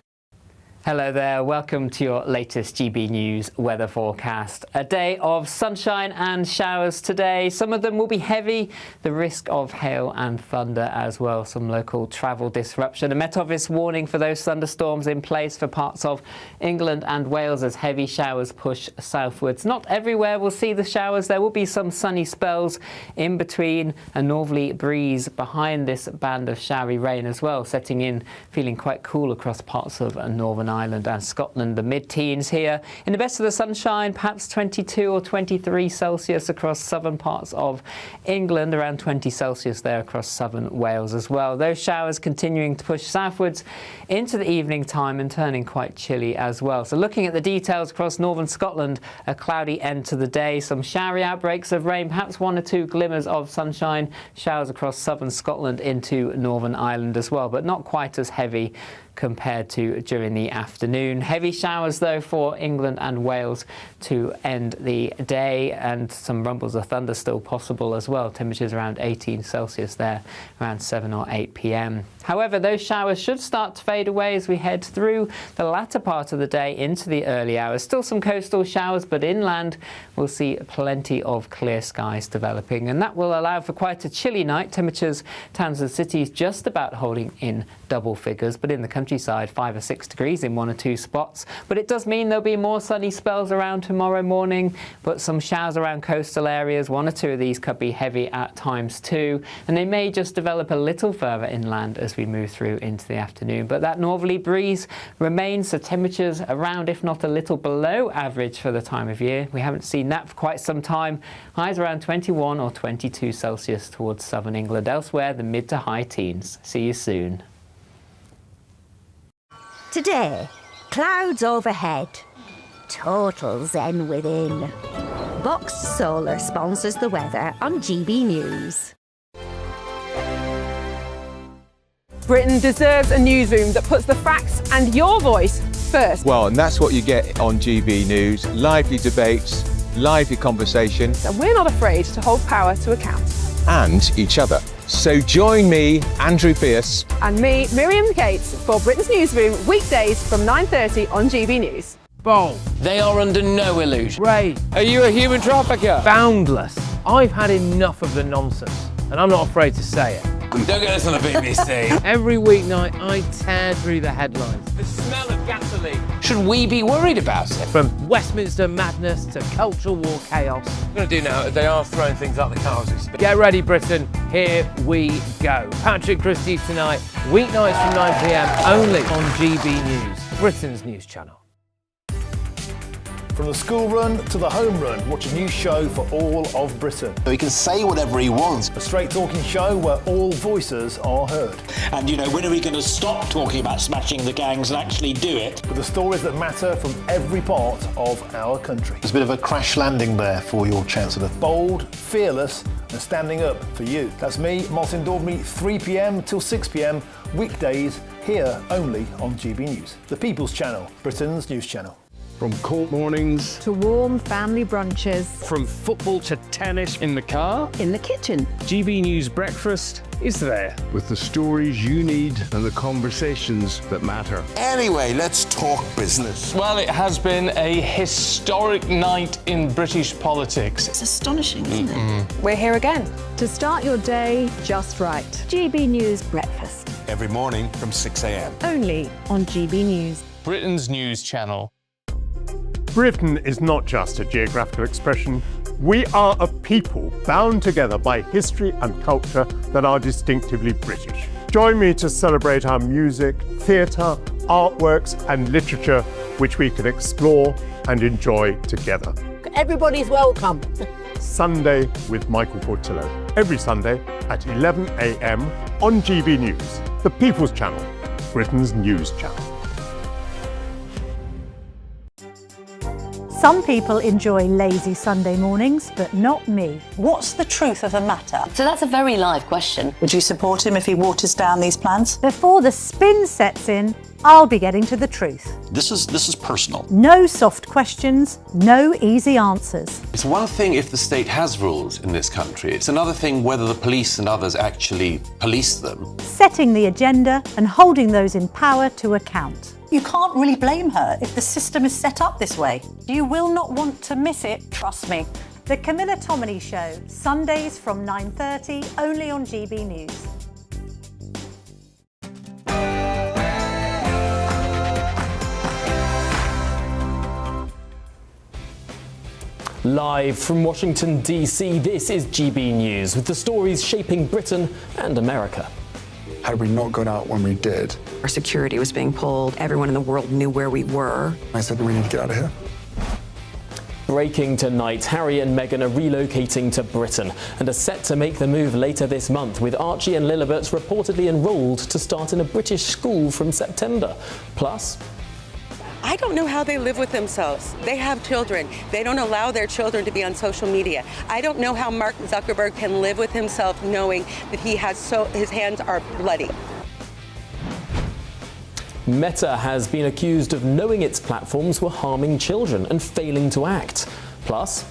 Hello there, welcome to your latest GB News weather forecast. A day of sunshine and showers today. Some of them will be heavy, the risk of hail and thunder as well. Some local travel disruption. A Met Office warning for those thunderstorms in place for parts of England and Wales as heavy showers push southwards. Not everywhere will see the showers. There will be some sunny spells in between, a northerly breeze behind this band of showery rain as well, setting in, feeling quite cool across parts of Northern Ireland and Scotland. The mid-teens here. In the best of the sunshine, perhaps 22 or 23 Celsius across southern parts of England, around 20 Celsius there across southern Wales as well. Those showers continuing to push southwards into the evening time and turning quite chilly as well. So looking at the details across northern Scotland, a cloudy end to the day, some showery outbreaks of rain, perhaps one or two glimmers of sunshine, showers across southern Scotland into Northern Ireland as well, but not quite as heavy compared to during the afternoon. Heavy showers though for England and Wales to end the day, and some rumbles of thunder still possible as well. Temperatures around 18 Celsius there around 7 or 8 p.m. However, those showers should start to fade away as we head through the latter part of the day into the early hours. Still some coastal showers, but inland we'll see plenty of clear skies developing, and that will allow for quite a chilly night. Temperatures towns and cities just about holding in double figures, but in the countryside 5 or 6 degrees in one or two spots. But it does mean there'll be more sunny spells around tomorrow morning, but some showers around coastal areas. One or two of these could be heavy at times too, and they may just develop a little further inland as we move through into the afternoon. But that northerly breeze remains, so temperatures around, if not a little below average for the time of year. We haven't seen that for quite some time. Highs around 21 or 22 Celsius towards southern England. Elsewhere, the mid to high teens. See you soon. Today, clouds overhead. Total zen within. Box Solar sponsors the weather on GB News. Britain deserves a newsroom that puts the facts and your voice first. Well, and that's what you get on GB News. Lively debates, lively conversations. And we're not afraid to hold power to account. And each other. So join me, Andrew Pearce. And me, Miriam Cates, for Britain's Newsroom, weekdays from 9:30 on GB News. Bold. They are under no illusion. Ray. Are you a human trafficker? Boundless. I've had enough of the nonsense, and I'm not afraid to say it. Don't get this on the BBC. Every weeknight, I tear through the headlines. The smell of gasoline. Should we be worried about it? From Westminster madness to cultural war chaos. What I'm going to do now is they are throwing things out the car as we speak. Get ready, Britain. Here we go. Patrick Christys tonight, weeknights from 9 p.m. only on GB News, Britain's news channel. From the school run to the home run, watch a new show for all of Britain. So he can say whatever he wants. A straight talking show where all voices are heard. And, you know, when are we going to stop talking about smashing the gangs and actually do it? With the stories that matter from every part of our country. There's a bit of a crash landing there for your Chancellor. Bold, fearless and standing up for you. That's me, Martin Daubney, 3 p.m. till 6 p.m. weekdays here only on GB News. The People's Channel, Britain's news channel. From court mornings to warm family brunches, from football to tennis in the car, in the kitchen. GB News Breakfast is there with the stories you need and the conversations that matter. Anyway, let's talk business. Well, it has been a historic night in British politics. It's astonishing, isn't it? We're here again. To start your day just right. GB News Breakfast. Every morning from 6 a.m. Only on GB News. Britain's news channel. Britain is not just a geographical expression. We are a people bound together by history and culture that are distinctively British. Join me to celebrate our music, theatre, artworks and literature, which we can explore and enjoy together. Everybody's welcome. Sunday with Michael Portillo. Every Sunday at 11 a.m. on GB News, the People's Channel, Britain's news channel. Some people enjoy lazy Sunday mornings, but not me. What's the truth of the matter? So that's a very live question. Would you support him if he waters down these plans? Before the spin sets in, I'll be getting to the truth. This is personal. No soft questions, no easy answers. It's one thing if the state has rules in this country. It's another thing whether the police and others actually police them. Setting the agenda and holding those in power to account. You can't really blame her if the system is set up this way. You will not want to miss it, trust me. The Camilla Tominey Show, Sundays from 9:30, only on GB News. Live from Washington, D.C., this is GB News with the stories shaping Britain and America. Had we not gone out when we did, our security was being pulled. Everyone in the world knew where we were. I said, we need to get out of here. Breaking tonight, Harry and Meghan are relocating to Britain and are set to make the move later this month, with Archie and Lilibet reportedly enrolled to start in a British school from September. Plus, I don't know how they live with themselves. They have children. They don't allow their children to be on social media. I don't know how Mark Zuckerberg can live with himself knowing that his hands are bloody. Meta has been accused of knowing its platforms were harming children and failing to act. Plus,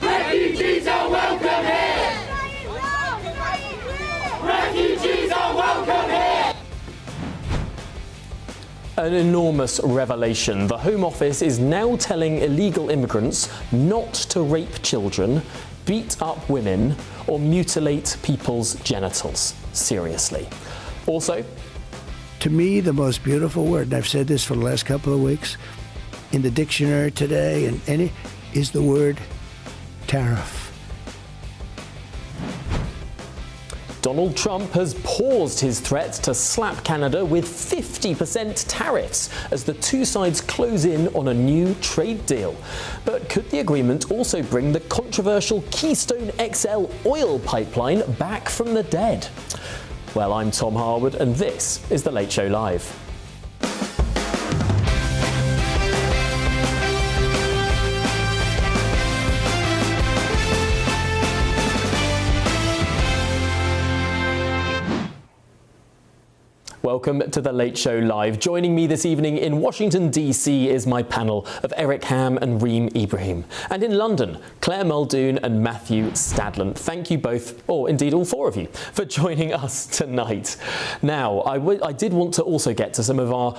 refugees are welcome here! Refugees are welcome here! An enormous revelation. The Home Office is now telling illegal immigrants not to rape children, beat up women, or mutilate people's genitals. Seriously. Also, to me, the most beautiful word, and I've said this for the last couple of weeks, in the dictionary today, and any, is the word tariff. Donald Trump has paused his threat to slap Canada with 50% tariffs as the two sides close in on a new trade deal. But could the agreement also bring the controversial Keystone XL oil pipeline back from the dead? Well, I'm Tom Harwood, and this is The Late Show Live. Welcome to The Late Show Live. Joining me this evening in Washington, D.C. is my panel of Eric Ham and Reem Ibrahim. And in London, Claire Muldoon and Matthew Stadland. Thank you both, or indeed all four of you, for joining us tonight. Now, I did want to also get to some of our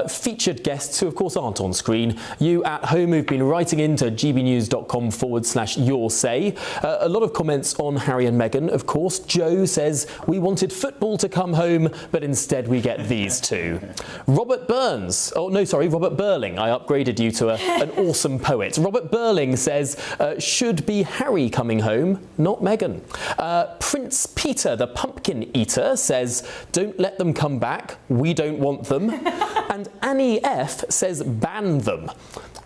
featured guests who, of course, aren't on screen. You at home who've been writing into gbnews.com/your-say. A lot of comments on Harry and Meghan, of course. Joe says, we wanted football to come home, but instead we get these two. Robert Burling. I upgraded you to an awesome poet. Robert Burling says, should be Harry coming home, not Meghan. Prince Peter, the pumpkin eater, says, don't let them come back. We don't want them. And Annie F says, ban them.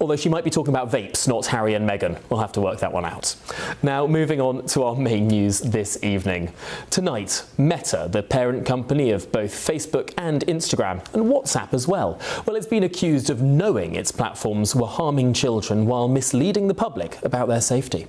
Although she might be talking about vapes, not Harry and Meghan. We'll have to work that one out. Now, moving on to our main news this evening. Tonight, Meta, the parent company of both Facebook and Instagram, and WhatsApp as well. Well, it's been accused of knowing its platforms were harming children while misleading the public about their safety.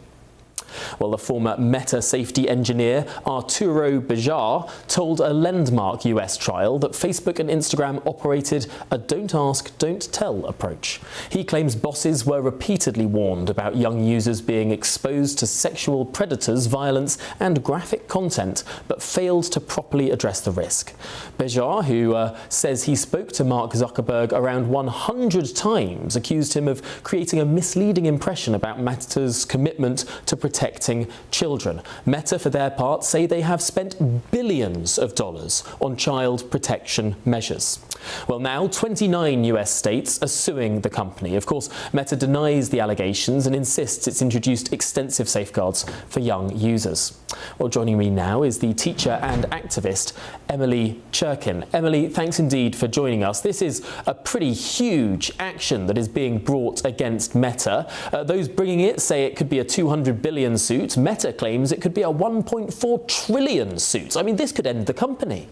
Well, the former Meta safety engineer Arturo Bejar told a landmark US trial that Facebook and Instagram operated a don't ask, don't tell approach. He claims bosses were repeatedly warned about young users being exposed to sexual predators, violence and graphic content, but failed to properly address the risk. Bejar, who says he spoke to Mark Zuckerberg around 100 times, accused him of creating a misleading impression about Meta's commitment to protecting children. Meta, for their part, say they have spent billions of dollars on child protection measures. Well, now 29 US states are suing the company. Of course, Meta denies the allegations and insists it's introduced extensive safeguards for young users. Well, joining me now is the teacher and activist Emily Churkin. Emily, thanks indeed for joining us. This is a pretty huge action that is being brought against Meta. Those bringing it say it could be a 200 billion suit. Meta claims it could be a 1.4 trillion suit. I mean, this could end the company.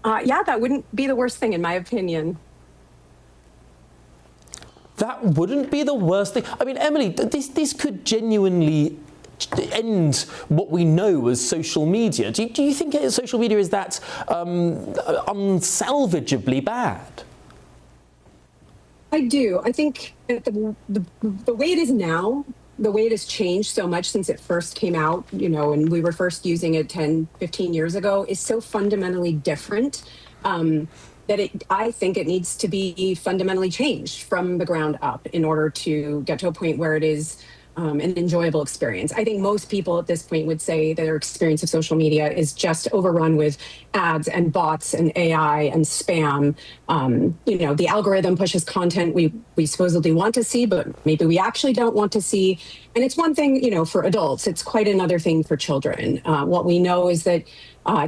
Yeah, that wouldn't be the worst thing, in my opinion. That wouldn't be the worst thing. I mean, Emily, this could genuinely end what we know as social media. Do you think social media is that unsalvageably bad? I do. I think the way it is now, the way it has changed so much since it first came out, you know, and we were first using it 10, 15 years ago, is so fundamentally different that I think it needs to be fundamentally changed from the ground up in order to get to a point where it is an enjoyable experience. I think most people at this point would say their experience of social media is just overrun with ads and bots and AI and spam. You know, the algorithm pushes content we supposedly want to see, but maybe we actually don't want to see. And it's one thing, you know, for adults, it's quite another thing for children. What we know is that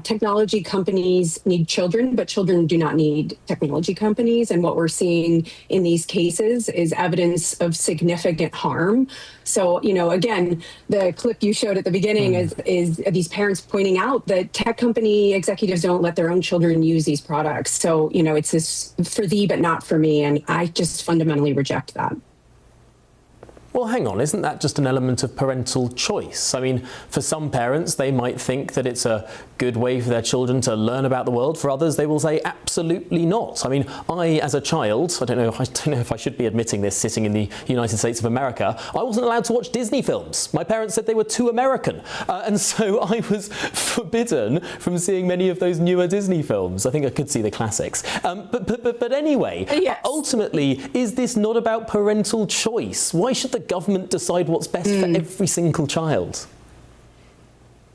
technology companies need children, but children do not need technology companies. And what we're seeing in these cases is evidence of significant harm. So, you know, again, the clip you showed at the beginning is these parents pointing out that tech company executives don't let their own children use these products. So, you know, it's this for thee, but not for me. And I just fundamentally reject that. Well, hang on, isn't that just an element of parental choice? I mean, for some parents, they might think that it's a good way for their children to learn about the world. For others, they will say absolutely not. I mean, I, as a child, I don't know if I should be admitting this sitting in the United States of America, I wasn't allowed to watch Disney films. My parents said they were too American. And so I was forbidden from seeing many of those newer Disney films. I think I could see the classics. But anyway, yes. Ultimately, is this not about parental choice? Why should the government decide what's best for every single child?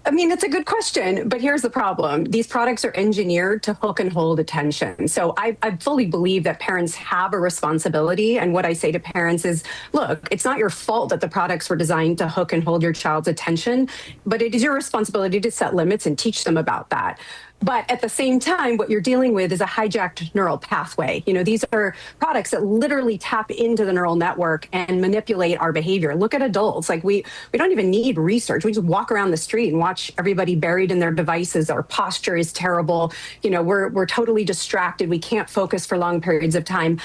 I mean, it's a good question, but here's the problem. These products are engineered to hook and hold attention. So I fully believe that parents have a responsibility. And what I say to parents is, look, it's not your fault that the products were designed to hook and hold your child's attention, but it is your responsibility to set limits and teach them about that. But at the same time, what you're dealing with is a hijacked neural pathway. You know, these are products that literally tap into the neural network and manipulate our behavior. Look at adults. Like we don't even need research. We just walk around the street and watch everybody buried in their devices. Our posture is terrible. You know, we're totally distracted. We can't focus for long periods of time.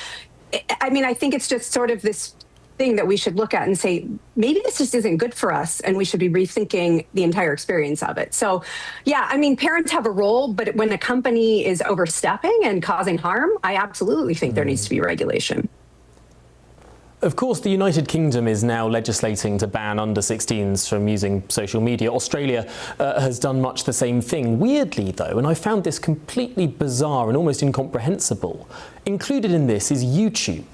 I mean, I think it's just sort of this thing that we should look at and say, maybe this just isn't good for us and we should be rethinking the entire experience of it. So yeah, I mean, parents have a role, but when a company is overstepping and causing harm, I absolutely think there needs to be regulation. Of course, the United Kingdom is now legislating to ban under-16s from using social media. Australia has done much the same thing. Weirdly, though, and I found this completely bizarre and almost incomprehensible, included in this is YouTube.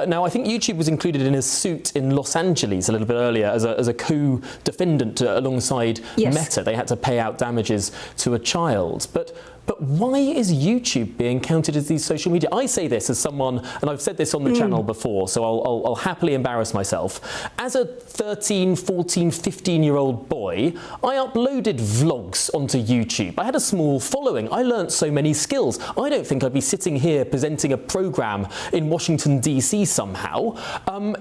Now, I think YouTube was included in a suit in Los Angeles a little bit earlier as a co-defendant alongside Meta. They had to pay out damages to a child. But why is YouTube being counted as these social media? I say this as someone, and I've said this on the channel before, so I'll happily embarrass myself. As a 13, 14, 15-year-old boy, I uploaded vlogs onto YouTube. I had a small following. I learnt so many skills. I don't think I'd be sitting here presenting a programme in Washington, D.C. somehow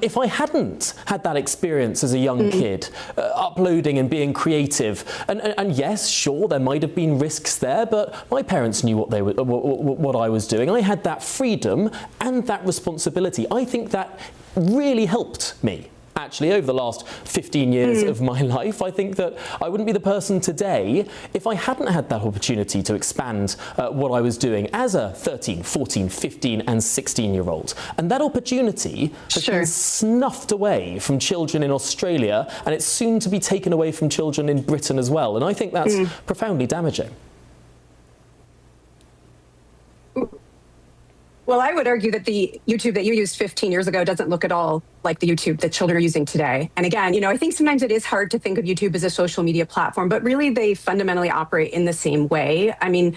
if I hadn't had that experience as a young kid, uploading and being creative. And yes, sure, there might have been risks there, but my parents knew what I was doing. I had that freedom and that responsibility. I think that really helped me actually, over the last 15 years of my life. I think that I wouldn't be the person today if I hadn't had that opportunity to expand what I was doing as a 13, 14, 15 and 16-year-old. And that opportunity has been snuffed away from children in Australia, and it's soon to be taken away from children in Britain as well. And I think that's profoundly damaging. Well, I would argue that the YouTube that you used 15 years ago doesn't look at all like the YouTube that children are using today. And again, you know, I think sometimes it is hard to think of YouTube as a social media platform, but really they fundamentally operate in the same way. I mean,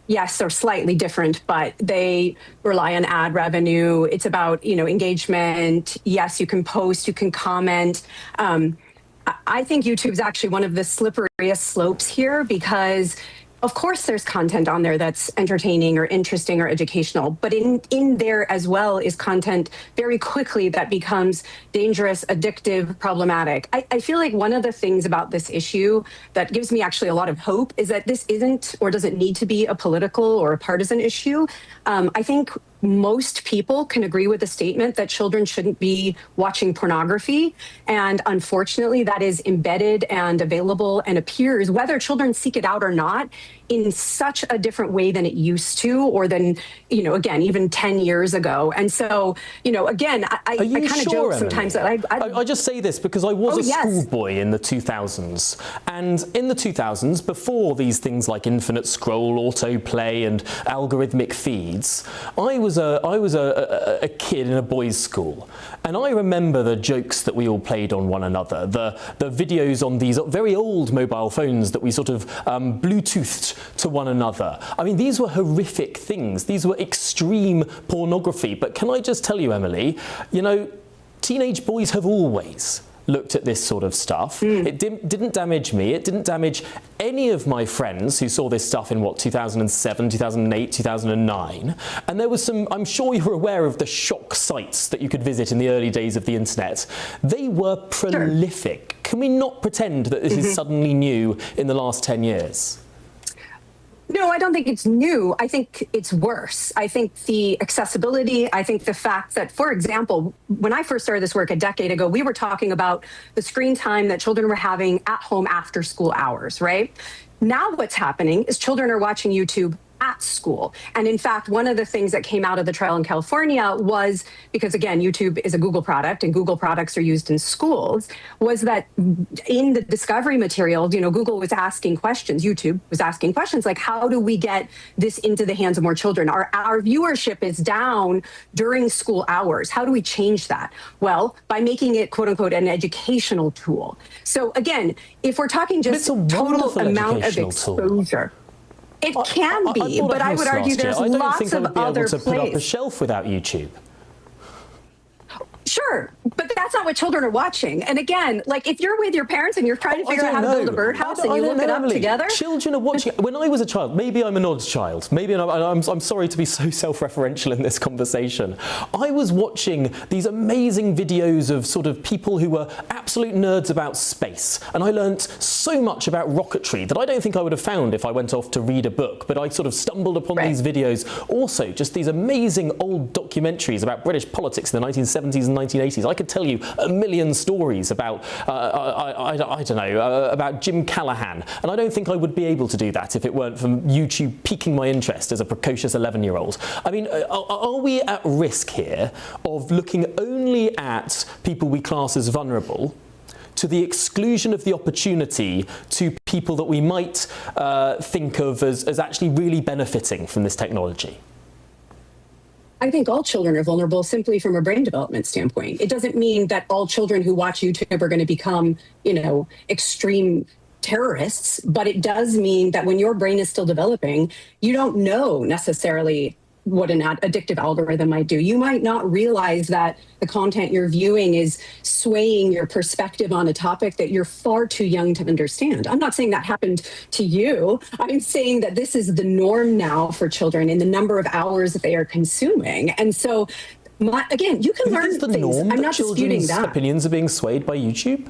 yes, they're slightly different, but they rely on ad revenue. It's about, you know, engagement. Yes, you can post, you can comment. I think YouTube is actually one of the slipperiest slopes here because of course there's content on there that's entertaining or interesting or educational, but in there as well is content very quickly that becomes dangerous, addictive, problematic. I feel like one of the things about this issue that gives me actually a lot of hope is that this isn't or doesn't need to be a political or a partisan issue. I think most people can agree with the statement that children shouldn't be watching pornography. And unfortunately, that is embedded and available and appears, whether children seek it out or not, in such a different way than it used to, or than, you know, again, even 10 years ago. And so, you know, again, I kind of joke sometimes that I just say this because I was a schoolboy in the 2000s. And in the 2000s, before these things like infinite scroll, autoplay and algorithmic feeds, I was a kid in a boys' school. And I remember the jokes that we all played on one another, the videos on these very old mobile phones that we sort of Bluetoothed to one another. I mean, these were horrific things. These were extreme pornography. But can I just tell you, Emily, you know, teenage boys have always looked at this sort of stuff. It didn't damage me. It didn't damage any of my friends who saw this stuff in, 2007, 2008, 2009. And there was some, I'm sure you're aware of the shock sites that you could visit in the early days of the internet. They were prolific. Can we not pretend that this is suddenly new in the last 10 years? No, I don't think it's new. I think it's worse. I think the accessibility, I think the fact that, for example, when I first started this work a decade ago, we were talking about the screen time that children were having at home after school hours, right? Now what's happening is children are watching YouTube at school. And in fact, one of the things that came out of the trial in California was, because again, YouTube is a Google product and Google products are used in schools, was that in the discovery material, you know, Google was asking questions, YouTube was asking questions like, how do we get this into the hands of more children? Our viewership is down during school hours. How do we change that? Well, by making it, quote unquote, an educational tool. So again, if we're talking just total amount of exposure, it can be, but I would argue there's lots of other places. I don't think I would be able to put up a shelf without YouTube. Sure, but that's not what children are watching. And again, like if you're with your parents and you're trying to figure out how to build a birdhouse and you look it up together. Children are watching. When I was a child, maybe I'm an odd child. Maybe I'm sorry to be so self-referential in this conversation. I was watching these amazing videos of sort of people who were absolute nerds about space. And I learnt so much about rocketry that I don't think I would have found if I went off to read a book. But I sort of stumbled upon these videos. Also, just these amazing old documentaries about British politics in the 1970s and 1980s. I could tell you a million stories about, I don't know, about Jim Callahan. And I don't think I would be able to do that if it weren't for YouTube piquing my interest as a precocious 11-year-old. I mean, are we at risk here of looking only at people we class as vulnerable to the exclusion of the opportunity to people that we might think of as actually really benefiting from this technology? I think all children are vulnerable simply from a brain development standpoint. It doesn't mean that all children who watch YouTube are going to become, you know, extreme terrorists, but it does mean that when your brain is still developing, you don't know necessarily what an addictive algorithm might do. You might not realize that the content you're viewing is swaying your perspective on a topic that you're far too young to understand. I'm not saying that happened to you. I'm saying that this is the norm now for children in the number of hours that they are consuming. And so, again, you can learn things. I'm not disputing that. Opinions are being swayed by YouTube?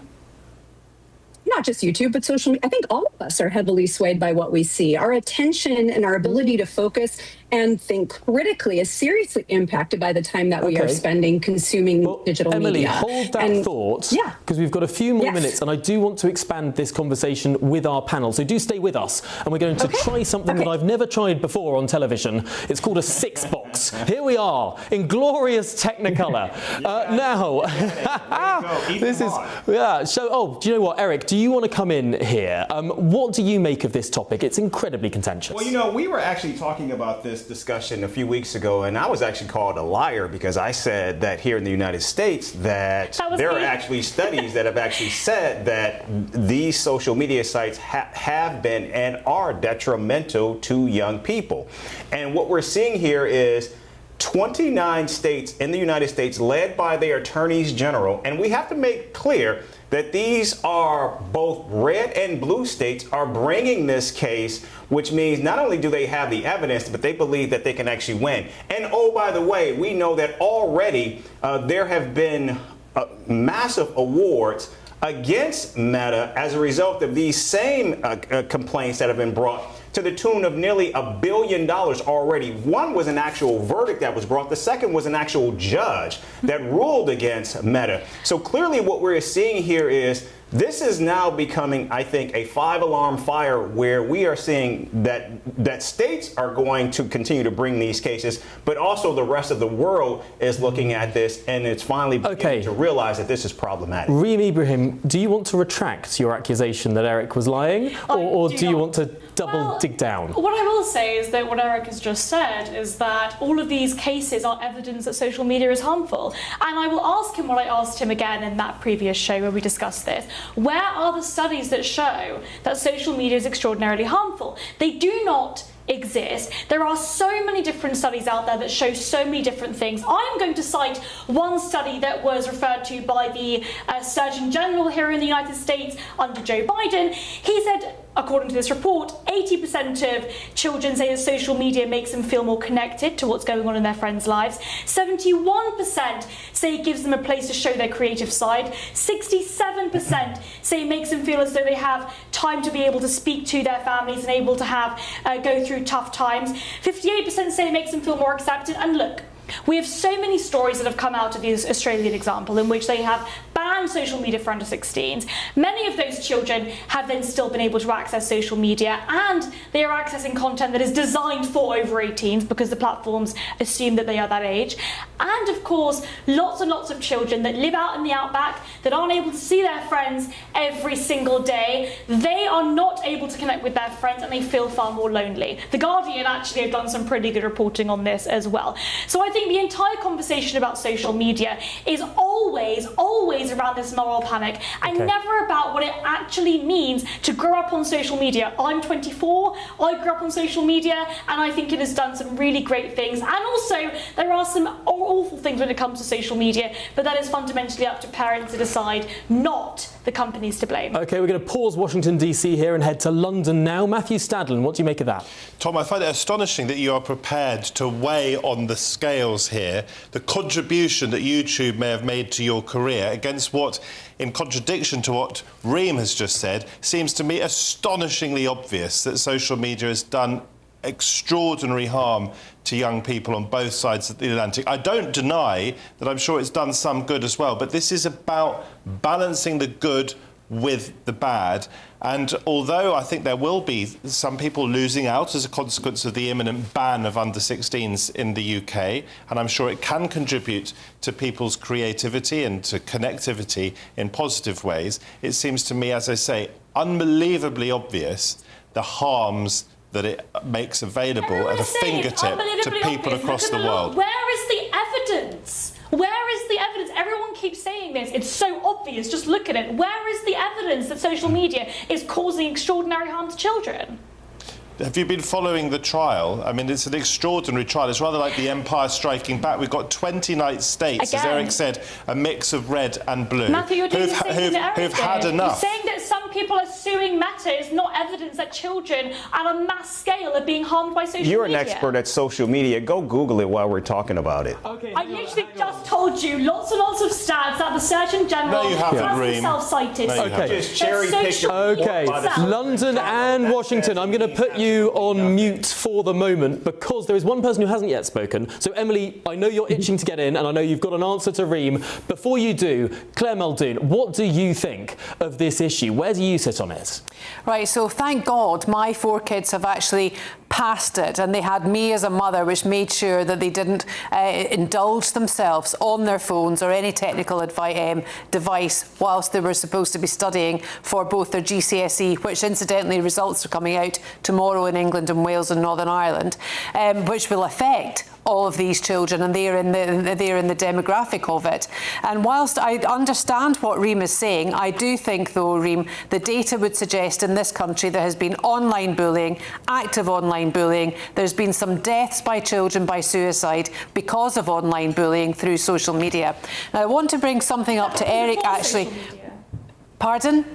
Not just YouTube, but social media. I think all of us are heavily swayed by what we see. Our attention and our ability to focus and think critically is seriously impacted by the time that we are spending consuming digital Emily, media. hold that thought, because we've got a few more minutes, and I do want to expand this conversation with our panel. So do stay with us, and we're going to try something that I've never tried before on television. It's called a six box. Here we are in glorious Technicolor. Now, this is So, do you know what, Eric? Do you want to come in here? What do you make of this topic? It's incredibly contentious. Well, you know, we were actually talking about this discussion a few weeks ago, and I was actually called a liar because I said that here in the United States that there are actually studies that have actually said that these social media sites have been and are detrimental to young people. And what we're seeing here is 29 states in the United States led by their attorneys general, and we have to make clear that these are both red and blue states are bringing this case, which means not only do they have the evidence, but they believe that they can actually win. And oh, by the way, we know that already there have been massive awards against Meta as a result of these same complaints that have been brought to the tune of nearly $1 billion already. One was an actual verdict that was brought. The second was an actual judge that ruled against Meta. So clearly what we're seeing here is this is now becoming, I think, a five-alarm fire where we are seeing that states are going to continue to bring these cases, but also the rest of the world is looking at this, and it's finally beginning to realize that this is problematic. Reem Ibrahim, do you want to retract your accusation that Eric was lying, or do you want to dig down? What I will say is that what Eric has just said is that all of these cases are evidence that social media is harmful. And I will ask him what I asked him again in that previous show where we discussed this. Where are the studies that show that social media is extraordinarily harmful? They do not exist. There are so many different studies out there that show so many different things. I am going to cite one study that was referred to by the Surgeon General here in the United States under Joe Biden. He said, according to this report, 80% of children say that social media makes them feel more connected to what's going on in their friends' lives. 71% say it gives them a place to show their creative side. 67% say it makes them feel as though they have time to be able to speak to their families and able to have go through tough times. 58% say it makes them feel more accepted. And look, we have so many stories that have come out of the Australian example in which they have banned social media for under 16s. Many of those children have then still been able to access social media, and they are accessing content that is designed for over 18s because the platforms assume that they are that age. And of course, lots and lots of children that live out in the outback that aren't able to see their friends every single day. They are not able to connect with their friends and they feel far more lonely. The Guardian actually have done some pretty good reporting on this as well. So I think the entire conversation about social media is always around this moral panic and never about what it actually means to grow up on social media. I'm 24, I grew up on social media, and I think it has done some really great things. And also, there are some awful things when it comes to social media, but that is fundamentally up to parents to decide, not the companies to blame. OK, we're going to pause Washington, D.C. here and head to London now. Matthew Stadlen, what do you make of that? Tom, I find it astonishing that you are prepared to weigh on the scales here the contribution that YouTube may have made to your career against what, in contradiction to what Reem has just said, seems to me astonishingly obvious that social media has done extraordinary harm to young people on both sides of the Atlantic. I don't deny that I'm sure it's done some good as well, but this is about balancing the good with the bad. And although I think there will be some people losing out as a consequence of the imminent ban of under 16s in the UK, and I'm sure it can contribute to people's creativity and to connectivity in positive ways, it seems to me, as I say, unbelievably obvious the harms that it makes available at a fingertip to people across the world. Where is the evidence? Where is the evidence? Everyone keeps saying this. It's so obvious. Just look at it. Where is the evidence that social media is causing extraordinary harm to children? Have you been following the trial? I mean, it's an extraordinary trial. It's rather like the Empire Striking Back. We've got 29 states, as Eric said, a mix of red and blue, Matthew, you're doing the same thing that Eric who've had did. enough. You're saying that some people are suing Meta is not evidence that children at a mass scale are being harmed by social media. You're an expert at social media. Go Google it while we're talking about it. I literally just told you lots and lots of stats that the Surgeon General No, you haven't, has Reem. self-cited. No, you haven't. Just cherry pick your Okay, London and Washington, I'm going to put you on mute for the moment because there is one person who hasn't yet spoken. So, Emily, I know you're itching to get in and I know you've got an answer to Reem. Before you do, Claire Muldoon, what do you think of this issue? Where do you sit on it? Right, so thank God my 4 kids have actually passed it, and they had me as a mother, which made sure that they didn't indulge themselves on their phones or any technical device whilst they were supposed to be studying for both their GCSE, which incidentally results are coming out tomorrow in England and Wales and Northern Ireland, which will affect all of these children, and they're in the demographic of it. And whilst I understand what Reem is saying, I do think, though, Reem, the data would suggest in this country there has been online bullying, active online bullying. There's been some deaths by children by suicide because of online bullying through social media. Now, I want to bring something up to Eric, actually. Pardon?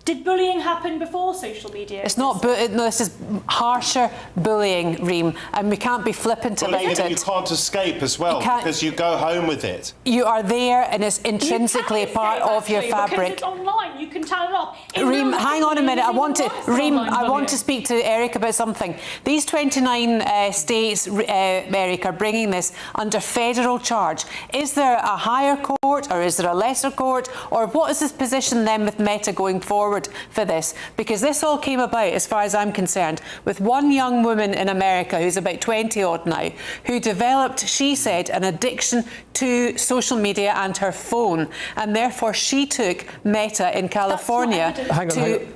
Did bullying happen before social media? It's not, no, this is harsher bullying, Reem, and we can't be flippant about it. You can't escape as well because you go home with it. You are there and it's intrinsically a part of your fabric. Because it's online, you can turn it off. Reem, hang on a minute. I want to speak to Eric about something. These 29 states, Eric, are bringing this under federal charge. Is there a higher court or is there a lesser court, or what is this position then with Meta going forward for this? Because this all came about, as far as I'm concerned, with one young woman in America who's about 20 odd now, who developed, she said, an addiction to social media and her phone, and therefore she took Meta in California Hang on.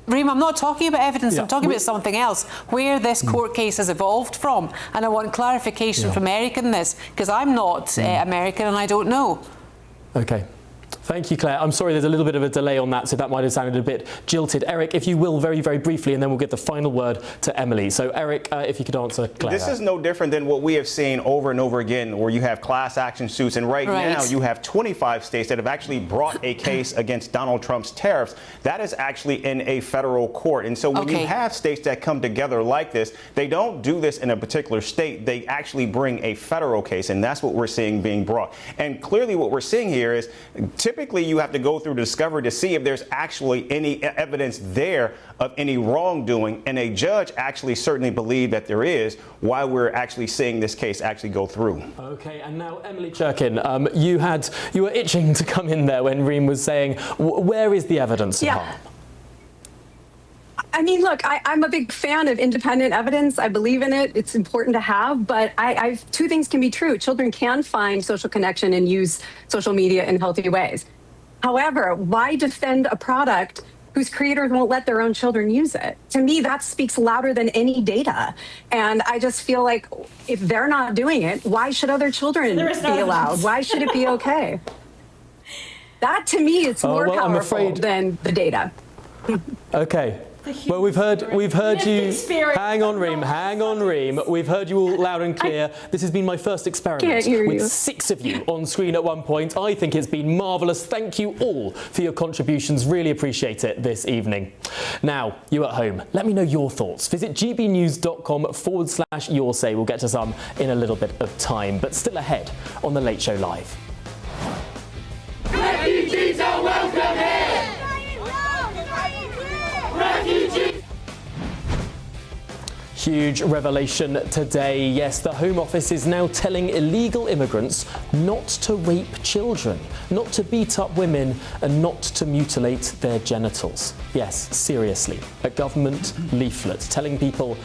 Reem, I'm not talking about evidence, I'm talking about something else, where this court case has evolved from, and I want clarification from Eric in this, because I'm not American and I don't know. Okay. Thank you, Claire. I'm sorry there's a little bit of a delay on that, so that might have sounded a bit jilted. Eric, if you will, very, very briefly, and then we'll get the final word to Emily. So, Eric, if you could answer Claire. This is no different than what we have seen over and over again, where you have class action suits, and right now you have 25 states that have actually brought a case against Donald Trump's tariffs. That is actually in a federal court. And so when you have states that come together like this, they don't do this in a particular state. They actually bring a federal case, and that's what we're seeing being brought. And clearly what we're seeing here is typically you have to go through discovery to see if there's actually any evidence there of any wrongdoing, and a judge actually certainly believed that there is, why we're actually seeing this case actually go through. Okay, and now Emily Churkin, you were itching to come in there when Reem was saying, where is the evidence of harm? I mean, look, I'm a big fan of independent evidence. I believe in it. It's important to have. But I've two things can be true. Children can find social connection and use social media in healthy ways. However, why defend a product whose creators won't let their own children use it? To me, that speaks louder than any data. And I just feel like if they're not doing it, why should other children be allowed? Why should it be okay? That, to me, is more powerful than the data. Okay. Well, we've heard you. Hang on, Reem. We've heard you all loud and clear. This has been my first experiment with 6 of you on screen at one point. I think it's been marvellous. Thank you all for your contributions. Really appreciate it this evening. Now, you at home, let me know your thoughts. Visit gbnews.com/your say. We'll get to some in a little bit of time, but still ahead on The Late Show Live. Refugees are welcome here! Refugees! Huge revelation today. Yes, the Home Office is now telling illegal immigrants not to rape children, not to beat up women, and not to mutilate their genitals. Yes, seriously. A government leaflet telling people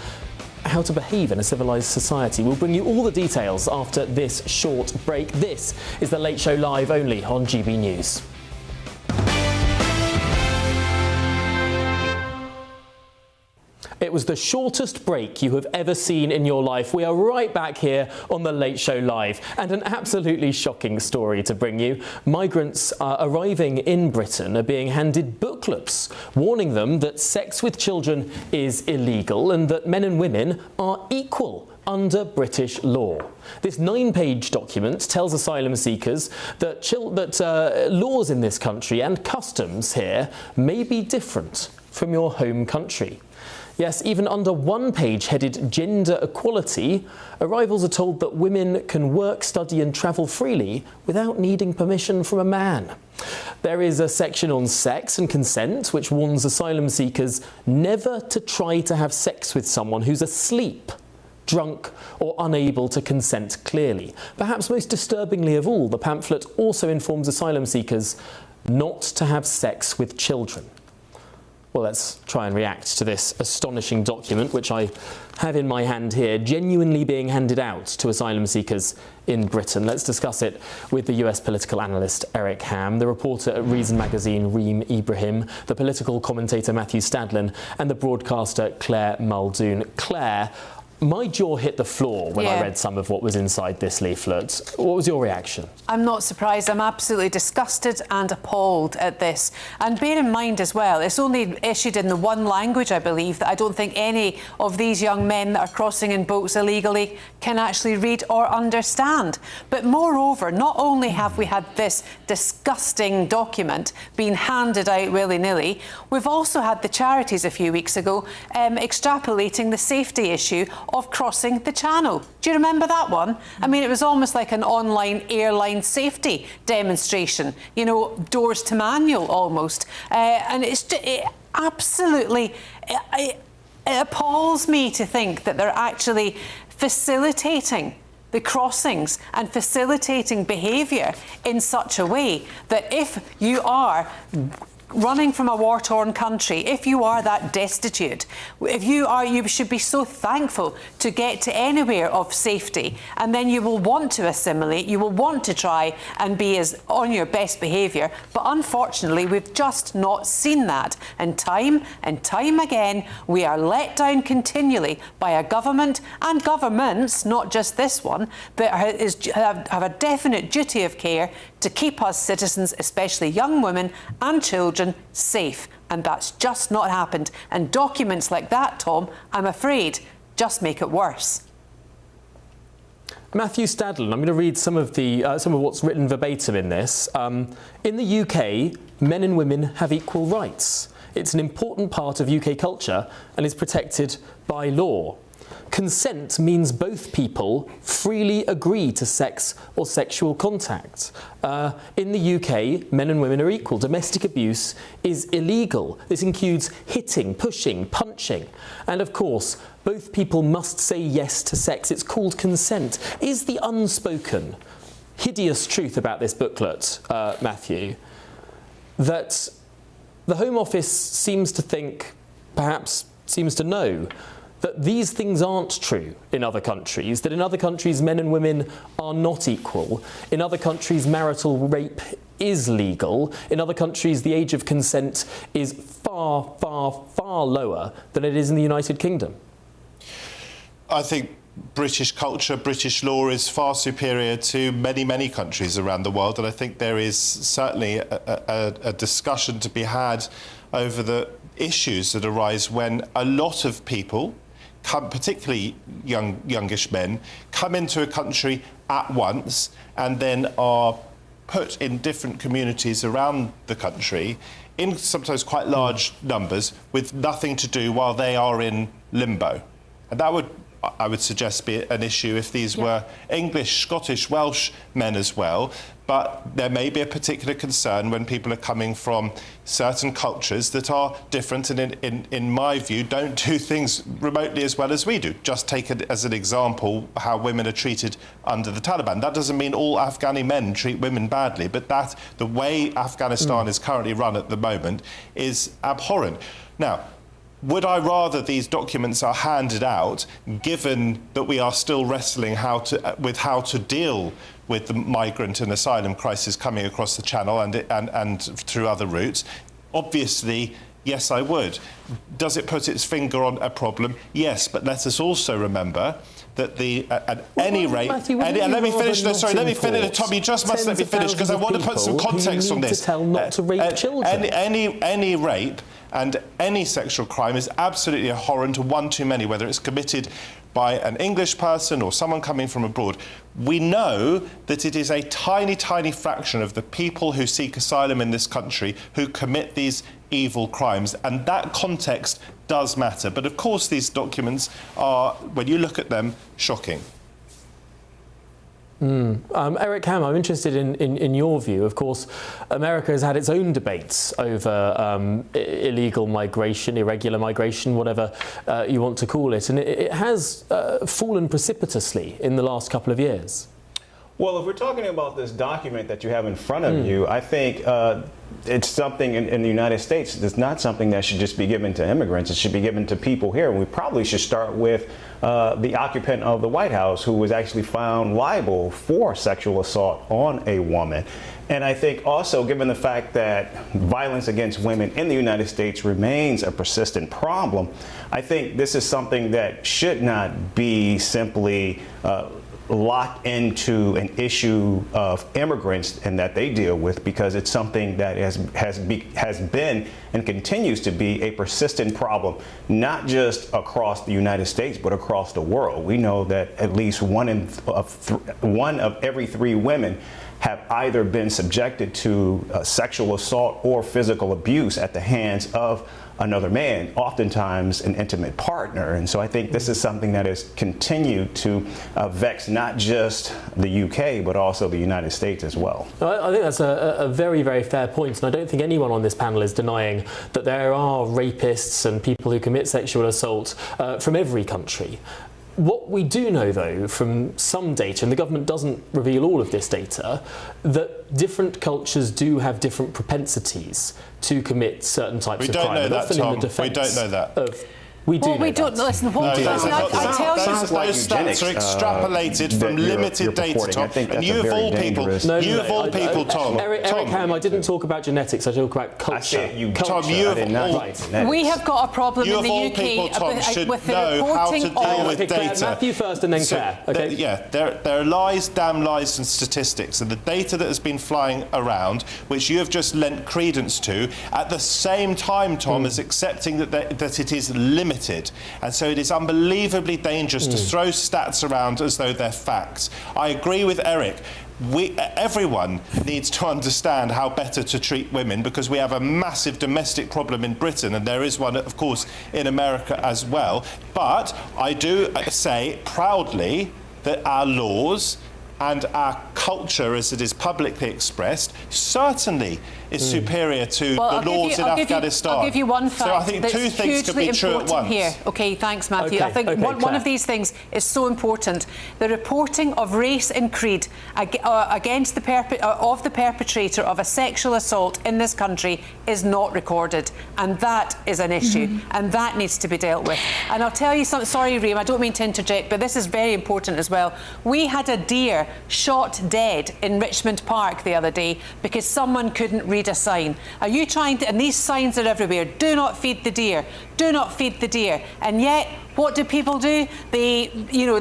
how to behave in a civilised society. We'll bring you all the details after this short break. This is The Late Show Live, only on GB News. It was the shortest break you have ever seen in your life. We are right back here on The Late Show Live, and an absolutely shocking story to bring you. Migrants arriving in Britain are being handed booklets warning them that sex with children is illegal and that men and women are equal under British law. This 9-page document tells asylum seekers that, laws in this country and customs here may be different from your home country. Yes, even under one page headed Gender Equality, arrivals are told that women can work, study and travel freely without needing permission from a man. There is a section on sex and consent which warns asylum seekers never to try to have sex with someone who's asleep, drunk or unable to consent clearly. Perhaps most disturbingly of all, the pamphlet also informs asylum seekers not to have sex with children. Well, let's try and react to this astonishing document, which I have in my hand here, genuinely being handed out to asylum seekers in Britain. Let's discuss it with the US political analyst Eric Ham, the reporter at Reason Magazine Reem Ibrahim, the political commentator Matthew Stadlen, and the broadcaster Claire Muldoon. Claire, my jaw hit the floor when I read some of what was inside this leaflet. What was your reaction? I'm not surprised. I'm absolutely disgusted and appalled at this. And bear in mind as well, it's only issued in the one language, I believe, that I don't think any of these young men that are crossing in boats illegally can actually read or understand. But moreover, not only have we had this disgusting document being handed out willy-nilly, we've also had the charities a few weeks ago extrapolating the safety issue of crossing the Channel. Do you remember that one? I mean, it was almost like an online airline safety demonstration, you know, doors to manual almost. And it appalls me to think that they're actually facilitating the crossings and facilitating behaviour in such a way that if you are running from a war-torn country, if you are that destitute, you should be so thankful to get to anywhere of safety, and then you will want to assimilate, you will want to try and be as on your best behaviour. But unfortunately, we've just not seen that. And time again, we are let down continually by a government and governments, not just this one, that have a definite duty of care to keep us citizens, especially young women and children, safe. And that's just not happened. And documents like that, Tom, I'm afraid, just make it worse. Matthew Stadlen, I'm going to read some of what's written verbatim in this. In the UK, men and women have equal rights. It's an important part of UK culture and is protected by law. Consent means both people freely agree to sex or sexual contact. In the UK, men and women are equal. Domestic abuse is illegal. This includes hitting, pushing, punching. And of course, both people must say yes to sex. It's called consent. Is the unspoken, hideous truth about this booklet, Matthew, that the Home Office seems to think, perhaps seems to know, that these things aren't true in other countries, that in other countries men and women are not equal, in other countries marital rape is legal, in other countries the age of consent is far, far, far lower than it is in the United Kingdom? I think British culture, British law is far superior to many, many countries around the world, and I think there is certainly a discussion to be had over the issues that arise when a lot of people, particularly youngish men, come into a country at once and then are put in different communities around the country in sometimes quite large numbers with nothing to do while they are in limbo. And that would, I would suggest, be an issue if these were English, Scottish, Welsh men as well. But there may be a particular concern when people are coming from certain cultures that are different and, in my view, don't do things remotely as well as we do. Just take it as an example how women are treated under the Taliban. That doesn't mean all Afghani men treat women badly, but that the way Afghanistan is currently run at the moment is abhorrent. Now, would I rather these documents are handed out, given that we are still wrestling with how to deal with the migrant and asylum crisis coming across the Channel and through other routes? Obviously, yes, I would. Does it put its finger on a problem? Yes, but let us also remember that at any rate, Matthew, and let me finish. Sorry, let me finish. Tom, you just must let me finish because I want to put some context on this. To tell not to rape children. Any rape and any sexual crime is absolutely abhorrent and one too many, whether it's committed by an English person or someone coming from abroad. We know that it is a tiny, tiny fraction of the people who seek asylum in this country who commit these evil crimes, and that context does matter. But of course these documents are, when you look at them, shocking. Eric Ham, I'm interested in your view. Of course, America has had its own debates over illegal migration, irregular migration, whatever you want to call it, and it has fallen precipitously in the last couple of years. Well, if we're talking about this document that you have in front of you, I think it's something in the United States. It's not something that should just be given to immigrants. It should be given to people here. And we probably should start with the occupant of the White House, who was actually found liable for sexual assault on a woman. And I think also, given the fact that violence against women in the United States remains a persistent problem, I think this is something that should not be simply locked into an issue of immigrants and that they deal with, because it's something that has been and continues to be a persistent problem, not just across the United States, but across the world. We know that at least one of every 3 women have either been subjected to sexual assault or physical abuse at the hands of another man, oftentimes an intimate partner. And so I think this is something that has continued to vex not just the UK, but also the United States as well. I think that's a very, very fair point, and I don't think anyone on this panel is denying that there are rapists and people who commit sexual assault from every country. What we do know, though, from some data, and the government doesn't reveal all of this data, that different cultures do have different propensities to commit certain types of crime. We don't know that, Tom. We don't know that. We do. Well, we don't listen. What No, listen, I tell you, those stats are extrapolated from limited data, Tom. And you of all people, Tom. Eric Ham, I didn't talk about genetics. I talk about culture. Tom, you of all. we have got a problem You in the of all UK people, Tom, should with the know how to reporting deal with of. data. Matthew first, and then Claire. Okay. There are lies, damn lies, and statistics, and the data that has been flying around, which you have just lent credence to, at the same time, Tom, is accepting that it is limited. And so it is unbelievably dangerous to throw stats around as though they're facts. I agree with Eric. Everyone needs to understand how better to treat women, because we have a massive domestic problem in Britain, and there is one, of course, in America as well. But I do say proudly that our laws and our culture, as it is publicly expressed, certainly is superior to the laws in Afghanistan. I'll give you one fact. So I think two things could be true at once. Here. Okay, thanks, Matthew. Okay, I think one of these things is so important. The reporting of race and creed against the perpetrator of a sexual assault in this country is not recorded, and that is an issue, and that needs to be dealt with. And I'll tell you something. Sorry, Reem, I don't mean to interject, but this is very important as well. We had a deer shot dead in Richmond Park the other day because someone couldn't read a sign. Are you trying to, and these signs are everywhere, do not feed the deer, do not feed the deer, and yet what do people do? They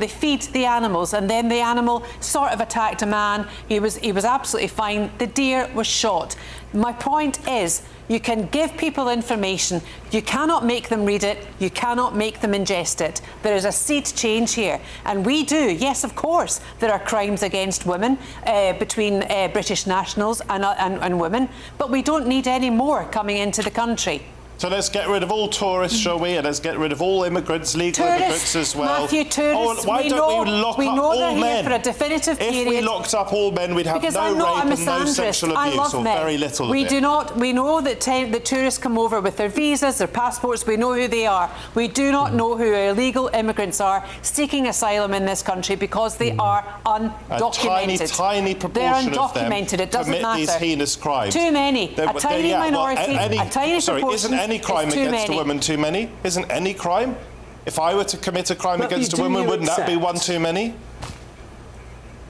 feed the animals, and then the animal sort of attacked a man. He was absolutely fine. The deer was shot. My point is, you can give people information. You cannot make them read it. You cannot make them ingest it. There is a seed change here. And we do, yes, of course, there are crimes against women between British nationals and women, but we don't need any more coming into the country. So let's get rid of all tourists, shall we? And let's get rid of all immigrants, legal immigrants as well. Matthew, tourists, why don't we lock up all they're men? Here for a definitive period. If we locked up all men, we'd have because no I'm not rape a and no sexual I abuse, love or men. very little We of it. do not. We know that the tourists come over with their visas, their passports. We know who they are. We do not know who illegal immigrants are seeking asylum in this country because they are undocumented. A tiny proportion They're of them undocumented. It doesn't commit matter. these heinous crimes. Too many. A tiny minority. A tiny proportion. Isn't any crime against a woman too many? Isn't any crime? If I were to commit a crime against a woman, wouldn't that be one too many?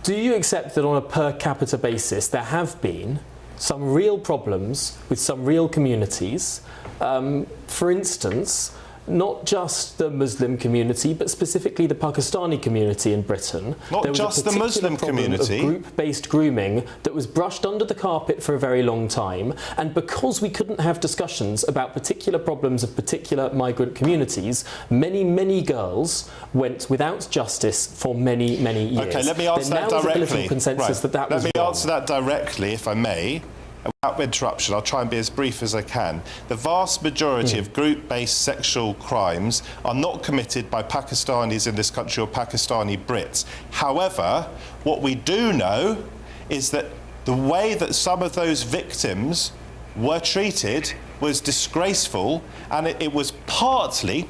Do you accept that on a per capita basis there have been some real problems with some real communities? For instance, not just the Muslim community, but specifically the Pakistani community in Britain. Not just the Muslim community. Of group-based grooming that was brushed under the carpet for a very long time, and because we couldn't have discussions about particular problems of particular migrant communities, many girls went without justice for many years. Okay, let me answer that directly. Political consensus that was Let me wrong. answer that directly, if I may. Without interruption, I'll try and be as brief as I can. The vast majority of group-based sexual crimes are not committed by Pakistanis in this country or Pakistani Brits. However, what we do know is that the way that some of those victims were treated was disgraceful, and it was partly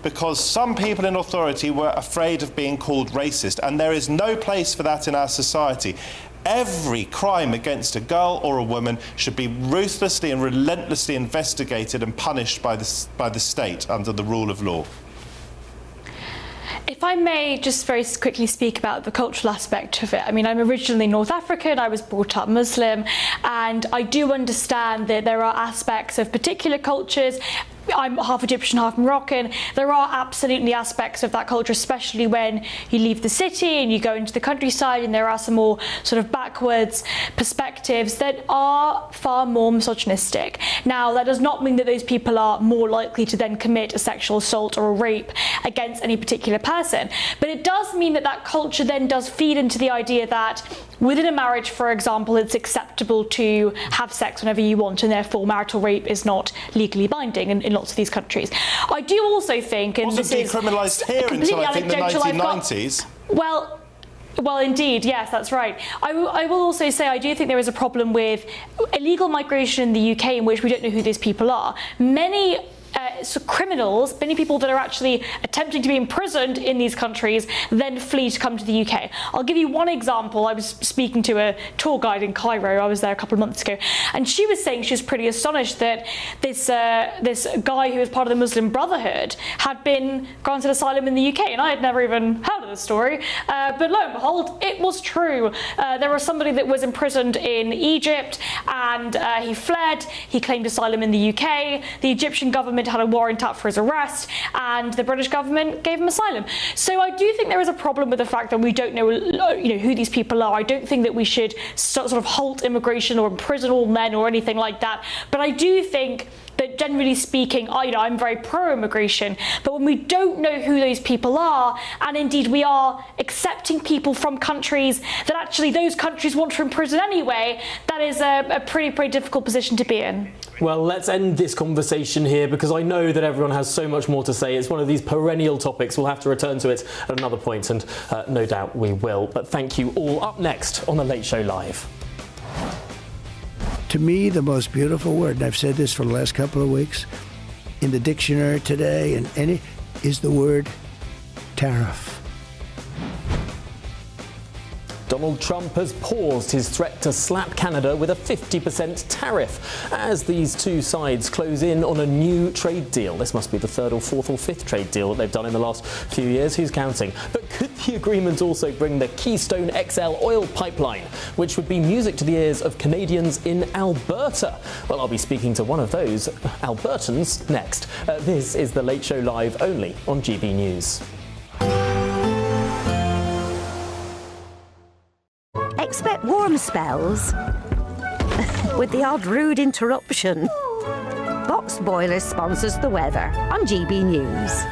because some people in authority were afraid of being called racist, and there is no place for that in our society. Every crime against a girl or a woman should be ruthlessly and relentlessly investigated and punished by the state under the rule of law. If I may just very quickly speak about the cultural aspect of it. I mean, I'm originally North African, I was brought up Muslim, and I do understand that there are aspects of particular cultures. I'm half Egyptian, half Moroccan. There are absolutely aspects of that culture, especially when you leave the city and you go into the countryside, and there are some more sort of backwards perspectives that are far more misogynistic. Now, that does not mean that those people are more likely to then commit a sexual assault or a rape against any particular person, but it does mean that that culture then does feed into the idea that within a marriage, for example, it's acceptable to have sex whenever you want, and therefore marital rape is not legally binding in lots of these countries. I do also think, and this is decriminalised here until I think the 1990s. Well, indeed, yes, that's right. I will also say I do think there is a problem with illegal migration in the UK in which we don't know who these people are. Many criminals, many people that are actually attempting to be imprisoned in these countries, then flee to come to the UK. I'll give you one example. I was speaking to a tour guide in Cairo. I was there a couple of months ago, and she was saying she was pretty astonished that this guy who was part of the Muslim Brotherhood had been granted asylum in the UK, and I had never even heard of the story. But lo and behold, it was true. There was somebody that was imprisoned in Egypt, and he fled. He claimed asylum in the UK. The Egyptian government had a warrant out for his arrest, and the British government gave him asylum. So I do think there is a problem with the fact that we don't know, who these people are. I don't think that we should sort of halt immigration or imprison all men or anything like that. But I do think that generally speaking, I'm very pro-immigration, but when we don't know who those people are, and indeed we are accepting people from countries that actually those countries want to imprison anyway, that is a pretty difficult position to be in. Well, let's end this conversation here because I know that everyone has so much more to say. It's one of these perennial topics. We'll have to return to it at another point, and no doubt we will. But thank you all. Up next on The Late Show Live. To me, the most beautiful word, and I've said this for the last couple of weeks, in the dictionary today, and is the word tariff. Donald Trump has paused his threat to slap Canada with a 50% tariff as these two sides close in on a new trade deal. This must be the third or fourth or fifth trade deal that they've done in the last few years. Who's counting? But could the agreement also bring the Keystone XL oil pipeline, which would be music to the ears of Canadians in Alberta? Well, I'll be speaking to one of those Albertans next. This is The Late Show Live, only on GB News. Expect warm spells with the odd rude interruption. Box Boiler sponsors the weather on GB News.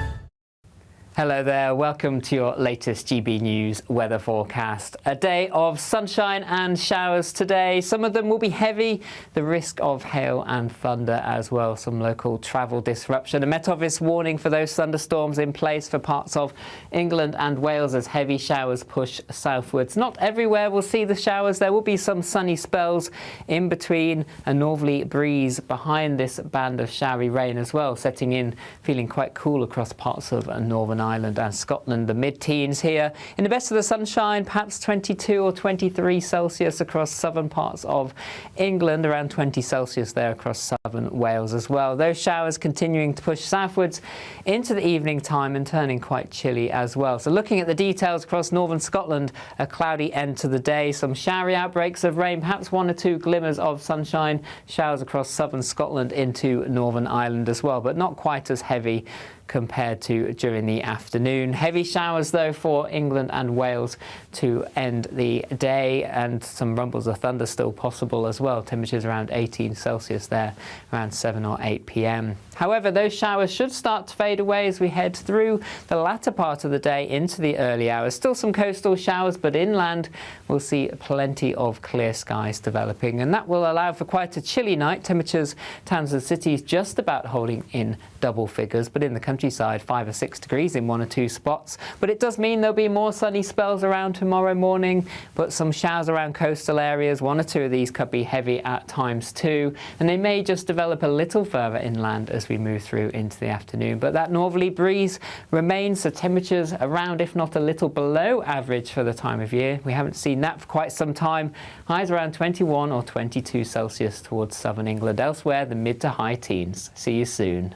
Hello there, welcome to your latest GB News weather forecast. A day of sunshine and showers today. Some of them will be heavy, the risk of hail and thunder as well, some local travel disruption. A Met Office warning for those thunderstorms in place for parts of England and Wales as heavy showers push southwards. Not everywhere will see the showers. There will be some sunny spells in between, a northerly breeze behind this band of showery rain as well, setting in, feeling quite cool across parts of northern Ireland and Scotland, the mid-teens here. In the best of the sunshine, perhaps 22 or 23 Celsius across southern parts of England, around 20 Celsius there across southern Wales as well. Those showers continuing to push southwards into the evening time and turning quite chilly as well. So looking at the details across northern Scotland, a cloudy end to the day, some showery outbreaks of rain, perhaps 1 or 2 glimmers of sunshine, showers across southern Scotland into Northern Ireland as well, but not quite as heavy compared to during the afternoon. Heavy showers though for England and Wales to end the day, and some rumbles of thunder still possible as well. Temperatures around 18 Celsius there around 7 or 8 p.m. However, those showers should start to fade away as we head through the latter part of the day into the early hours. Still some coastal showers, but inland we'll see plenty of clear skies developing, and that will allow for quite a chilly night. Temperatures towns and cities just about holding in double figures, but in the countryside 5 or 6 degrees in 1 or 2 spots. But it does mean there'll be more sunny spells around tomorrow morning, but some showers around coastal areas. 1 or 2 of these could be heavy at times too, and they may just develop a little further inland as we move through into the afternoon. But that northerly breeze remains, so temperatures around, if not a little below average for the time of year. We haven't seen that for quite some time. Highs around 21 or 22 Celsius towards southern England. Elsewhere, the mid to high teens. See you soon.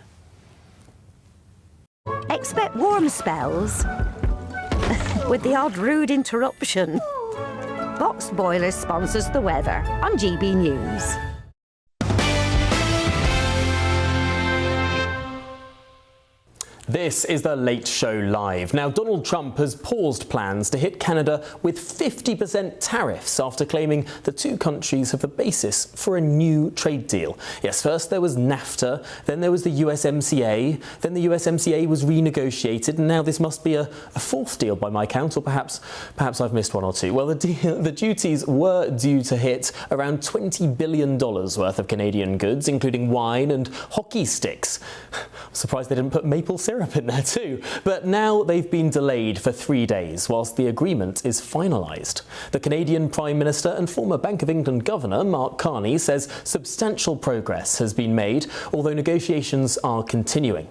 Expect warm spells with the odd rude interruption. Boxed Boilers sponsors the weather on GB News. This is the Late Show Live. Now, Donald Trump has paused plans to hit Canada with 50% tariffs after claiming the two countries have the basis for a new trade deal. Yes, first there was NAFTA, then there was the USMCA, then the USMCA was renegotiated, and now this must be a fourth deal by my count, or perhaps I've missed 1 or 2. Well, the duties were due to hit around $20 billion worth of Canadian goods, including wine and hockey sticks. I'm surprised they didn't put maple syrup in there too. But now they've been delayed for 3 days whilst the agreement is finalised. The Canadian Prime Minister and former Bank of England Governor Mark Carney says substantial progress has been made, although negotiations are continuing.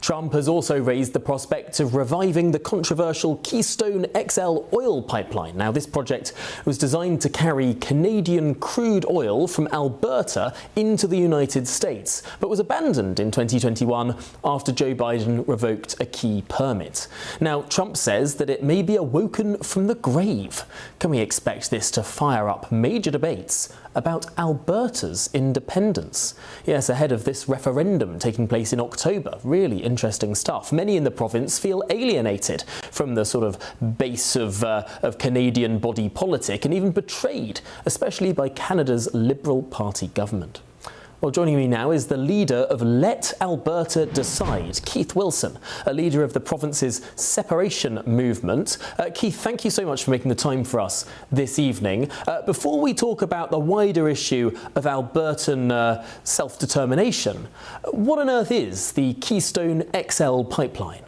Trump has also raised the prospect of reviving the controversial Keystone XL oil pipeline. Now, this project was designed to carry Canadian crude oil from Alberta into the United States, but was abandoned in 2021 after Joe Biden revoked a key permit. Now, Trump says that it may be awoken from the grave. Can we expect this to fire up major debates about Alberta's independence? Yes, ahead of this referendum taking place in October. Really interesting stuff. Many in the province feel alienated from the sort of base of Canadian body politic, and even betrayed, especially by Canada's Liberal Party government. Well, joining me now is the leader of Let Alberta Decide, Keith Wilson, a leader of the province's separation movement. Keith, thank you so much for making the time for us this evening. Before we talk about the wider issue of Albertan self-determination, what on earth is the Keystone XL pipeline?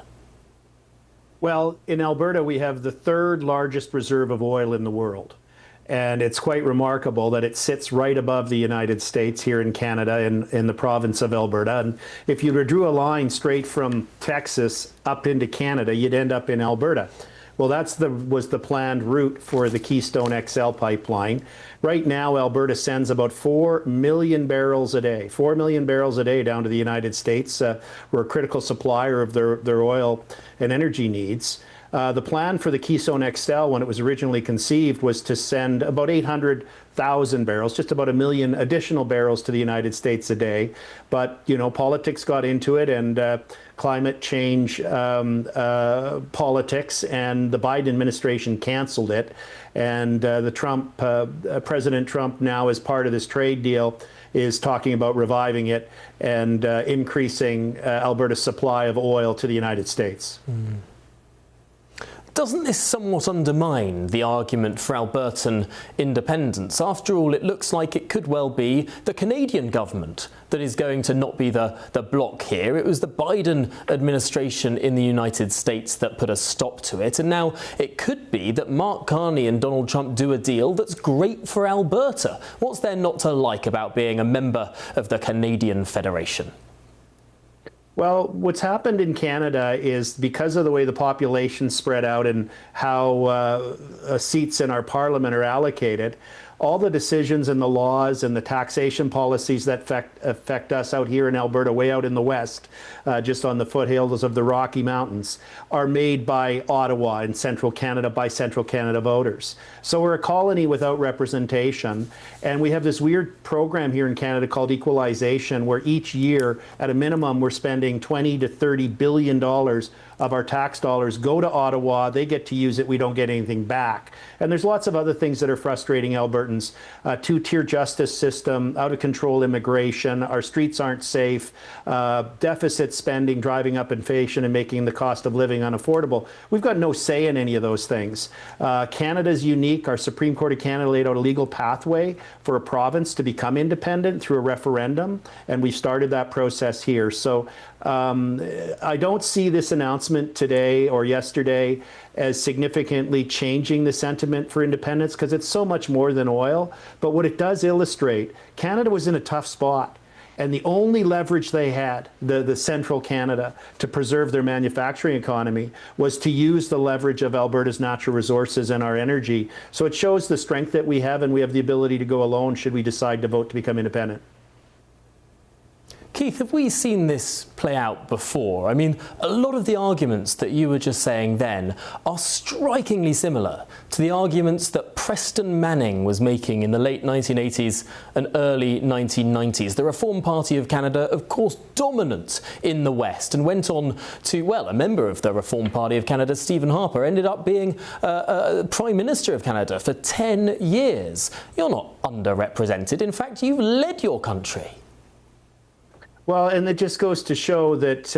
Well, in Alberta, we have the 3rd largest reserve of oil in the world. And it's quite remarkable that it sits right above the United States here in Canada, in the province of Alberta. And if you drew a line straight from Texas up into Canada, you'd end up in Alberta. Well, was the planned route for the Keystone XL pipeline. Right now, Alberta sends about 4 million barrels a day, 4 million barrels a day down to the United States. We're a critical supplier of their oil and energy needs. The plan for the Keystone XL, when it was originally conceived, was to send about 800,000 barrels, just about 1 million additional barrels to the United States a day. But, you know, politics got into it, and climate change politics, and the Biden administration canceled it. And President Trump now, as part of this trade deal, is talking about reviving it and increasing Alberta's supply of oil to the United States. Mm. Doesn't this somewhat undermine the argument for Albertan independence? After all, it looks like it could well be the Canadian government that is going to not be the block here. It was the Biden administration in the United States that put a stop to it, and now it could be that Mark Carney and Donald Trump do a deal that's great for Alberta. What's there not to like about being a member of the Canadian Federation? Well, what's happened in Canada is because of the way the population spread out and how seats in our parliament are allocated, all the decisions and the laws and the taxation policies that affect us out here in Alberta, way out in the west, just on the foothills of the Rocky Mountains, are made by Ottawa and Central Canada by Central Canada voters. So we're a colony without representation, and we have this weird program here in Canada called equalization, where each year, at a minimum, we're spending $20 to $30 billion of our tax dollars go to Ottawa. They get to use it. We don't get anything back. And there's lots of other things that are frustrating Albertans. Two-tier justice system, out-of-control immigration, our streets aren't safe, deficit spending driving up inflation and making the cost of living unaffordable. We've got no say in any of those things. Canada's unique. Our Supreme Court of Canada laid out a legal pathway for a province to become independent through a referendum, and we've started that process here. So I don't see this announcement today or yesterday as significantly changing the sentiment for independence, because it's so much more than oil. But what it does illustrate, Canada was in a tough spot. And the only leverage they had, the Central Canada, to preserve their manufacturing economy was to use the leverage of Alberta's natural resources and our energy. So it shows the strength that we have, and we have the ability to go alone should we decide to vote to become independent. Keith, have we seen this play out before? I mean, a lot of the arguments that you were just saying then are strikingly similar to the arguments that Preston Manning was making in the late 1980s and early 1990s. The Reform Party of Canada, of course, dominant in the West, and went on to, well, a member of the Reform Party of Canada, Stephen Harper, ended up being Prime Minister of Canada for 10 years. You're not underrepresented. In fact, you've led your country. Well, and it just goes to show that,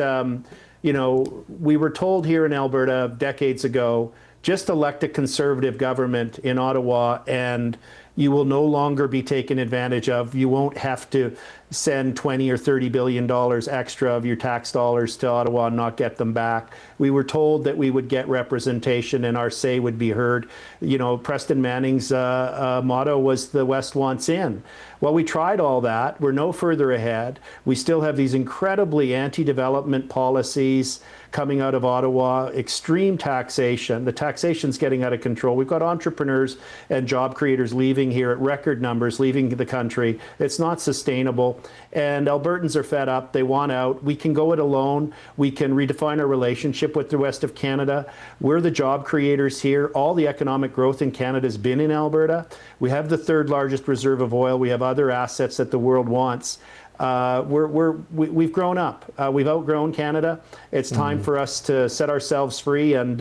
you know, we were told here in Alberta decades ago, just elect a Conservative government in Ottawa and you will no longer be taken advantage of. You won't have to send $20 or $30 billion extra of your tax dollars to Ottawa and not get them back. We were told that we would get representation and our say would be heard. You know, Preston Manning's motto was "the West wants in." Well, we tried all that. We're no further ahead. We still have these incredibly anti-development policies coming out of Ottawa, extreme taxation. The taxation's getting out of control. We've got entrepreneurs and job creators leaving here at record numbers, leaving the country. It's not sustainable. And Albertans are fed up. They want out. We can go it alone. We can redefine our relationship with the rest of Canada. We're the job creators here. All the economic growth in Canada has been in Alberta. We have the third largest reserve of oil. We have other assets that the world wants. We've grown up. We've outgrown Canada. It's time for us to set ourselves free and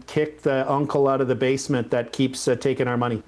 kick the uncle out of the basement that keeps taking our money.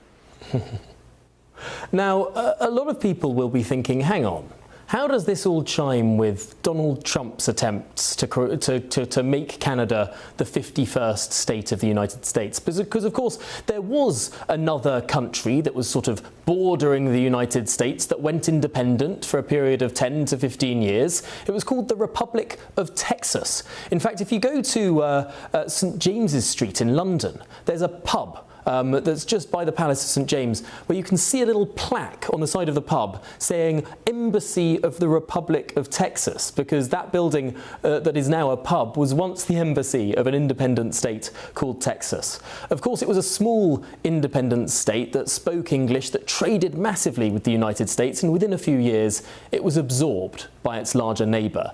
Now, a lot of people will be thinking, hang on, how does this all chime with Donald Trump's attempts to make Canada the 51st state of the United States? Because, of course, there was another country that was sort of bordering the United States that went independent for a period of 10 to 15 years. It was called the Republic of Texas. In fact, if you go to St James's Street in London, there's a pub that's just by the Palace of St James, where you can see a little plaque on the side of the pub saying Embassy of the Republic of Texas, because that building that is now a pub was once the embassy of an independent state called Texas. Of course, it was a small independent state that spoke English, that traded massively with the United States, and within a few years it was absorbed by its larger neighbour.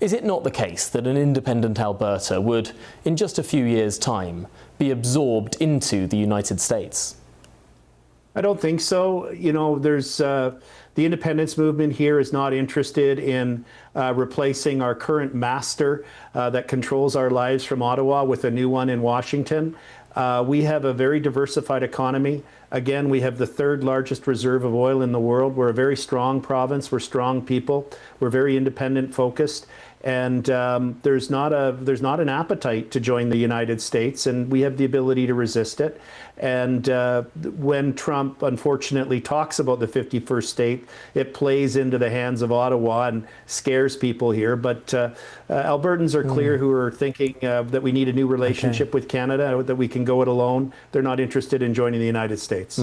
Is it not the case that an independent Alberta would, in just a few years' time, be absorbed into the United States? I don't think so. You know, there's the independence movement here is not interested in replacing our current master that controls our lives from Ottawa with a new one in Washington. We have a very diversified economy. Again, we have the third largest reserve of oil in the world. We're a very strong province. We're strong people. We're very independent focused. And there's not an appetite to join the United States, and we have the ability to resist it. And when Trump, unfortunately, talks about the 51st state, it plays into the hands of Ottawa and scares people here. But Albertans are clear who are thinking that we need a new relationship with Canada, that we can go it alone. They're not interested in joining the United States.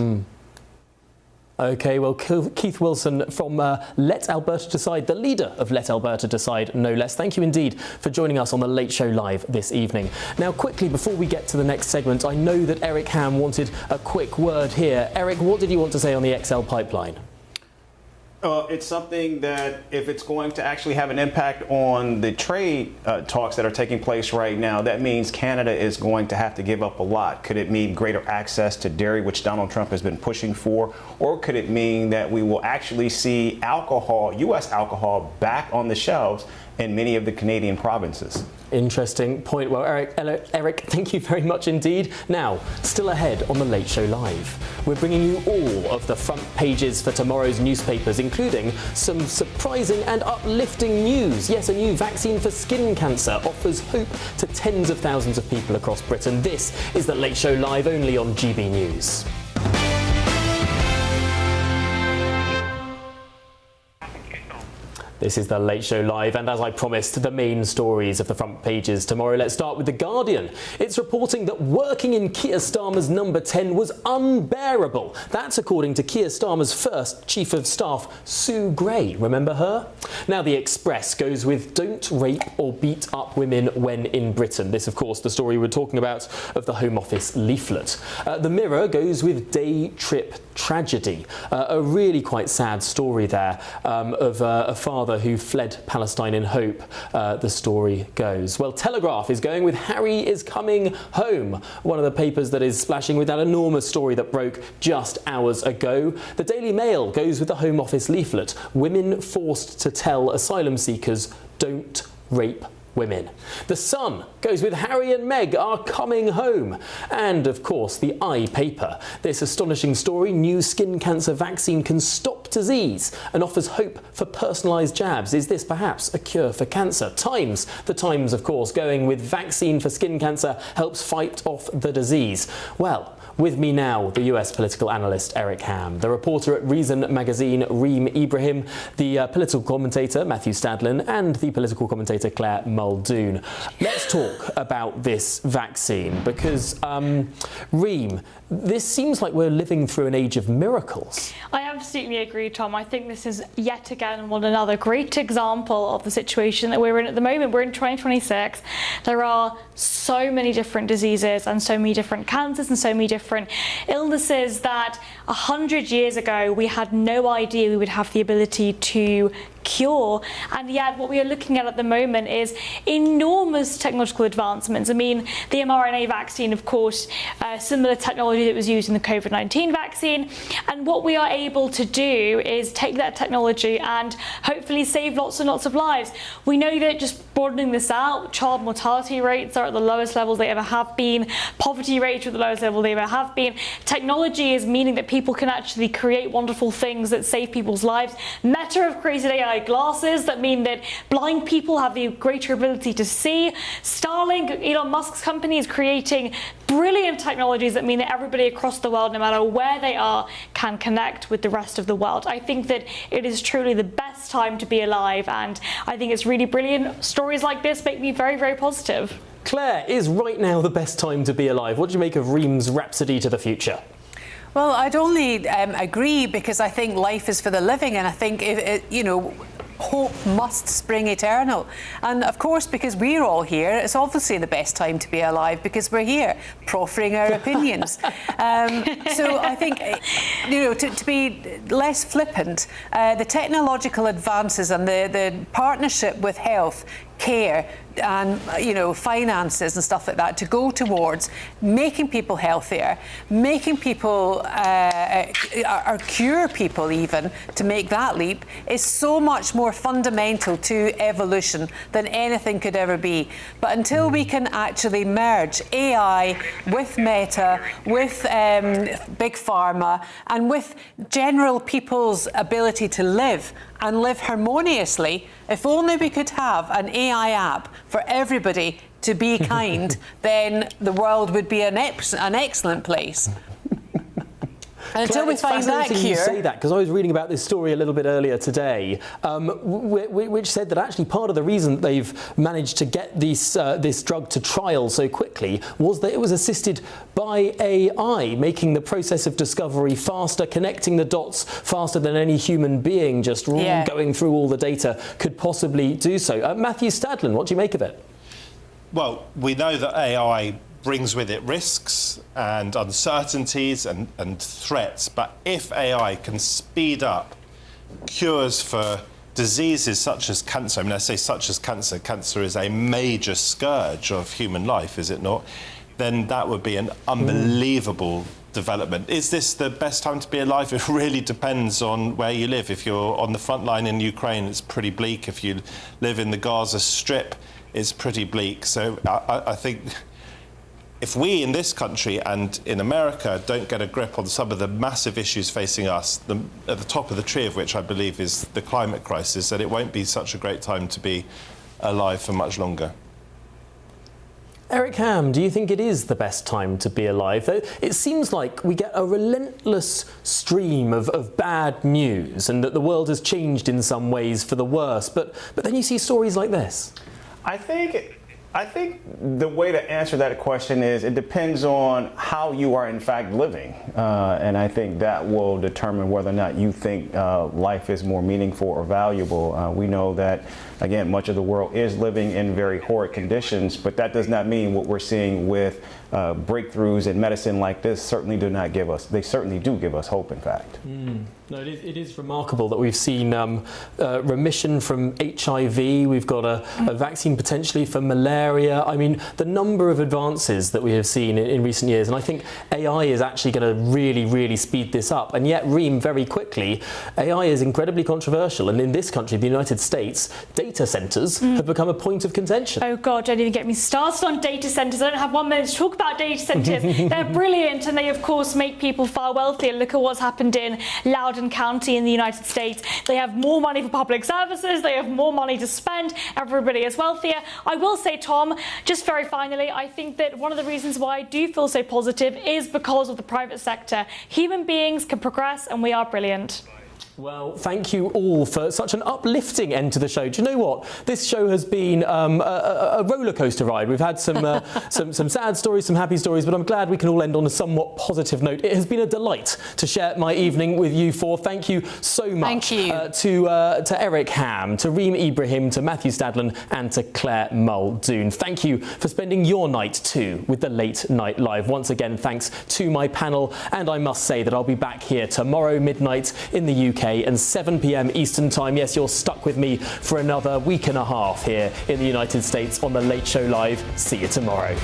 OK, well, Keith Wilson from Let Alberta Decide, the leader of Let Alberta Decide, no less. Thank you indeed for joining us on the Late Show Live this evening. Now, quickly, before we get to the next segment, I know that Eric Ham wanted a quick word here. Eric, what did you want to say on the XL pipeline? It's something that if it's going to actually have an impact on the trade talks that are taking place right now, that means Canada is going to have to give up a lot. Could it mean greater access to dairy, which Donald Trump has been pushing for? Or could it mean that we will actually see alcohol, U.S. alcohol, back on the shelves in many of the Canadian provinces? Interesting point. Well, Eric, thank you very much indeed. Now, still ahead on the Late Show Live, we're bringing you all of the front pages for tomorrow's newspapers, including some surprising and uplifting news. Yes, a new vaccine for skin cancer offers hope to tens of thousands of people across Britain. This is the Late Show Live, only on GB News. This is the Late Show Live, and as I promised, the main stories of the front pages tomorrow. Let's start with The Guardian. It's reporting that working in Keir Starmer's number 10 was unbearable. That's according to Keir Starmer's first Chief of Staff, Sue Gray. Remember her? Now, The Express goes with don't rape or beat up women when in Britain. This, of course, the story we're talking about of the Home Office leaflet. The Mirror goes with day trip tragedy. A really quite sad story there of a father who fled Palestine in hope, the story goes. Well, Telegraph is going with Harry is coming home, one of the papers that is splashing with that enormous story that broke just hours ago. The Daily Mail goes with the Home Office leaflet, women forced to tell asylum seekers don't rape women. The Sun goes with Harry and Meg are coming home. And of course, the I paper. This astonishing story, new skin cancer vaccine can stop disease and offers hope for personalised jabs. Is this perhaps a cure for cancer? Times, the Times, of course, going with vaccine for skin cancer helps fight off the disease. Well, with me now, the US political analyst Eric Ham, the reporter at Reason magazine Reem Ibrahim, the political commentator Matthew Stadlin, and the political commentator Claire Muldoon. Let's talk about this vaccine because, Reem, this seems like we're living through an age of miracles. I absolutely agree, Tom. I think this is yet again another great example of the situation that we're in at the moment. We're in 2026. There are so many different diseases and so many different cancers and so many different illnesses that 100 years ago we had no idea we would have the ability to cure, and yet what we are looking at the moment is enormous technological advancements. I mean, the mRNA vaccine, of course, similar technology that was used in the COVID-19 vaccine, and what we are able to do is take that technology and hopefully save lots and lots of lives. We know that just broadening this out, child mortality rates are at the lowest levels they ever have been, poverty rates are at the lowest level they ever have been. Technology is meaning that people can actually create wonderful things that save people's lives. Meta have created AI glasses that mean that blind people have the greater ability to see. Starlink, Elon Musk's company, is creating brilliant technologies that mean that everybody across the world, no matter where they are, can connect with the rest of the world. I think that it is truly the best time to be alive, and I think it's really brilliant. Stories like this make me very, very positive. Claire, is right now the best time to be alive? What do you make of Reem's rhapsody to the future? Well, I'd only agree because I think life is for the living, and I think, hope must spring eternal. And of course, because we're all here, it's obviously the best time to be alive because we're here proffering our opinions. So I think, to be less flippant, the technological advances and the partnership with health care and finances and stuff like that to go towards making people healthier, making people or cure people even, to make that leap is so much more fundamental to evolution than anything could ever be. But until we can actually merge AI with Meta, with Big Pharma, and with general people's ability to live and live harmoniously, if only we could have an AI app for everybody to be kind, then the world would be an excellent place. until we find that cure. You say that because I was reading about this story a little bit earlier today, which said that actually part of the reason they've managed to get this drug to trial so quickly was that it was assisted by AI, making the process of discovery faster, connecting the dots faster than any human being just going through all the data could possibly do so. Matthew Stadlen, what do you make of it? Well, we know that AI brings with it risks and uncertainties and threats, but if AI can speed up cures for diseases such as cancer, I mean, I say such as cancer, cancer is a major scourge of human life, is it not? Then that would be an unbelievable development. Is this the best time to be alive? It really depends on where you live. If you're on the front line in Ukraine, it's pretty bleak. If you live in the Gaza Strip, it's pretty bleak. So I think if we in this country and in America don't get a grip on some of the massive issues facing us, at the top of the tree of which I believe is the climate crisis, that it won't be such a great time to be alive for much longer. Eric Ham, do you think it is the best time to be alive? It seems like we get a relentless stream of bad news and that the world has changed in some ways for the worse, but then you see stories like this. I think the way to answer that question is it depends on how you are in fact living. And I think that will determine whether or not you think life is more meaningful or valuable. We know that, again, much of the world is living in very horrid conditions, but that does not mean what we're seeing with breakthroughs in medicine like this certainly do give us hope, in fact. No, it is remarkable that we've seen remission from HIV. We've got a vaccine potentially for malaria. I mean, the number of advances that we have seen in recent years, and I think AI is actually going to really, really speed this up. And yet, Reem, very quickly, AI is incredibly controversial. And in this country, the United States, data centres have become a point of contention. Oh God, don't even get me started on data centres. I don't have 1 minute to talk about data centres. They're brilliant, and they, of course, make people far wealthier. Look at what's happened in Loudoun County in the United States. They have more money for public services, they have more money to spend, everybody is wealthier. I will say, Tom, just very finally, I think that one of the reasons why I do feel so positive is because of the private sector. Human beings can progress, and we are brilliant. Well, thank you all for such an uplifting end to the show. Do you know what? This show has been a roller coaster ride. We've had some sad stories, some happy stories, but I'm glad we can all end on a somewhat positive note. It has been a delight to share my evening with you four. Thank you so much to Eric Ham, to Reem Ibrahim, to Matthew Stadlen, and to Claire Muldoon. Thank you for spending your night too with the Late Night Live. Once again, thanks to my panel, and I must say that I'll be back here tomorrow midnight in the UK and 7 p.m. Eastern Time. Yes, you're stuck with me for another week and a half here in the United States on The Late Show Live. See you tomorrow.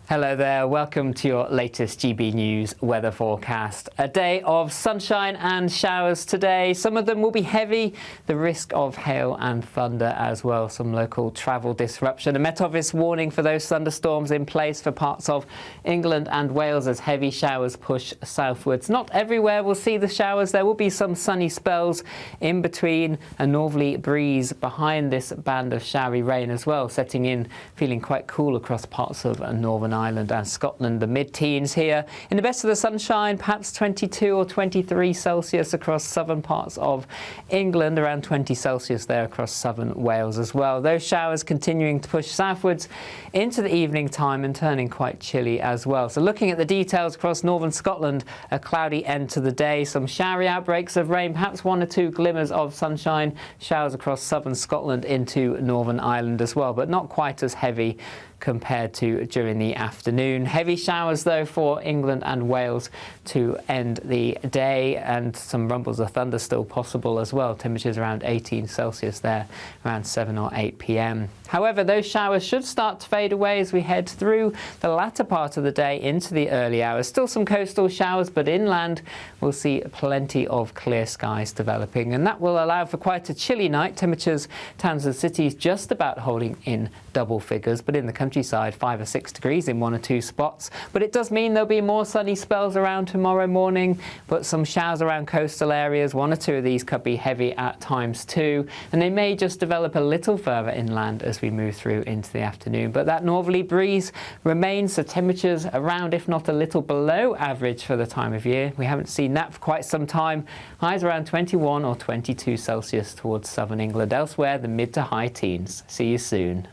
Hello there, welcome to your latest GB News weather forecast. A day of sunshine and showers today. Some of them will be heavy, the risk of hail and thunder as well, some local travel disruption. A Met Office warning for those thunderstorms in place for parts of England and Wales as heavy showers push southwards. Not everywhere will see the showers. There will be some sunny spells in between, a northerly breeze behind this band of showery rain as well, setting in, feeling quite cool across parts of Northern Ireland and Scotland. The mid-teens here. In the best of the sunshine, perhaps 22 or 23 Celsius across southern parts of England, around 20 Celsius there across southern Wales as well. Those showers continuing to push southwards into the evening time and turning quite chilly as well. So looking at the details across northern Scotland, a cloudy end to the day, some showery outbreaks of rain, perhaps 1 or 2 glimmers of sunshine, showers across southern Scotland into Northern Ireland as well, but not quite as heavy compared to during the afternoon. Heavy showers though for England and Wales to end the day, and some rumbles of thunder still possible as well. Temperatures around 18 Celsius there around 7 or 8 p.m. However, those showers should start to fade away as we head through the latter part of the day into the early hours. Still some coastal showers, but inland we'll see plenty of clear skies developing, and that will allow for quite a chilly night. Temperatures towns and cities just about holding in double figures, but in the countryside, 5 or 6 degrees in 1 or 2 spots. But it does mean there'll be more sunny spells around tomorrow morning, but some showers around coastal areas. 1 or 2 of these could be heavy at times too, and they may just develop a little further inland as we move through into the afternoon. But that northerly breeze remains, so temperatures around, if not a little below average for the time of year. We haven't seen that for quite some time. Highs around 21 or 22 Celsius towards southern England. Elsewhere, the mid to high teens. See you soon.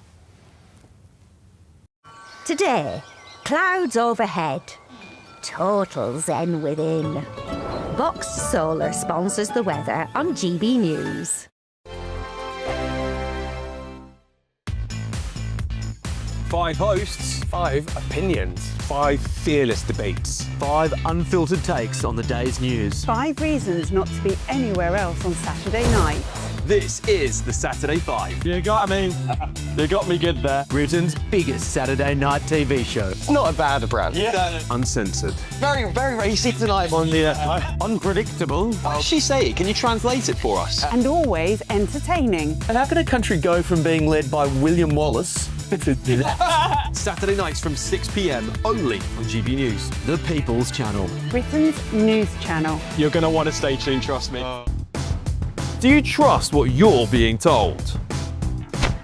Today, clouds overhead. Total zen within. Boxed Solar sponsors the weather on GB News. 5 hosts, 5 opinions, 5 fearless debates, 5 unfiltered takes on the day's news. 5 reasons not to be anywhere else on Saturday night. This is the Saturday 5. You got me good there. Britain's biggest Saturday night TV show. It's not a bad brand. Yeah. Uncensored. Very, very racy tonight. On the unpredictable. What does she say? Can you translate it for us? And always entertaining. And how can a country go from being led by William Wallace Saturday nights from 6 p.m. only on GB News, the People's Channel. Britain's news channel. You're going to want to stay tuned, trust me. Do you trust what you're being told?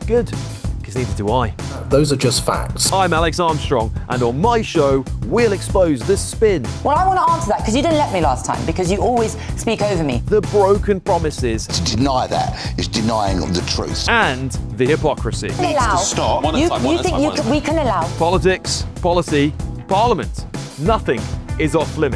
Good, because neither do I. Those are just facts. I'm Alex Armstrong, and on my show, we'll expose the spin. Well, I want to answer that because you didn't let me last time, because you always speak over me. The broken promises. To deny that is denying the truth. And the hypocrisy. Needs to stop. You think we can allow? Politics, policy, parliament. Nothing is off limits.